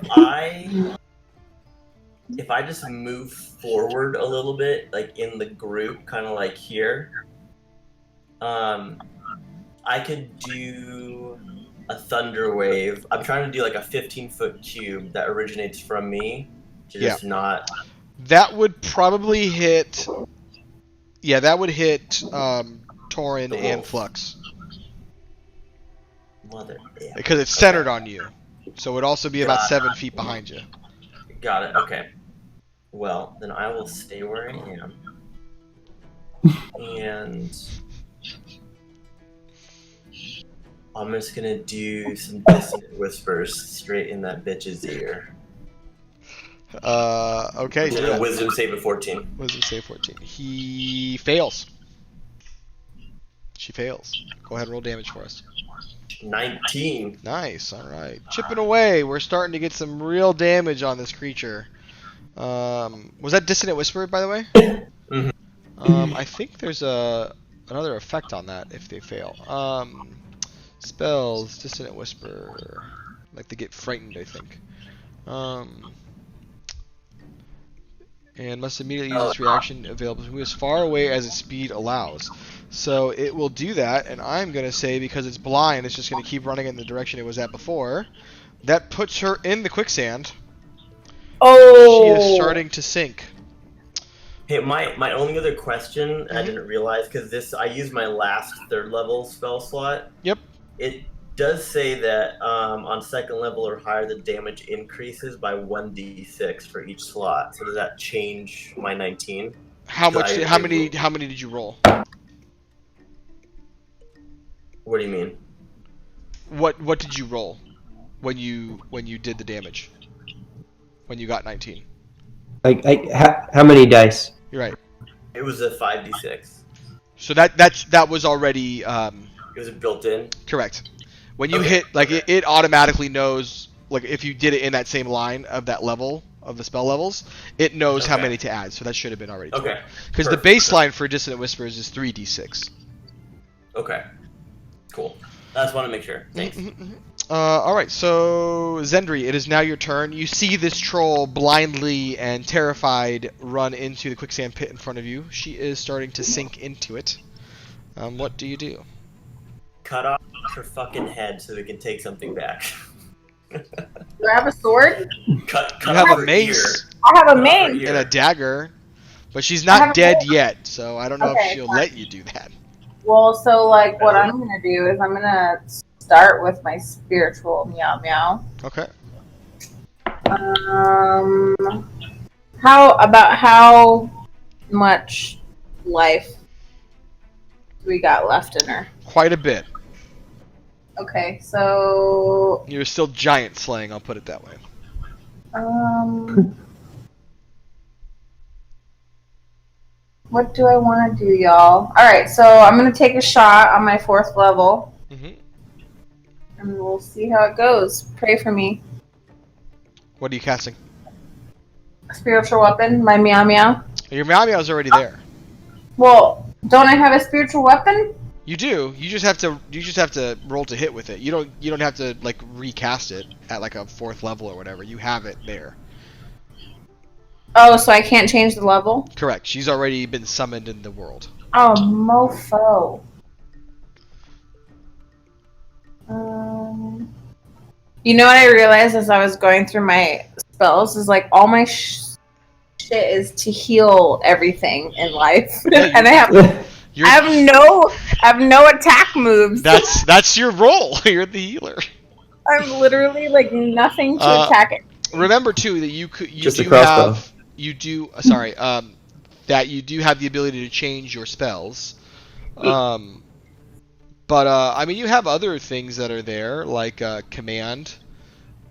Speaker 2: I just move forward a little bit, like in the group, kind of like here, I could do a thunder wave. I'm trying to do like a 15-foot cube that originates from me, just not.
Speaker 1: That would probably hit. Yeah, that would hit Torin and Flux
Speaker 2: Mother. Yeah.
Speaker 1: because it's centered on you. So it would also be about
Speaker 2: Got it.
Speaker 1: 7 feet behind you.
Speaker 2: Got it. Okay. Well, then I will stay where I am. And I'm just gonna do some dissonant whispers straight in that bitch's ear.
Speaker 1: Okay. do that.
Speaker 2: Wisdom save of 14.
Speaker 1: Wisdom save 14. He fails. She fails. Go ahead and roll damage for us.
Speaker 2: 19.
Speaker 1: Nice. All right. Chipping away. We're starting to get some real damage on this creature. Was that Dissonant Whisper, by the way?
Speaker 2: Mhm.
Speaker 1: I think there's another effect on that if they fail. Spells, Dissonant Whisper. Like they get frightened, I think. And must immediately use its reaction available to move as far away as its speed allows. So it will do that, and I'm going to say because it's blind, it's just going to keep running in the direction it was at before. That puts her in the quicksand.
Speaker 4: Oh!
Speaker 1: She is starting to sink.
Speaker 2: Hey, my only other question, I didn't realize, because I used my last 3rd level spell slot.
Speaker 1: Yep.
Speaker 2: It does say that on 2nd level or higher, the damage increases by 1d6 for each slot. So does that change my 19?
Speaker 1: How many did you roll?
Speaker 2: What do you mean?
Speaker 1: What did you roll when you did the damage? When you got 19?
Speaker 9: How many dice?
Speaker 1: You're right.
Speaker 2: It was a 5d6.
Speaker 1: So that was already
Speaker 2: It was built in.
Speaker 1: correct. When you
Speaker 2: Okay,
Speaker 1: hit, like
Speaker 2: okay.
Speaker 1: it automatically knows, like if you did it in that same line of that level, of the spell levels, it knows how
Speaker 2: Okay.
Speaker 1: many to add. So that should have been already 12.
Speaker 2: Okay.
Speaker 1: Because the
Speaker 2: Perfect.
Speaker 1: baseline for Dissonant Whispers is 3d6.
Speaker 2: Okay. Cool. I just want to make sure. Thanks.
Speaker 1: Alright, so Zendri, it is now your turn. You see this troll blindly and terrified run into the quicksand pit in front of you. She is starting to sink into it. What do you do?
Speaker 2: Cut off her fucking head so we can take something back.
Speaker 4: Do I have a sword?
Speaker 2: cut
Speaker 1: You
Speaker 2: off
Speaker 1: have a
Speaker 2: her
Speaker 1: mace
Speaker 2: ear.
Speaker 4: I have a
Speaker 2: Cut off her
Speaker 4: mace.
Speaker 2: ear.
Speaker 1: and a dagger, but she's
Speaker 4: I have
Speaker 1: not
Speaker 4: a
Speaker 1: dead
Speaker 4: mace.
Speaker 1: yet, so I don't know
Speaker 4: Okay,
Speaker 1: if she'll
Speaker 4: fine.
Speaker 1: let you do that.
Speaker 4: Well, so like what I'm gonna do is I'm gonna start with my spiritual meow meow.
Speaker 1: Okay.
Speaker 4: How much life we got left in her?
Speaker 1: Quite a bit.
Speaker 4: Okay, so
Speaker 1: You're still giant slaying, I'll put it that way.
Speaker 4: what do I want to do, y'all? All right, so I'm gonna take a shot on my 4th level,
Speaker 1: hmm
Speaker 4: and we'll see how it goes. Pray for me.
Speaker 1: What are you casting?
Speaker 4: Spiritual weapon, my meow meow.
Speaker 1: Your Meow Meow's already there.
Speaker 4: Well, don't I have a spiritual weapon?
Speaker 1: You do. You just have to roll to hit with it. You don't have to like recast it at like a 4th level or whatever. You have it there.
Speaker 4: Oh, so I can't change the level?
Speaker 1: Correct. She's already been summoned in the world.
Speaker 4: Oh, mofo. You know what I realized as I was going through my spells is like all my shit is to heal everything in life,
Speaker 1: Yeah,
Speaker 4: and I have no attack moves.
Speaker 1: That's your role. You're the healer.
Speaker 4: I'm literally like nothing to attack it.
Speaker 1: Remember too that you
Speaker 9: Just a
Speaker 1: do
Speaker 9: crossbow.
Speaker 1: have that you do have the ability to change your spells. But I mean, you have other things that are there, like command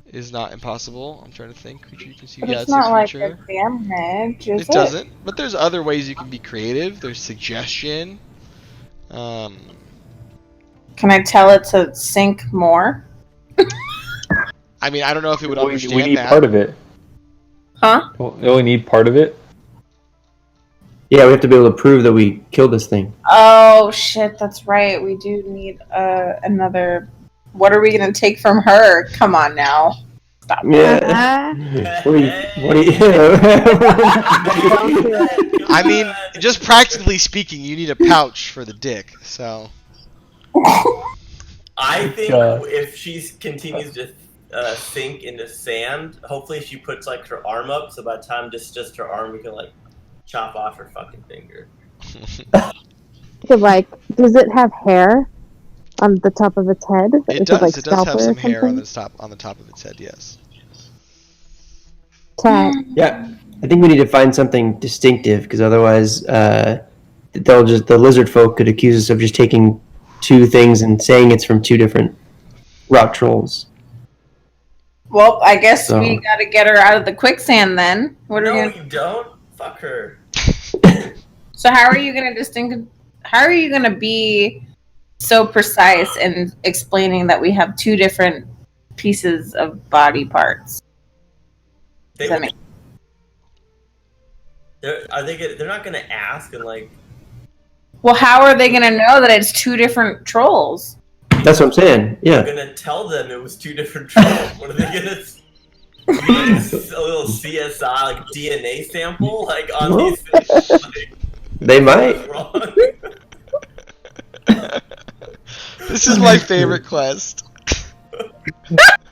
Speaker 1: is not impossible. I'm trying to think. Creature you can see.
Speaker 4: But
Speaker 1: Yeah,
Speaker 4: it's
Speaker 1: it's a
Speaker 4: not like
Speaker 1: creature.
Speaker 4: a damage, is
Speaker 1: It doesn't. But there's other ways you can be creative. There's suggestion.
Speaker 4: Can I tell it to sink more?
Speaker 1: I mean, I don't know if it would
Speaker 6: we
Speaker 1: understand
Speaker 6: need
Speaker 1: that.
Speaker 6: part of it.
Speaker 4: Huh?
Speaker 6: We only need part of it.
Speaker 9: Yeah, we have to be able to prove that we killed this thing.
Speaker 4: Oh shit, that's right. We do need another. What are we gonna take from her? Come on now. Stop.
Speaker 9: Yeah. What do you?
Speaker 1: I mean, just practically speaking, you need a pouch for the dick. So
Speaker 2: I think
Speaker 6: God.
Speaker 2: if she continues to sink into sand, hopefully she puts like her arm up, so by the time just her arm, we can like chop off her fucking finger.
Speaker 5: So, like, does it have hair on the top of its head?
Speaker 1: it
Speaker 5: Is
Speaker 1: does.
Speaker 5: like
Speaker 1: It does have
Speaker 5: scalper or
Speaker 1: some hair on
Speaker 5: something?
Speaker 1: the top of its head. Yes.
Speaker 5: Cat.
Speaker 9: Yeah, I think we need to find something distinctive because otherwise, the Lizardfolk could accuse us of just taking two things and saying it's from two different rock trolls.
Speaker 4: Well, I guess
Speaker 9: So-
Speaker 4: we gotta get her out of the quicksand then. What are
Speaker 2: No,
Speaker 4: we gonna?
Speaker 2: you don't. Fuck her.
Speaker 4: So how are you gonna How are you gonna be so precise in explaining that we have two different pieces of body parts?
Speaker 2: They
Speaker 4: Does that make-
Speaker 2: they're not gonna ask and like.
Speaker 4: Well, how are they gonna know that it's two different trolls?
Speaker 9: That's what I'm saying.
Speaker 2: I'm
Speaker 9: Yeah.
Speaker 2: gonna tell them it was two different trolls. What are they gonna? A little CSI like DNA sample like on
Speaker 9: Well,
Speaker 2: these things. Like,
Speaker 9: They might.
Speaker 2: what's wrong?
Speaker 1: This is my favorite quest.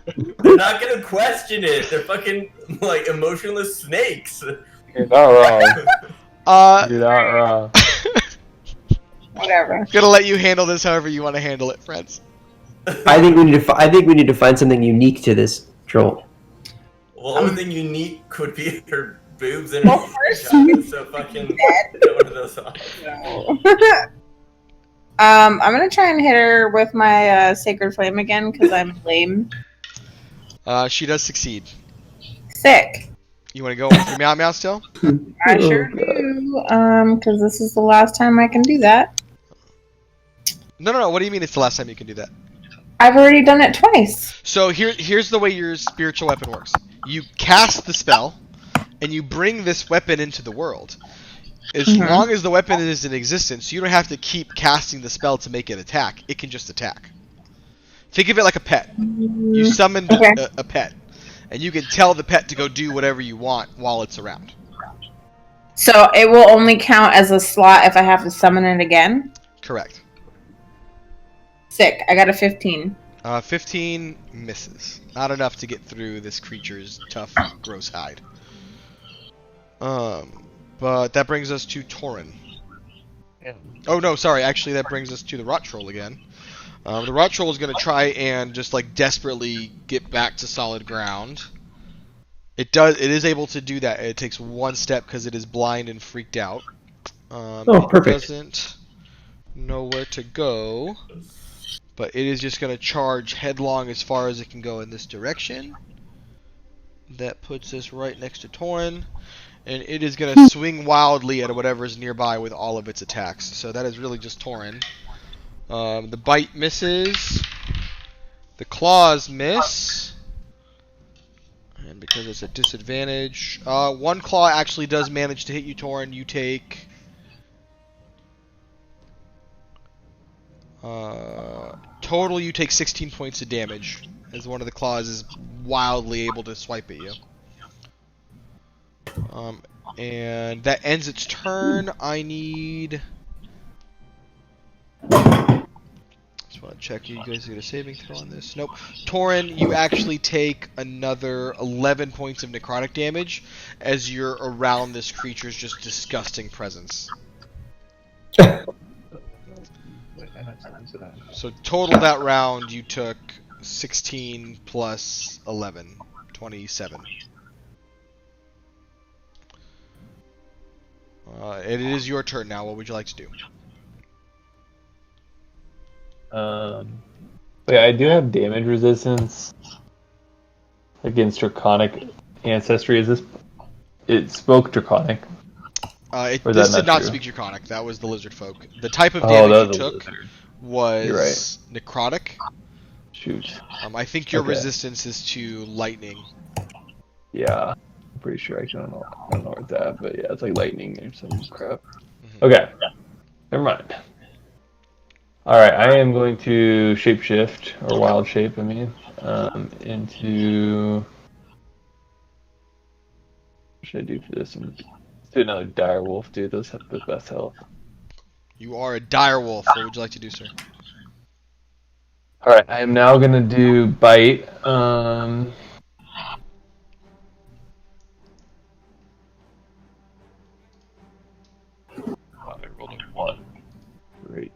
Speaker 2: They're not gonna question it. They're fucking like emotionless snakes.
Speaker 6: You're not wrong. You're not wrong.
Speaker 4: Whatever.
Speaker 1: Gonna let you handle this however you want to handle it, friends.
Speaker 9: I think we need to find something unique to this troll.
Speaker 2: Well, the only thing unique could be her boobs and
Speaker 4: Well,
Speaker 2: her
Speaker 4: first
Speaker 2: vagina, so fucking get one of those off.
Speaker 4: I'm gonna try and hit her with my sacred flame again because I'm lame.
Speaker 1: She does succeed.
Speaker 4: Sick.
Speaker 1: You want to go with your meow meow still?
Speaker 4: I sure do. Because this is the last time I can do that.
Speaker 1: No. What do you mean it's the last time you can do that?
Speaker 4: I've already done it twice.
Speaker 1: So here's the way your spiritual weapon works. You cast the spell, and you bring this weapon into the world. As long as the weapon is in existence, you don't have to keep casting the spell to make it attack. It can just attack. Think of it like a pet. You summoned a pet, and you can tell the pet to go do whatever you want while it's around.
Speaker 7: So it will only count as a slot if I have to summon it again?
Speaker 1: Correct.
Speaker 7: Sick. I got a 15.
Speaker 1: 15 misses. Not enough to get through this creature's tough, gross hide. But that brings us to Torin. Oh no, sorry. Actually, that brings us to the Rot Troll again. The Rot Troll is going to try and just like desperately get back to solid ground. It is able to do that. It takes one step because it is blind and freaked out.
Speaker 9: Perfect.
Speaker 1: It doesn't know where to go, but it is just going to charge headlong as far as it can go in this direction. That puts us right next to Torin, and it is going to swing wildly at whatever is nearby with all of its attacks. So that is really just Torin. The bite misses. The claws miss. And because it's a disadvantage, one claw actually does manage to hit you, Torin. You take total. You take 16 points of damage as one of the claws is wildly able to swipe at you. And that ends its turn. I need. Just want to check you guys get a saving throw on this. Nope. Torin, you actually take another 11 points of necrotic damage as you're around this creature's just disgusting presence. So total that round, you took 16 plus 11, 27. It is your turn now. What would you like to do?
Speaker 6: Yeah, I do have damage resistance against Draconic Ancestry. Is this? It spoke Draconic.
Speaker 1: This did not
Speaker 6: true?
Speaker 1: speak Draconic. That was the Lizardfolk. The type of damage you took was
Speaker 6: right.
Speaker 1: necrotic.
Speaker 6: Shoot.
Speaker 1: I think your resistance is to lightning.
Speaker 6: Yeah, I'm pretty sure. I don't know where it's at, but yeah, it's like lightning or some crap. Okay, never mind. Alright, I am going to shapeshift, or wild shape, I mean, into... What should I do for this? Let's do another dire wolf, dude. Those have the best health.
Speaker 1: You are a dire wolf. What would you like to do, sir?
Speaker 6: Alright, I am now going to do bite. I rolled a 1. Great.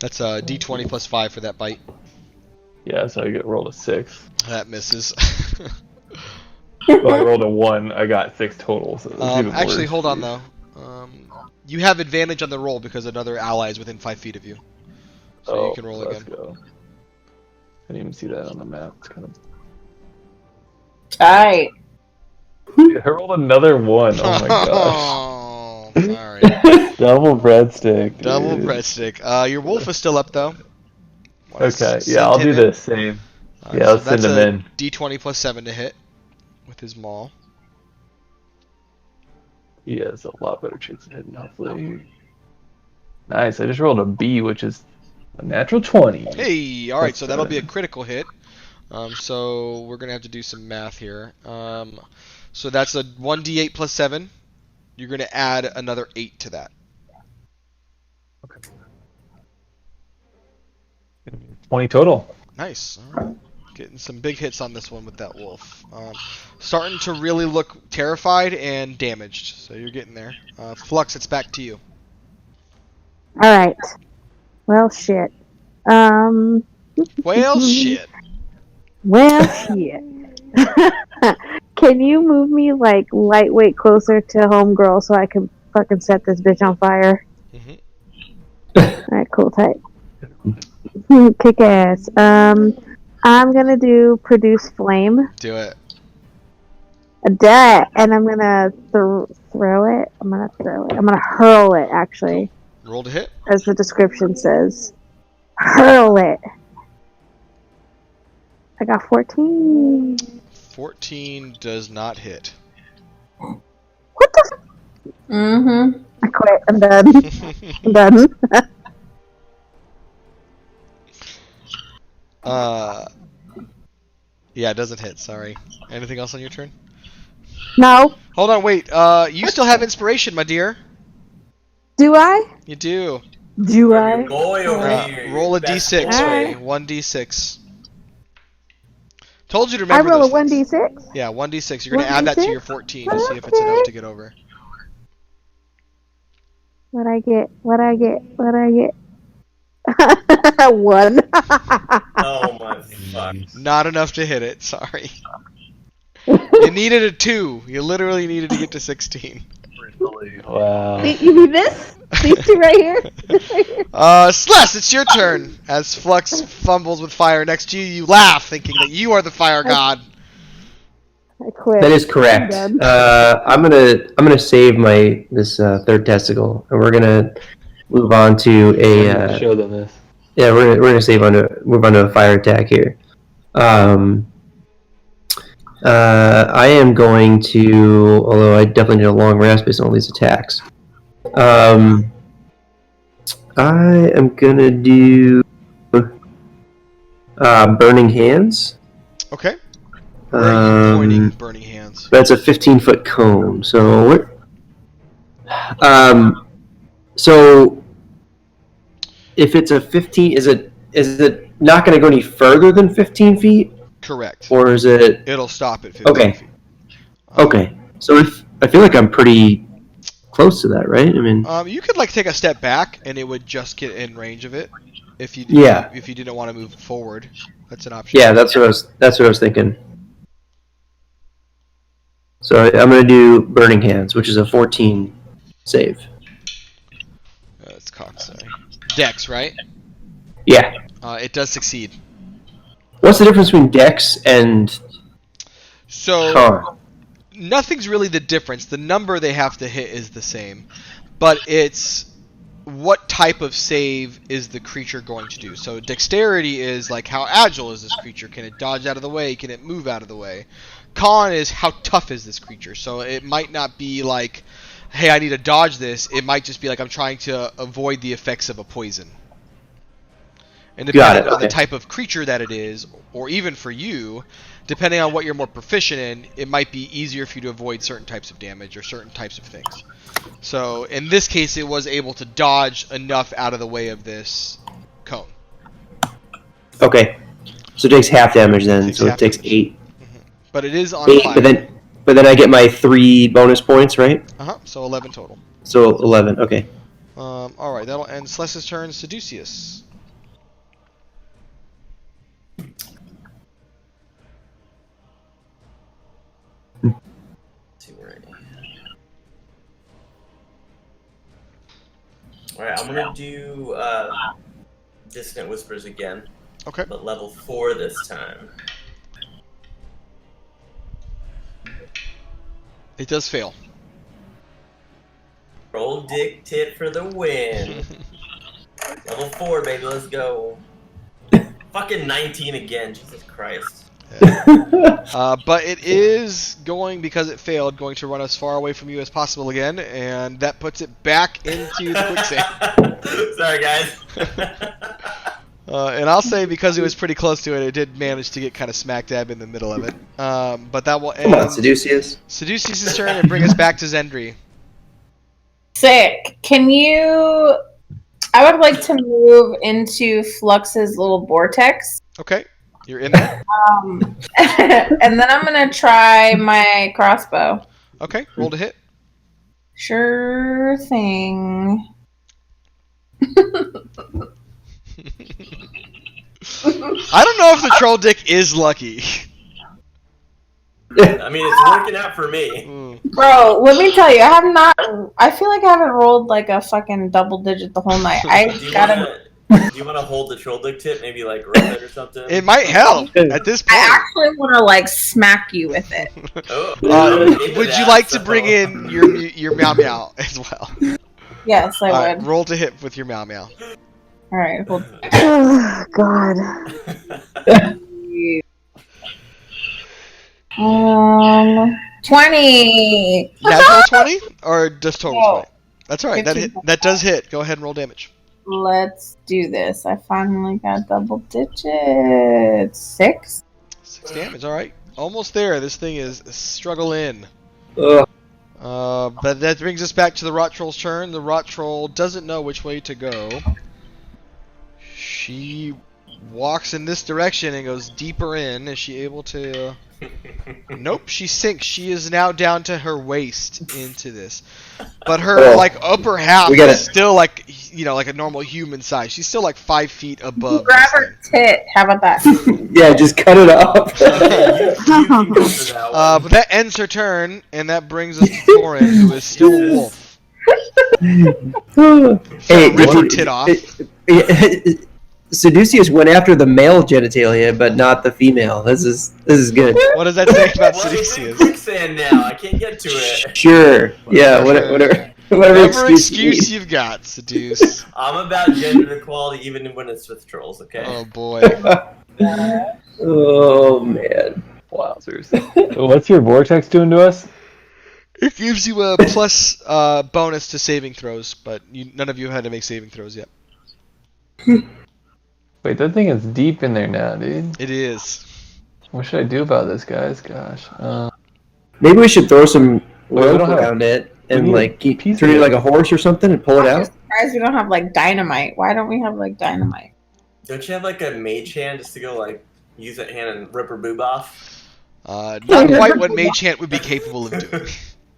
Speaker 1: That's a d20 plus 5 for that bite.
Speaker 6: Yeah, so I get rolled a 6.
Speaker 1: That misses.
Speaker 6: Well, I rolled a 1. I got 6 total. So
Speaker 1: actually,
Speaker 6: worse.
Speaker 1: hold on though. You have advantage on the roll because another ally is within 5 feet of you, so you can roll again.
Speaker 6: Go. I didn't even see that on the map. It's kind of
Speaker 7: tight.
Speaker 6: I rolled another 1. Oh my gosh.
Speaker 1: Oh, alright.
Speaker 6: Double breadstick. Dude.
Speaker 1: Double breadstick. Your wolf is still up though.
Speaker 6: Okay, yeah, I'll do the same. Yeah, let's send him in.
Speaker 1: D20 plus 7 to hit with his maul.
Speaker 6: He has a lot better chance of hitting, hopefully. Nice, I just rolled a B, which is a natural 20.
Speaker 1: Hey, alright, so that'll be a critical hit. So we're going to have to do some math here. So that's a 1d8 plus 7. You're going to add another 8 to that.
Speaker 6: Okay. 20 total.
Speaker 1: Nice. Alright. Getting some big hits on this one with that wolf. Starting to really look terrified and damaged. So you're getting there. Flux, it's back to you.
Speaker 5: Alright. Well, shit.
Speaker 1: Well, shit.
Speaker 5: Well, shit. Can you move me, like, lightweight closer to Homegirl so I can fucking set this bitch on fire? Alright, cool, tight. Kick ass. I'm gonna do produce flame.
Speaker 1: Do it.
Speaker 5: And I'm gonna throw it. I'm gonna hurl it, actually.
Speaker 1: Roll to hit.
Speaker 5: as the description says. Hurl it. I got 14.
Speaker 1: 14 does not hit.
Speaker 5: What the?
Speaker 7: Mm-hmm.
Speaker 5: I quit. I'm done. I'm done.
Speaker 1: Yeah, it doesn't hit. Sorry. Anything else on your turn?
Speaker 5: No.
Speaker 1: Hold on, wait. You still have inspiration, my dear.
Speaker 5: Do I?
Speaker 1: You do.
Speaker 5: Do I?
Speaker 2: Your boy over here.
Speaker 1: Roll a
Speaker 2: your best
Speaker 1: d6
Speaker 2: boy.
Speaker 1: for me.
Speaker 5: Alright.
Speaker 1: 1d6. Told you to
Speaker 5: I
Speaker 1: remember
Speaker 5: roll a
Speaker 1: those things.
Speaker 5: 1d6.
Speaker 1: Yeah, 1d6. You're gonna add that to
Speaker 5: 1d6?
Speaker 1: your 14 to see if it's enough to get over.
Speaker 5: What I get? What I get? What I get? 1.
Speaker 2: Oh my fuck.
Speaker 1: Not enough to hit it. Sorry. You needed a 2. You literally needed to get to 16.
Speaker 6: Wow.
Speaker 5: You mean this? These two right here?
Speaker 1: Celeste, it's your turn. As Flux fumbles with fire next to you, you laugh, thinking that you are the fire god.
Speaker 5: I quit.
Speaker 9: That is correct.
Speaker 5: I'm
Speaker 9: I'm gonna save this third testicle, and we're gonna move on to a
Speaker 6: Show them this.
Speaker 9: yeah. We're gonna move on to a fire attack here. I am going to, although I definitely need a long rest based on all these attacks. I am gonna do burning hands.
Speaker 1: Okay. Where are you pointing burning hands?
Speaker 9: That's a 15-foot cone. So so if it's a 15, is it not going to go any further than 15 feet?
Speaker 1: Correct.
Speaker 9: Or is it?
Speaker 1: It'll stop at 15
Speaker 9: Okay.
Speaker 1: feet.
Speaker 9: Okay. So if I feel like I'm pretty close to that, right? I mean,
Speaker 1: You could like take a step back, and it would just get in range of it. If you
Speaker 9: Yeah.
Speaker 1: if you didn't want to move forward, that's an option.
Speaker 9: yeah, that's what I was thinking. So I'm going to do burning hands, which is a 14 save.
Speaker 1: It's cocked, sorry. Dex, right?
Speaker 9: Yeah.
Speaker 1: It does succeed.
Speaker 9: What's the difference between Dex and
Speaker 1: So
Speaker 9: Con?
Speaker 1: nothing's really the difference. The number they have to hit is the same, but it's what type of save is the creature going to do. So dexterity is like how agile is this creature? Can it dodge out of the way? Can it move out of the way? Con is how tough is this creature? So it might not be like, hey, I need to dodge this. It might just be like I'm trying to avoid the effects of a poison. And depending on the type of creature that it is, or even for you, depending on what you're more proficient in, it might be easier for you to avoid certain types of damage or certain types of things. So in this case, it was able to dodge enough out of the way of this cone.
Speaker 9: Okay. So it takes half damage then, so it takes 8.
Speaker 1: But it is on
Speaker 9: 8,
Speaker 1: fire.
Speaker 9: but then I get my 3 bonus points, right?
Speaker 1: So 11 total.
Speaker 9: So 11, okay.
Speaker 1: Alright, that'll end Celeste's turn. Seducius.
Speaker 2: Alright, I'm gonna do Dissonant Whispers again.
Speaker 1: Okay.
Speaker 2: But level 4 this time.
Speaker 1: It does fail.
Speaker 2: Roll dick tit for the win. Level 4, baby, let's go. Fucking 19 again, Jesus Christ.
Speaker 1: But it is going, because it failed, going to run as far away from you as possible again, and that puts it back into the quicksand.
Speaker 2: Sorry, guys.
Speaker 1: And I'll say because it was pretty close to it, it did manage to get kind of smack dab in the middle of it. But that will end
Speaker 9: Come on, Seducius.
Speaker 1: Seducius' turn and bring us back to Zendri.
Speaker 7: Sick. Can you... I would like to move into Flux's little vortex.
Speaker 1: Okay. You're in there?
Speaker 7: And then I'm going to try my crossbow.
Speaker 1: Okay. Roll to hit.
Speaker 7: Sure thing.
Speaker 1: I don't know if the troll dick is lucky.
Speaker 2: I mean, it's working out for me.
Speaker 7: Bro, let me tell you, I feel like I haven't rolled like a fucking double digit the whole night.
Speaker 2: Do you want to hold the troll dick tip, maybe like rub it or something?
Speaker 1: It might help at this point.
Speaker 7: I actually want to like smack you with it.
Speaker 1: Would you like to bring in your meow meow as well?
Speaker 7: Yes, I
Speaker 1: All right,
Speaker 7: would.
Speaker 1: roll to hit with your meow meow.
Speaker 7: All right, hold.
Speaker 5: Oh, God.
Speaker 7: 20.
Speaker 1: Natural 20 or just total
Speaker 7: No.
Speaker 1: 20? That's all right. That
Speaker 7: 15.
Speaker 1: hit, that does hit. Go ahead and roll damage.
Speaker 7: Let's do this. I finally got double digits. 6.
Speaker 1: 6 damage. All right, almost there. This thing is struggling.
Speaker 9: Ugh.
Speaker 1: But that brings us back to the rot troll's turn. The rot troll doesn't know which way to go. She walks in this direction and goes deeper in. Is she able to? Nope, she sinks. She is now down to her waist into this. But her upper half is still like like a normal human size. She's still like 5 feet above.
Speaker 7: Grab her tit. How about that?
Speaker 9: Yeah, just cut it off.
Speaker 1: But that ends her turn, and that brings us to Thorin, who is still a wolf.
Speaker 9: Hey,
Speaker 1: Rip her tit off.
Speaker 9: Seducius went after the male genitalia, but not the female. This is good.
Speaker 1: What does that say about
Speaker 2: Well, it's in
Speaker 1: Seducius?
Speaker 2: quicksand now. I can't get to it.
Speaker 9: Sure. Yeah. Whatever
Speaker 1: Whatever
Speaker 9: excuse
Speaker 1: excuse you've got, Seduce.
Speaker 2: I'm about gender equality even when it's with trolls, okay?
Speaker 1: Oh boy.
Speaker 9: Oh man.
Speaker 6: Wowzers. What's your vortex doing to us?
Speaker 1: It gives you a plus bonus to saving throws, but none of you had to make saving throws yet.
Speaker 6: Wait, that thing is deep in there now, dude.
Speaker 1: It is.
Speaker 6: What should I do about this, guys? Gosh.
Speaker 9: Maybe we should throw some
Speaker 6: we
Speaker 9: rope
Speaker 6: don't have-
Speaker 9: around it
Speaker 6: we
Speaker 9: and
Speaker 6: need
Speaker 9: like
Speaker 6: a piece
Speaker 9: turn
Speaker 6: of
Speaker 9: it
Speaker 6: it.
Speaker 9: like a horse or something and pull it
Speaker 7: I'm
Speaker 9: out.
Speaker 7: surprised we don't have like dynamite. Why don't we have like dynamite?
Speaker 2: Don't you have like a mage hand just to go like use that hand and rip her boob off?
Speaker 1: Not quite what Mage Hand would be capable of doing.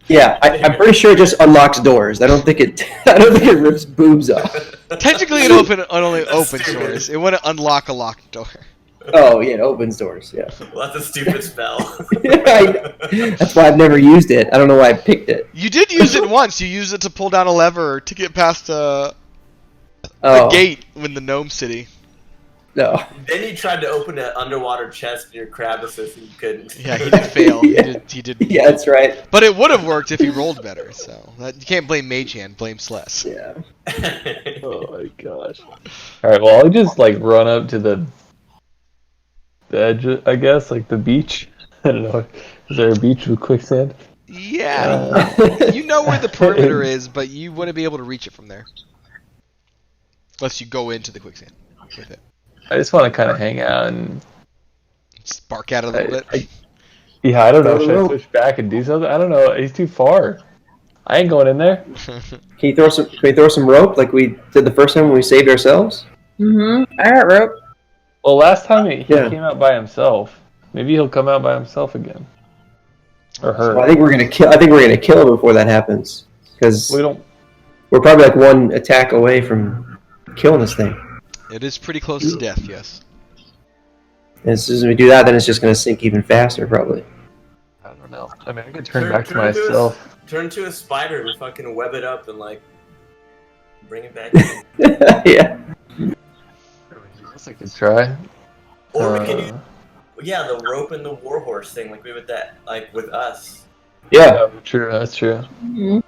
Speaker 9: Yeah, I'm pretty sure it just unlocks doors. I don't think it rips boobs off.
Speaker 1: Technically, it only opens
Speaker 2: stupid.
Speaker 1: doors. It wouldn't unlock a locked door.
Speaker 9: Oh yeah, it opens doors. Yeah.
Speaker 2: Well, that's a stupid spell.
Speaker 9: That's why I've never used it. I don't know why I picked it.
Speaker 1: You did use it once. You used it to pull down a lever to get past a gate in the Gnome City.
Speaker 9: No.
Speaker 2: Then you tried to open an underwater chest in your Crabbasus and you couldn't.
Speaker 1: Yeah, he did fail. He did.
Speaker 9: Yeah, that's right.
Speaker 1: But it would have worked if he rolled better. So you can't blame Mage Hand. Blame Sless.
Speaker 9: Yeah.
Speaker 6: Oh my gosh. Alright, well, I'll just like run up to the edge, I guess, like the beach. I don't know. Is there a beach with quicksand?
Speaker 1: Yeah. You know where the perimeter is, but you wouldn't be able to reach it from there. Unless you go into the quicksand with it.
Speaker 6: I just want to kind of hang out and
Speaker 1: Spark at it a little bit.
Speaker 6: yeah, I don't know. Should I switch back and do something? I don't know. He's too far. I ain't going in there.
Speaker 9: Can we throw some rope like we did the first time when we saved ourselves?
Speaker 7: Mm-hmm. I got rope.
Speaker 6: Well, last time he
Speaker 9: Yeah.
Speaker 6: came out by himself. Maybe he'll come out by himself again. Or her.
Speaker 9: Well, I think we're gonna kill him before that happens because
Speaker 6: We don't.
Speaker 9: we're probably like one attack away from killing this thing.
Speaker 1: It is pretty close to death, yes.
Speaker 9: And as soon as we do that, then it's just gonna sink even faster, probably.
Speaker 6: I don't know. I mean, I could turn back to myself.
Speaker 2: Turn to a spider and fucking web it up and like bring it back in.
Speaker 9: Yeah.
Speaker 6: I could try.
Speaker 2: Or we can use, the rope and the warhorse thing like we would that like with us.
Speaker 9: Yeah.
Speaker 6: True. That's true.
Speaker 7: Mm-hmm.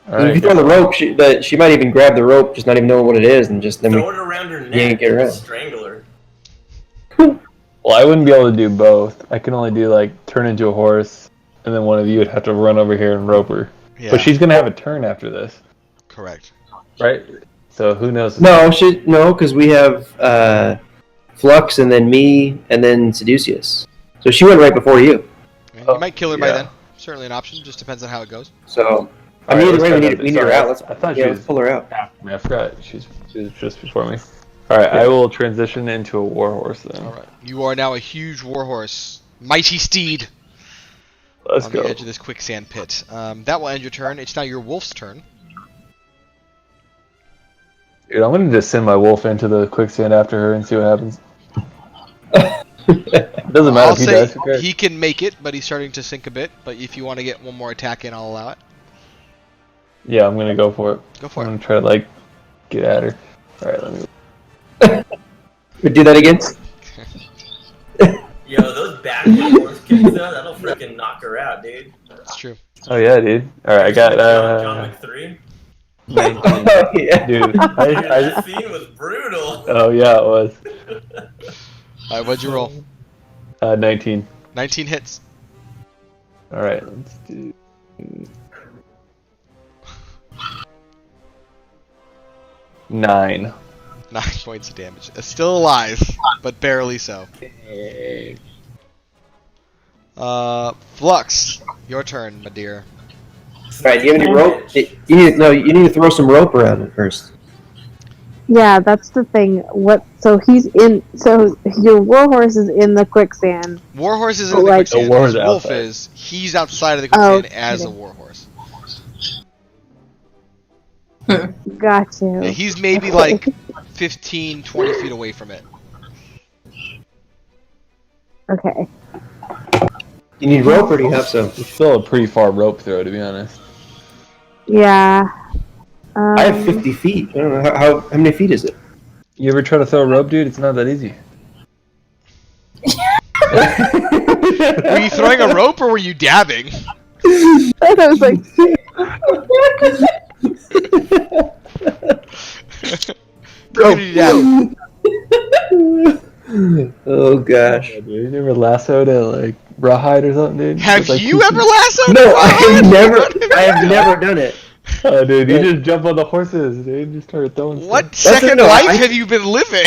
Speaker 6: All
Speaker 9: If you
Speaker 6: right.
Speaker 9: throw the rope, she might even grab the rope, just not even knowing what it is, and just then
Speaker 2: Throw it around her
Speaker 9: yank
Speaker 2: neck
Speaker 9: it
Speaker 2: and
Speaker 9: around.
Speaker 2: strangle her.
Speaker 6: Well, I wouldn't be able to do both. I can only do like turn into a horse, and then one of you would have to run over here and rope her.
Speaker 1: Yeah,
Speaker 6: But she's gonna have a turn after this,
Speaker 1: correct.
Speaker 6: right? So who knows?
Speaker 9: No, because we have Flux, and then me, and then Seducius. So she went right before you.
Speaker 1: I mean, you might kill her by
Speaker 6: yeah.
Speaker 1: then. Certainly an option. Just depends on how it goes.
Speaker 9: So
Speaker 6: All right,
Speaker 9: either
Speaker 6: let's
Speaker 9: way,
Speaker 6: try
Speaker 9: we
Speaker 6: that.
Speaker 9: need her
Speaker 6: Sorry,
Speaker 9: out. Let's
Speaker 6: I thought she was
Speaker 9: let's pull her out.
Speaker 6: after me. I forgot she was just before me. All right, I will transition into a warhorse then.
Speaker 1: All right. You are now a huge warhorse, mighty steed
Speaker 6: Let's
Speaker 1: on
Speaker 6: go.
Speaker 1: the edge of this quicksand pit. That will end your turn. It's now your wolf's turn.
Speaker 6: Dude, I'm gonna just send my wolf into the quicksand after her and see what happens. It doesn't matter
Speaker 1: I'll
Speaker 6: if he
Speaker 1: say
Speaker 6: dies. Who cares?
Speaker 1: he can make it, but he's starting to sink a bit. But if you want to get one more attack in, I'll allow it.
Speaker 6: Yeah, I'm gonna go for it.
Speaker 1: Go for
Speaker 6: I'm
Speaker 1: it.
Speaker 6: gonna try to like get at her. All right, let me.
Speaker 9: We do that again.
Speaker 2: Yo, those back horse kicks though, that'll freaking knock her out, dude.
Speaker 1: It's true.
Speaker 6: Oh yeah, dude. All right, I got
Speaker 2: John McThree.
Speaker 6: 19.
Speaker 9: Oh, yeah.
Speaker 6: Dude,
Speaker 2: Dude, that scene was brutal.
Speaker 6: oh yeah, it was.
Speaker 1: Alright, what'd you roll?
Speaker 6: 19.
Speaker 1: 19 hits.
Speaker 6: All right, let's do. 9.
Speaker 1: 9 points of damage. Still alive, but barely so. Flux, your turn, my dear.
Speaker 9: Right, do you have any rope? You need to throw some rope around it first.
Speaker 5: Yeah, that's the thing. What? So he's in. So your warhorse is in the quicksand.
Speaker 1: Warhorse is in
Speaker 5: Oh,
Speaker 1: the
Speaker 5: like-
Speaker 1: quicksand.
Speaker 6: The warhorse
Speaker 1: His wolf
Speaker 6: outside.
Speaker 1: is. He's outside of the quicksand as a
Speaker 5: okay.
Speaker 1: warhorse.
Speaker 5: Got you.
Speaker 1: Yeah, he's maybe like 15, 20 feet away from it.
Speaker 5: Okay.
Speaker 9: You need rope, or do you have some?
Speaker 6: It's still a pretty far rope throw, to be honest.
Speaker 5: Yeah.
Speaker 9: I have 50 feet. I don't know how many feet is it?
Speaker 6: You ever try to throw a rope, dude? It's not that easy.
Speaker 1: Were you throwing a rope or were you dabbing?
Speaker 5: I was like,
Speaker 1: Pretty dab.
Speaker 9: Oh gosh.
Speaker 6: Yeah, dude, you never lassoed a like rawhide or something, dude?
Speaker 1: Have
Speaker 6: It's like
Speaker 1: you
Speaker 6: two
Speaker 1: ever
Speaker 6: feet-
Speaker 1: lassoed?
Speaker 9: No,
Speaker 1: a
Speaker 9: I have never done it.
Speaker 6: Oh, dude, you just jump on the horses, dude. Just start throwing.
Speaker 1: What
Speaker 6: stuff.
Speaker 1: second
Speaker 9: no,
Speaker 1: life
Speaker 9: I-
Speaker 1: have you been living?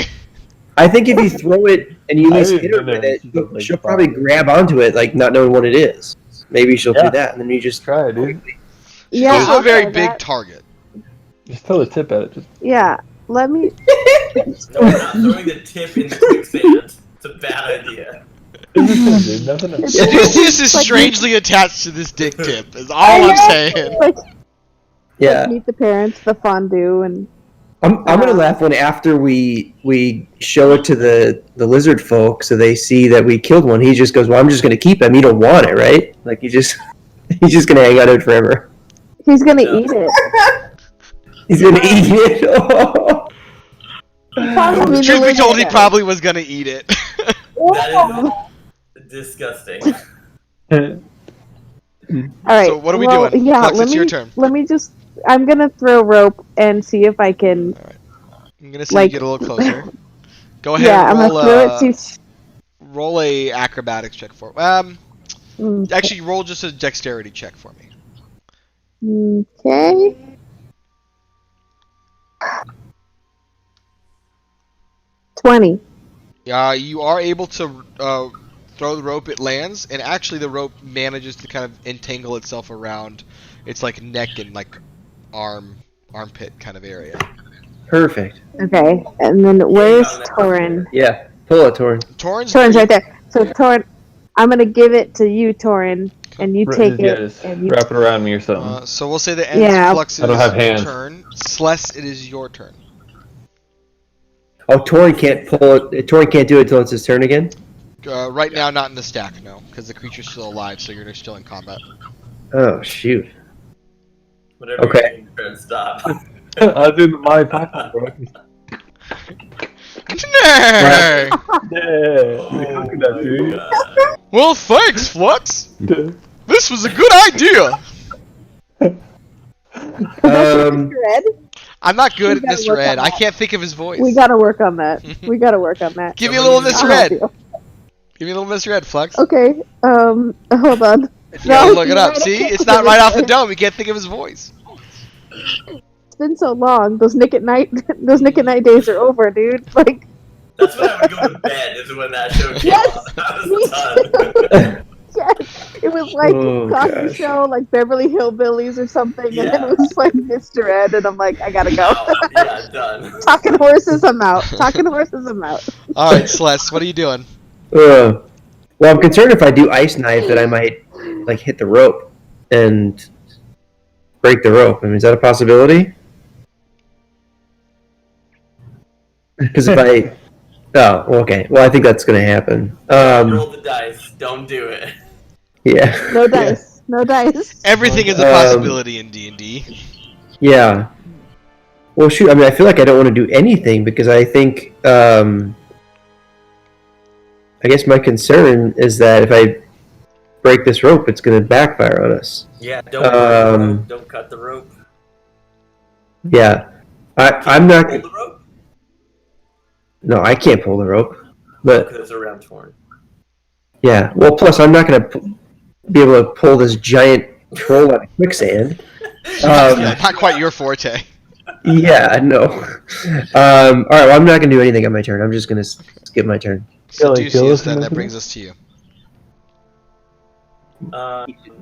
Speaker 9: I think if you throw it and you at least
Speaker 6: I
Speaker 9: hit her
Speaker 6: didn't know
Speaker 9: with it,
Speaker 6: she did, like,
Speaker 9: she'll probably grab onto it, like not knowing what it is. Maybe she'll
Speaker 6: Yeah.
Speaker 9: do that, and then you just
Speaker 6: Try it, dude.
Speaker 5: yeah.
Speaker 1: She's
Speaker 5: I'll
Speaker 1: a very
Speaker 5: try
Speaker 1: big
Speaker 5: that.
Speaker 1: target.
Speaker 6: Just throw the tip at it. Just
Speaker 5: Yeah. Let me.
Speaker 2: No, we're not throwing the tip in the quicksand. It's a bad idea.
Speaker 6: dude, nothing else.
Speaker 1: Odysseus is
Speaker 5: Like-
Speaker 1: strangely attached to this dick tip, is all I'm saying.
Speaker 5: Like,
Speaker 9: yeah.
Speaker 5: meet the parents, the fondue, and
Speaker 9: I'm gonna laugh when after we show it to the lizard folk, so they see that we killed one. He just goes, "Well, I'm just gonna keep him. You don't want it, right? Like he's just gonna hang on to it forever.
Speaker 5: he's gonna
Speaker 2: Yeah.
Speaker 5: eat it.
Speaker 9: He's gonna eat it."
Speaker 5: Probably
Speaker 1: Truth be told, he
Speaker 5: the
Speaker 1: probably was gonna eat it.
Speaker 2: That is disgusting.
Speaker 5: All right.
Speaker 1: So what are we
Speaker 5: well,
Speaker 1: doing?
Speaker 5: Yeah,
Speaker 1: Flux,
Speaker 5: let
Speaker 1: it's
Speaker 5: me,
Speaker 1: your turn.
Speaker 5: Let me just. I'm gonna throw rope and see if I can.
Speaker 1: I'm gonna see
Speaker 5: Like-
Speaker 1: you get a little closer. Go ahead
Speaker 5: Yeah, I'm
Speaker 1: and
Speaker 5: gonna throw it to.
Speaker 1: roll a acrobatics check for actually roll just a dexterity check for me.
Speaker 5: Okay. $20.
Speaker 1: You are able to throw the rope, it lands, and actually the rope manages to kind of entangle itself around its like neck and like armpit kind of area.
Speaker 9: Perfect.
Speaker 5: Okay, and then where's
Speaker 2: got it.
Speaker 5: Torin?
Speaker 9: Yeah. Pull it, Torin.
Speaker 1: Torin's
Speaker 5: Right there. So Torin, I'm gonna give it to you, Torin, and you take
Speaker 6: yeah,
Speaker 5: it.
Speaker 6: just
Speaker 5: And you
Speaker 6: wrap it around me or something.
Speaker 1: So we'll say the ends
Speaker 5: Yeah.
Speaker 1: Flux's
Speaker 6: I don't have hands.
Speaker 1: turn. Celeste, it is your turn.
Speaker 9: Oh, Torin can't pull it. Torin can't do it until it's his turn again.
Speaker 1: Right now, not in the stack, no, because the creature's still alive, so you're still in combat.
Speaker 9: Oh shoot.
Speaker 2: Whatever
Speaker 9: Okay.
Speaker 2: you're doing, friend, stop.
Speaker 6: I was in my pocket, bro.
Speaker 1: Nay!
Speaker 6: Yeah. Look at that, dude.
Speaker 2: God.
Speaker 1: Well, thanks, Flux.
Speaker 6: Dude.
Speaker 1: This was a good idea.
Speaker 5: Red.
Speaker 1: I'm not good at
Speaker 5: We gotta
Speaker 1: Mr.
Speaker 5: work on
Speaker 1: Ed. I
Speaker 5: that.
Speaker 1: can't think of his voice.
Speaker 5: We gotta work on that. We gotta work on that.
Speaker 1: Give me a little Mr.
Speaker 5: I'll
Speaker 1: Ed.
Speaker 5: help
Speaker 1: Give me a little Mr. Ed, Flux.
Speaker 5: you. Okay. Hold on.
Speaker 1: You gotta
Speaker 5: No,
Speaker 1: look it
Speaker 5: you're
Speaker 1: up.
Speaker 5: right, I
Speaker 1: See,
Speaker 5: can't
Speaker 1: it's
Speaker 5: think
Speaker 1: not
Speaker 5: of
Speaker 1: right
Speaker 5: Mr.
Speaker 1: off the
Speaker 5: Ed.
Speaker 1: dome. We can't think of his voice.
Speaker 5: It's been so long. Those Nick at Night days are over, dude. Like,
Speaker 2: That's when I would go to bed, is when that show came
Speaker 5: Yes,
Speaker 2: on. I
Speaker 5: me
Speaker 2: was done.
Speaker 5: yes, it was like
Speaker 9: Oh,
Speaker 5: Cosby
Speaker 9: gosh.
Speaker 5: Show, like Beverly Hillbillies or something, and then
Speaker 2: Yeah.
Speaker 5: it was like Mr. Ed, and I'm like, I gotta go.
Speaker 2: Oh, yeah, done.
Speaker 5: Talking horses, I'm out. Talking horses, I'm out.
Speaker 1: All right, Celeste, what are you doing?
Speaker 9: Well, I'm concerned if I do ice knife that I might like hit the rope and break the rope. I mean, is that a possibility? Because if I, oh, okay. Well, I think that's going to happen.
Speaker 2: Roll the dice. Don't do it.
Speaker 9: Yeah.
Speaker 5: No dice. No dice.
Speaker 1: Everything is a possibility in D&D.
Speaker 9: Yeah. Well, shoot. I mean, I feel like I don't want to do anything because I think. I guess my concern is that if break this rope, it's going to backfire on us.
Speaker 2: Yeah, don't break the rope, don't cut the rope.
Speaker 9: Yeah. I'm
Speaker 2: Can you
Speaker 9: not...
Speaker 2: pull the rope?
Speaker 9: No, I can't pull the rope. But
Speaker 2: Because it's around Torn.
Speaker 9: yeah, well, plus I'm not going to be able to pull this giant troll out of quicksand.
Speaker 1: Not quite your forte.
Speaker 9: Yeah, no. All right, well, I'm not going to do anything on my turn. I'm just going to skip my turn.
Speaker 1: So
Speaker 6: Kill us
Speaker 1: Ducius, then
Speaker 6: in
Speaker 1: that
Speaker 6: this
Speaker 1: brings us to you.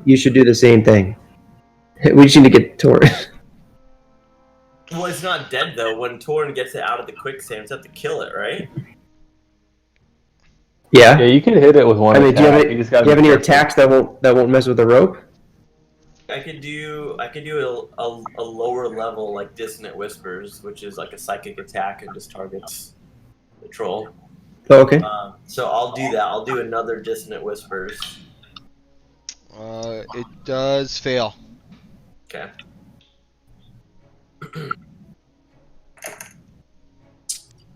Speaker 9: You should do the same thing. We just need to get Torn.
Speaker 2: Well, it's not dead though. When Torn gets it out of the quicksand, it's have to kill it, right?
Speaker 9: Yeah.
Speaker 6: Yeah, you can hit it with one
Speaker 9: I mean,
Speaker 6: attack.
Speaker 9: do you have
Speaker 6: just gotta
Speaker 9: any
Speaker 6: be careful.
Speaker 9: attacks that won't mess with the rope?
Speaker 2: I could do a lower level like Dissonant Whispers, which is like a psychic attack and just targets the troll.
Speaker 9: Oh, okay.
Speaker 2: So I'll do that. I'll do another Dissonant Whispers.
Speaker 1: It does fail.
Speaker 2: Okay.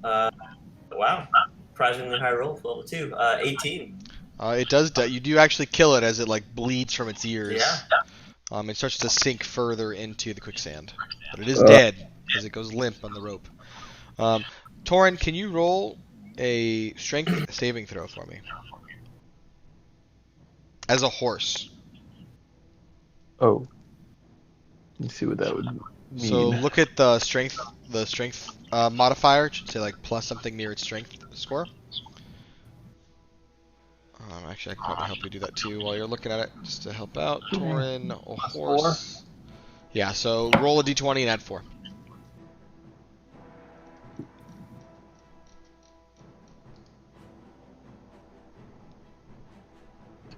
Speaker 2: Wow. Surprisingly high roll for level 2. 18.
Speaker 1: It does. You do actually kill it as it like bleeds from its ears.
Speaker 2: Yeah.
Speaker 1: It starts to sink further into the quicksand, but it is dead as it goes limp on the rope. Torin, can you roll a strength saving throw for me? As a horse.
Speaker 6: Oh. Let's see what that would mean.
Speaker 1: So look at the strength modifier. It should say like plus something near its strength score. Actually, I can probably help you do that too while you're looking at it, just to help out. Torin, a horse. Yeah, so roll a d20 and add 4.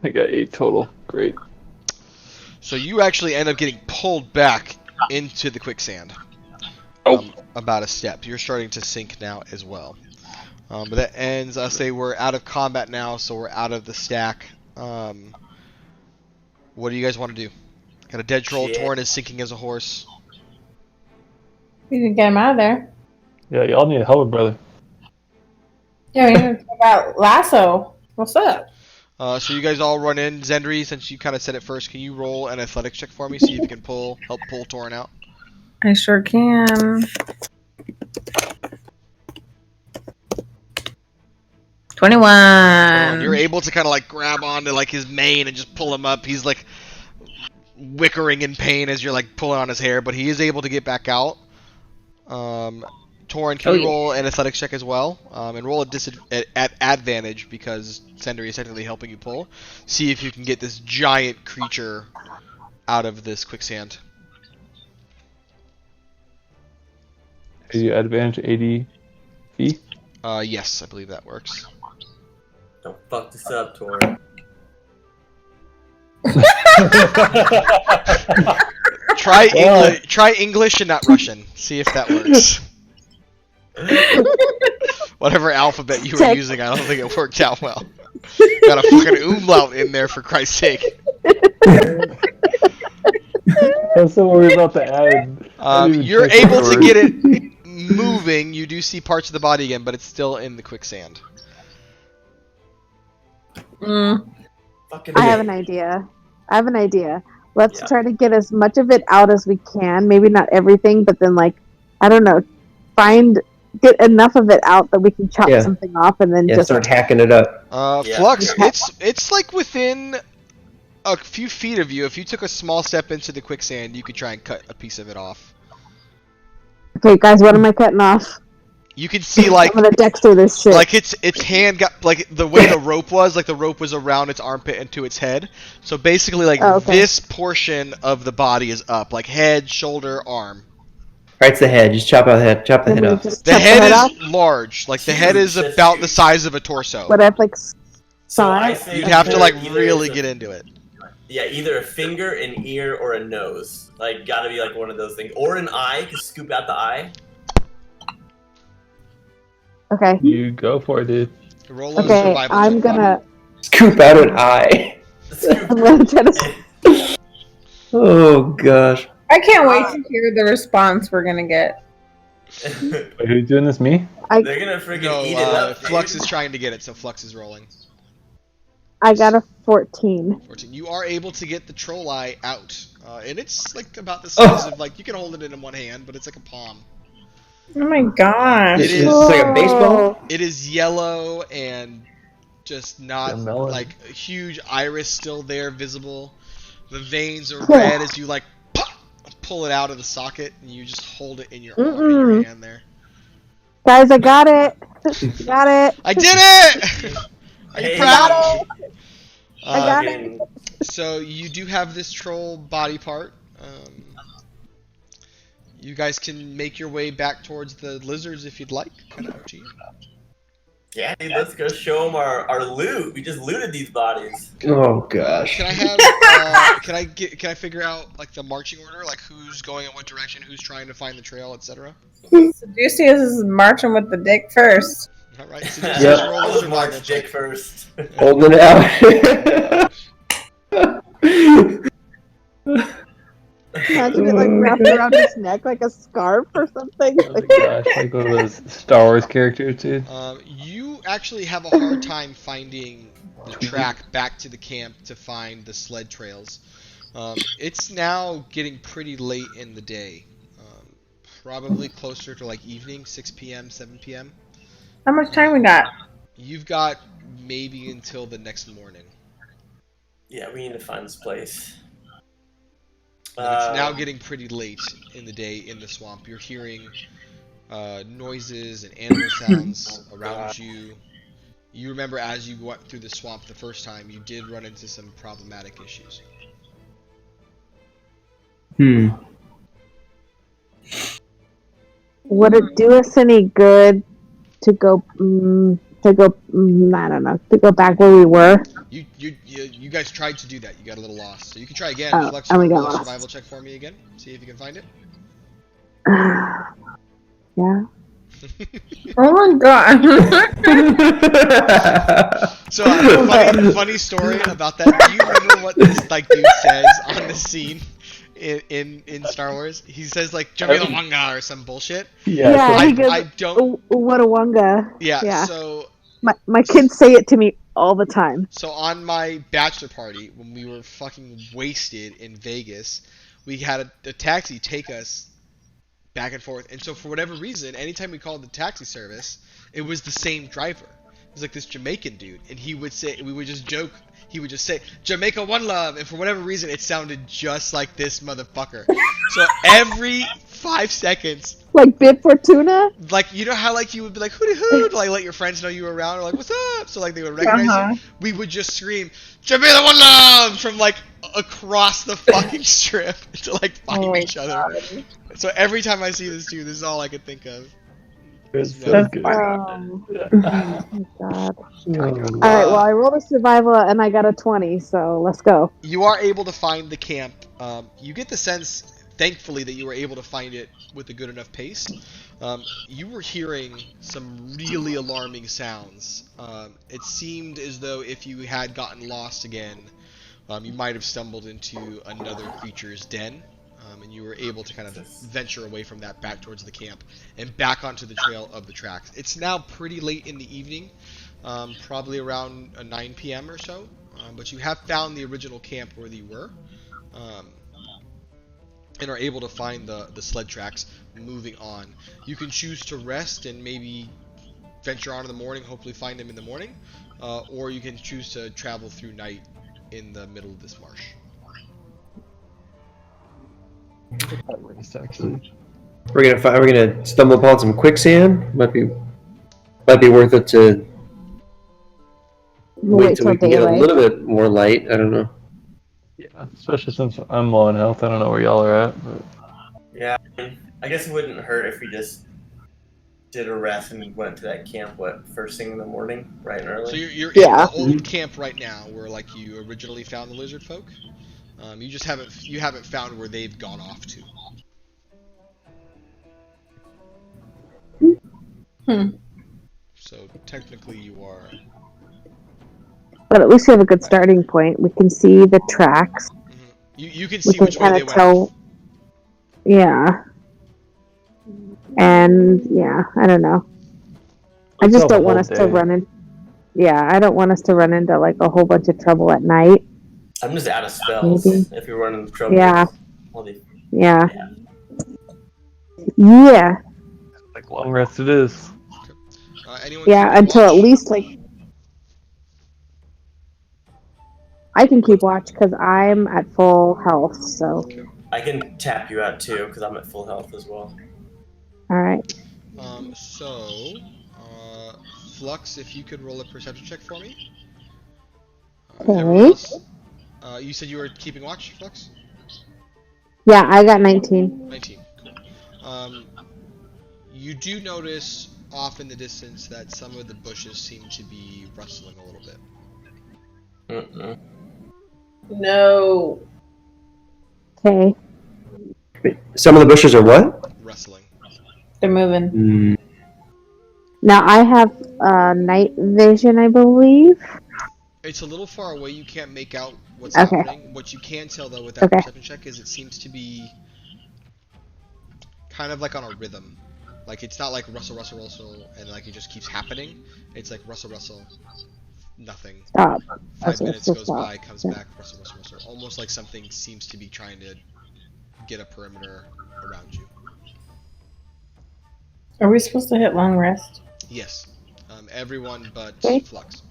Speaker 6: I got 8 total. Great.
Speaker 1: So you actually end up getting pulled back into the quicksand. About a step. You're starting to sink now as well. But that ends, I'll say we're out of combat now, so we're out of the stack. What do you guys want to do? Got a dead troll, Torn is sinking as a horse.
Speaker 7: We can get him out of there.
Speaker 6: Yeah, y'all need help, brother.
Speaker 7: Yeah, we need to talk about Lasso. What's up?
Speaker 1: So you guys all run in. Zendri, since you kind of said it first, can you roll an athletics check for me, see if you can help pull Torn out?
Speaker 7: I sure can. 21.
Speaker 1: You're able to kind of like grab onto like his mane and just pull him up. He's like wickering in pain as you're like pulling on his hair, but he is able to get back out. Torin, can you roll an athletics check as well? And roll at advantage because Sendri is technically helping you pull. See if you can get this giant creature out of this quicksand.
Speaker 6: Did you advantage ADV?
Speaker 1: Yes, I believe that works.
Speaker 2: Don't fuck this up, Torin.
Speaker 1: Try English and not Russian. See if that works. Whatever alphabet you were using, I don't think it worked out well. Got a fucking umlaut in there, for Christ's sake.
Speaker 6: That's the one we're about to add.
Speaker 1: You're able to get it moving. You do see parts of the body again, but it's still in the quicksand.
Speaker 5: I have an idea. Let's try to get as much of it out as we can. Maybe not everything, but then like, I don't know, get enough of it out that we can chop something off and then just
Speaker 9: start hacking it up.
Speaker 1: Flux, it's like within a few feet of you. If you took a small step into the quicksand, you could try and cut a piece of it off.
Speaker 5: Okay, guys, what am I cutting off?
Speaker 1: You can see like
Speaker 5: I'm gonna Dexter this shit.
Speaker 1: Like its hand got like the way the rope was, like the rope was around its armpit and to its head. So basically, like this portion of the body is up, like head, shoulder, arm.
Speaker 9: Right, it's the head. Just chop out the head. Chop the head off.
Speaker 1: The head is large. Like the head is about the size of a torso.
Speaker 5: But I've like
Speaker 1: you'd have to like really get into it.
Speaker 2: Yeah, either a finger, an ear, or a nose. Like, gotta be like one of those things, or an eye. Just scoop out the eye.
Speaker 5: Okay.
Speaker 6: You go for it, dude.
Speaker 1: Roll a survival.
Speaker 5: I'm gonna
Speaker 9: scoop out an eye.
Speaker 5: I'm gonna try to.
Speaker 9: Oh gosh.
Speaker 7: I can't wait to hear the response we're gonna get.
Speaker 6: Wait, who's doing this? Me?
Speaker 2: They're gonna freaking eat it up.
Speaker 1: Flux is trying to get it, so Flux is rolling.
Speaker 5: I got a 14.
Speaker 1: 14. You are able to get the troll eye out, and it's like about the size of like you can hold it in one hand, but it's like a palm.
Speaker 4: Oh my gosh.
Speaker 1: It is
Speaker 9: like a baseball.
Speaker 1: It is yellow and just not
Speaker 6: A melon.
Speaker 1: like a huge iris still there visible. The veins are red as you like pop, pull it out of the socket, and you just hold it in your arm, in your hand there.
Speaker 5: Guys, I got it. Got it.
Speaker 1: I did it! Are you proud?
Speaker 5: I got it.
Speaker 1: So you do have this troll body part. You guys can make your way back towards the lizards if you'd like. Kind of up to you.
Speaker 2: Yeah, dude, let's go show them our loot. We just looted these bodies.
Speaker 9: Oh gosh.
Speaker 1: Can I have? Can I figure out like the marching order, like who's going in what direction, who's trying to find the trail, etc.
Speaker 4: Seducius is marching with the dick first.
Speaker 1: All right. So just
Speaker 9: Yep.
Speaker 1: roll a
Speaker 2: I'll
Speaker 1: survival
Speaker 2: march
Speaker 1: check.
Speaker 2: Dick first.
Speaker 9: Holding it out.
Speaker 5: Imagine it like wrapped around his neck like a scarf or something.
Speaker 6: Oh my gosh, like one of those Star Wars characters, dude.
Speaker 1: You actually have a hard time finding the track back to the camp to find the sled trails. It's now getting pretty late in the day. Probably closer to like evening, 6 p.m., 7 p.m.
Speaker 4: How much time we got?
Speaker 1: You've got maybe until the next morning.
Speaker 2: Yeah, we need to find this place.
Speaker 1: And it's now getting pretty late in the day in the swamp. You're hearing noises and animal sounds around you. You remember as you went through the swamp the first time, you did run into some problematic issues.
Speaker 5: Would it do us any good to go? I don't know. To go back where we were.
Speaker 1: You guys tried to do that. You got a little lost. So you can try again.
Speaker 5: Oh,
Speaker 1: Flex,
Speaker 5: and we got
Speaker 1: roll a
Speaker 5: lost.
Speaker 1: survival check for me again. See if you can find it.
Speaker 5: Yeah.
Speaker 4: Oh my god.
Speaker 1: So funny story about that. Do you remember what this like dude says on the scene in Star Wars? He says like Jamila Wanga or some bullshit.
Speaker 5: Yeah, he goes,
Speaker 1: I don't.
Speaker 5: What a wonga.
Speaker 1: Yeah. So
Speaker 5: my kids say it to me all the time.
Speaker 1: So on my bachelor party, when we were fucking wasted in Vegas, we had a taxi take us back and forth. And so for whatever reason, anytime we called the taxi service, it was the same driver. It was like this Jamaican dude, and he would say, we would just joke, he would just say, Jamaica One Love, and for whatever reason, it sounded just like this motherfucker. So every 5 seconds,
Speaker 5: like Bib Fortuna?
Speaker 1: like, you know how like you would be like hooty hoot, like let your friends know you were around, or like what's up, so like they would recognize you. We would just scream Jamila One Love from like across the fucking strip to like find each other. So every time I see this dude, this is all I could think of.
Speaker 6: That's good.
Speaker 5: Oh my god. Alright, well I rolled a survival and I got a 20, so let's go.
Speaker 1: You are able to find the camp. You get the sense, thankfully, that you were able to find it with a good enough pace. You were hearing some really alarming sounds. It seemed as though if you had gotten lost again, you might have stumbled into another creature's den. And you were able to kind of venture away from that back towards the camp and back onto the trail of the tracks. It's now pretty late in the evening, probably around 9 p.m. or so, but you have found the original camp where you were, and are able to find the sled tracks moving on. You can choose to rest and maybe venture on in the morning, hopefully find them in the morning, or you can choose to travel through night in the middle of this marsh.
Speaker 9: We're gonna stumble upon some quicksand. Might be worth it to wait till we can get a little bit more light. I don't know.
Speaker 6: Yeah, especially since I'm low in health. I don't know where y'all are at. But...
Speaker 2: Yeah, I guess it wouldn't hurt if we just did a rest and went to that camp, first thing in the morning, bright and early?
Speaker 1: So you're in the old camp right now, where like you originally found the Lizardfolk. You just haven't found where they've gone off to. So technically you are.
Speaker 5: But at least we have a good starting point. We can see the tracks.
Speaker 1: Mm-hmm. You can see which way they went off.
Speaker 5: Yeah. And yeah, I don't know. I just don't want us to run in. Yeah, I don't want us to run into like a whole bunch of trouble at night.
Speaker 2: I'm just out of spells.
Speaker 5: Maybe.
Speaker 2: If you're running into trouble.
Speaker 5: Yeah.
Speaker 2: Well,
Speaker 5: Yeah.
Speaker 2: Yeah.
Speaker 5: Yeah.
Speaker 6: Like long rest it is.
Speaker 1: Anyone
Speaker 5: Yeah,
Speaker 1: keeping
Speaker 5: until at
Speaker 1: watch?
Speaker 5: least like I can keep watch because I'm at full health. So
Speaker 2: I can tap you out too because I'm at full health as well.
Speaker 5: all right.
Speaker 1: Flux, if you could roll a perception check for me.
Speaker 5: Okay.
Speaker 1: Everyone else, you said you were keeping watch, Flux?
Speaker 5: Yeah, I got 19.
Speaker 1: 19. Cool. You do notice off in the distance that some of the bushes seem to be rustling a little bit.
Speaker 7: No.
Speaker 5: Okay.
Speaker 9: Wait, some of the bushes are what?
Speaker 1: Rustling.
Speaker 7: They're moving.
Speaker 5: Now I have night vision, I believe.
Speaker 1: It's a little far away, you can't make out what's
Speaker 5: Okay.
Speaker 1: happening. What you can tell, though, with that
Speaker 5: Okay.
Speaker 1: perception check is it seems to be kind of like on a rhythm. Like, it's not like rustle, rustle, rustle, and like it just keeps happening. It's like rustle, rustle, nothing.
Speaker 5: Stop.
Speaker 1: 5
Speaker 5: Okay,
Speaker 1: minutes
Speaker 5: so
Speaker 1: goes
Speaker 5: stop.
Speaker 1: by, comes back, rustle, rustle, rustle. Almost like something seems to be trying to get a perimeter around you.
Speaker 7: Are we supposed to hit long rest?
Speaker 1: Yes. Everyone but
Speaker 5: Okay.
Speaker 1: Flux.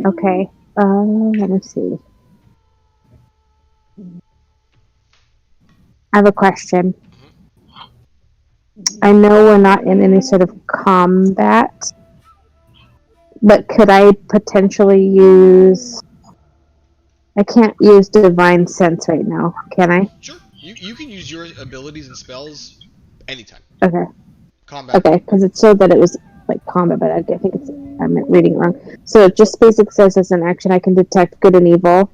Speaker 5: Okay. Let me see. I have a question. I know we're not in any sort of combat, but could I potentially use... I can't use Divine Sense right now, can I?
Speaker 1: Sure. You can use your abilities and spells anytime.
Speaker 5: Okay.
Speaker 1: Combat.
Speaker 5: Okay, because it showed that it was like combat, but I think it's... I'm reading it wrong. So it just basically says as an action I can detect good and evil.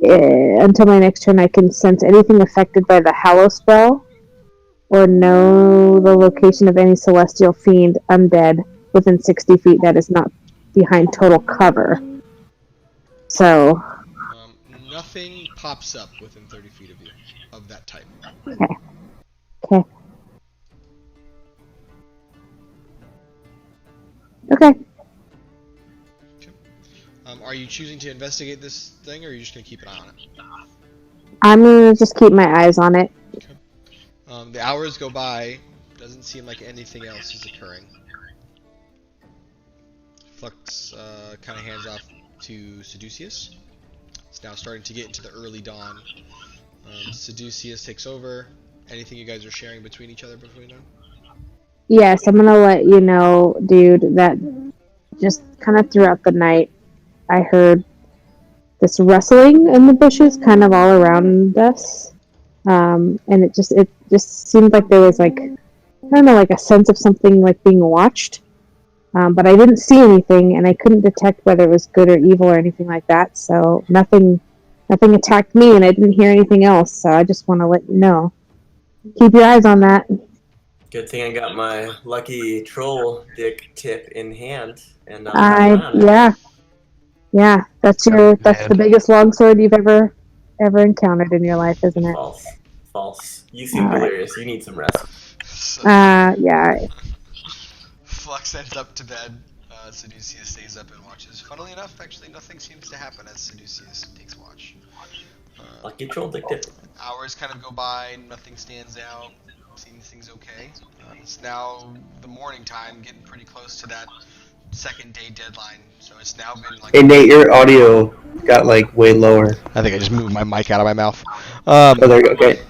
Speaker 5: Until my next turn I can sense anything affected by the Hallow spell or know the location of any celestial fiend undead within 60 feet that is not behind total cover. So...
Speaker 1: Nothing pops up within 30 feet of you, of that type.
Speaker 5: Okay. Okay. Okay.
Speaker 1: Are you choosing to investigate this thing, or are you just going to keep an eye on it?
Speaker 5: I'm gonna just keep my eyes on it.
Speaker 1: Okay. The hours go by. Doesn't seem like anything else is occurring. Flux kind of hands off to Seducius. It's now starting to get into the early dawn. Seducius takes over. Anything you guys are sharing between each other before you know?
Speaker 5: Yes, I'm gonna let you know, dude, that just kind of throughout the night I heard this rustling in the bushes kind of all around us. And it just seemed like there was like, I don't know, like a sense of something like being watched. But I didn't see anything and I couldn't detect whether it was good or evil or anything like that. So nothing attacked me and I didn't hear anything else. So I just want to let you know. Keep your eyes on that.
Speaker 2: Good thing I got my lucky troll dick tip in hand, and I'm
Speaker 5: Yeah. That's the biggest longsword you've ever encountered in your life, isn't it?
Speaker 2: False. You seem delirious. You need some rest.
Speaker 5: Yeah.
Speaker 1: Flux ends up to bed. Seducius stays up and watches. Funnily enough, actually, nothing seems to happen as Seducius takes watch.
Speaker 2: Lucky troll dick tip.
Speaker 1: Hours kind of go by, nothing stands out. Seems things okay. It's now the morning time, getting pretty close to that second day deadline. So it's now been like...
Speaker 9: Hey Nate, your audio got like way lower.
Speaker 1: I think I just moved my mic out of my mouth.
Speaker 9: Oh, there you go. Okay.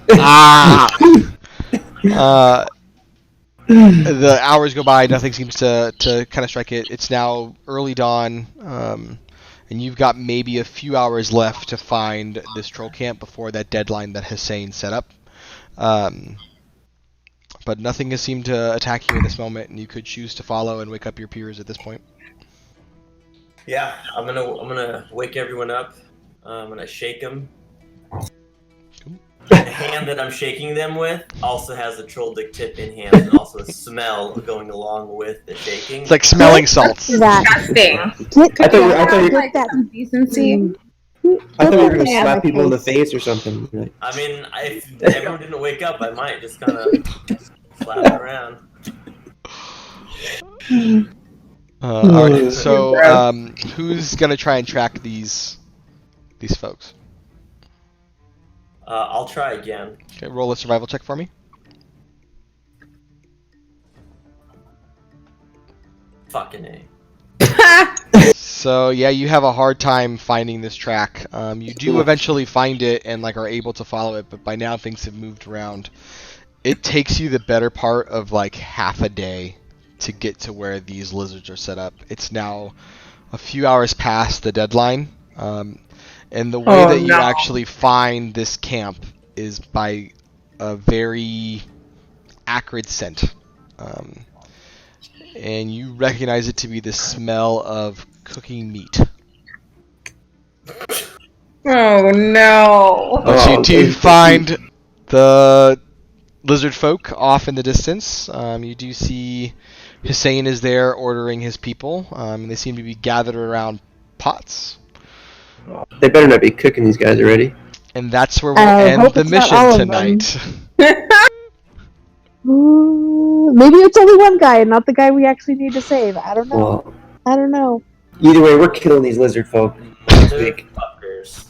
Speaker 1: The hours go by, nothing seems to kind of strike it. It's now early dawn, and you've got maybe a few hours left to find this troll camp before that deadline that Hussein set up. But nothing has seemed to attack you in this moment, and you could choose to follow and wake up your peers at this point.
Speaker 2: Yeah, I'm gonna wake everyone up. I'm gonna shake them. The hand that I'm shaking them with also has a troll dick tip in hand, and also a smell going along with the shaking.
Speaker 1: It's like smelling salts.
Speaker 7: Disgusting.
Speaker 5: Get
Speaker 9: I thought you-
Speaker 7: Like some decency.
Speaker 9: I thought you were going to
Speaker 5: Yeah,
Speaker 9: slap
Speaker 5: my
Speaker 9: people in the
Speaker 5: face.
Speaker 9: face or something. Right?
Speaker 2: I mean, if everyone didn't wake up, I might just kind of slap it around.
Speaker 1: All right. So, who's gonna try and track these folks?
Speaker 2: I'll try again.
Speaker 1: Okay, roll a survival check for me.
Speaker 2: Fucking A.
Speaker 1: So yeah, you have a hard time finding this track. You do eventually find it and like are able to follow it, but by now things have moved around. It takes you the better part of like half a day to get to where these lizards are set up. It's now a few hours past the deadline, and the way that you actually find this camp is by a very acrid scent. And you recognize it to be the smell of cooking meat.
Speaker 7: Oh no!
Speaker 1: But you do find the lizard folk off in the distance. You do see Hussein is there ordering his people, and they seem to be gathered around pots.
Speaker 9: They better not be cooking these guys already.
Speaker 1: And that's where we'll end
Speaker 5: hope
Speaker 1: the
Speaker 5: it's not
Speaker 1: mission
Speaker 5: all of
Speaker 1: tonight.
Speaker 5: Ooh, maybe it's only one guy and not the guy we actually need to save. I don't know.
Speaker 9: Well,
Speaker 5: I don't know.
Speaker 9: either way, we're killing these lizard folk.
Speaker 2: Lizard fuckers.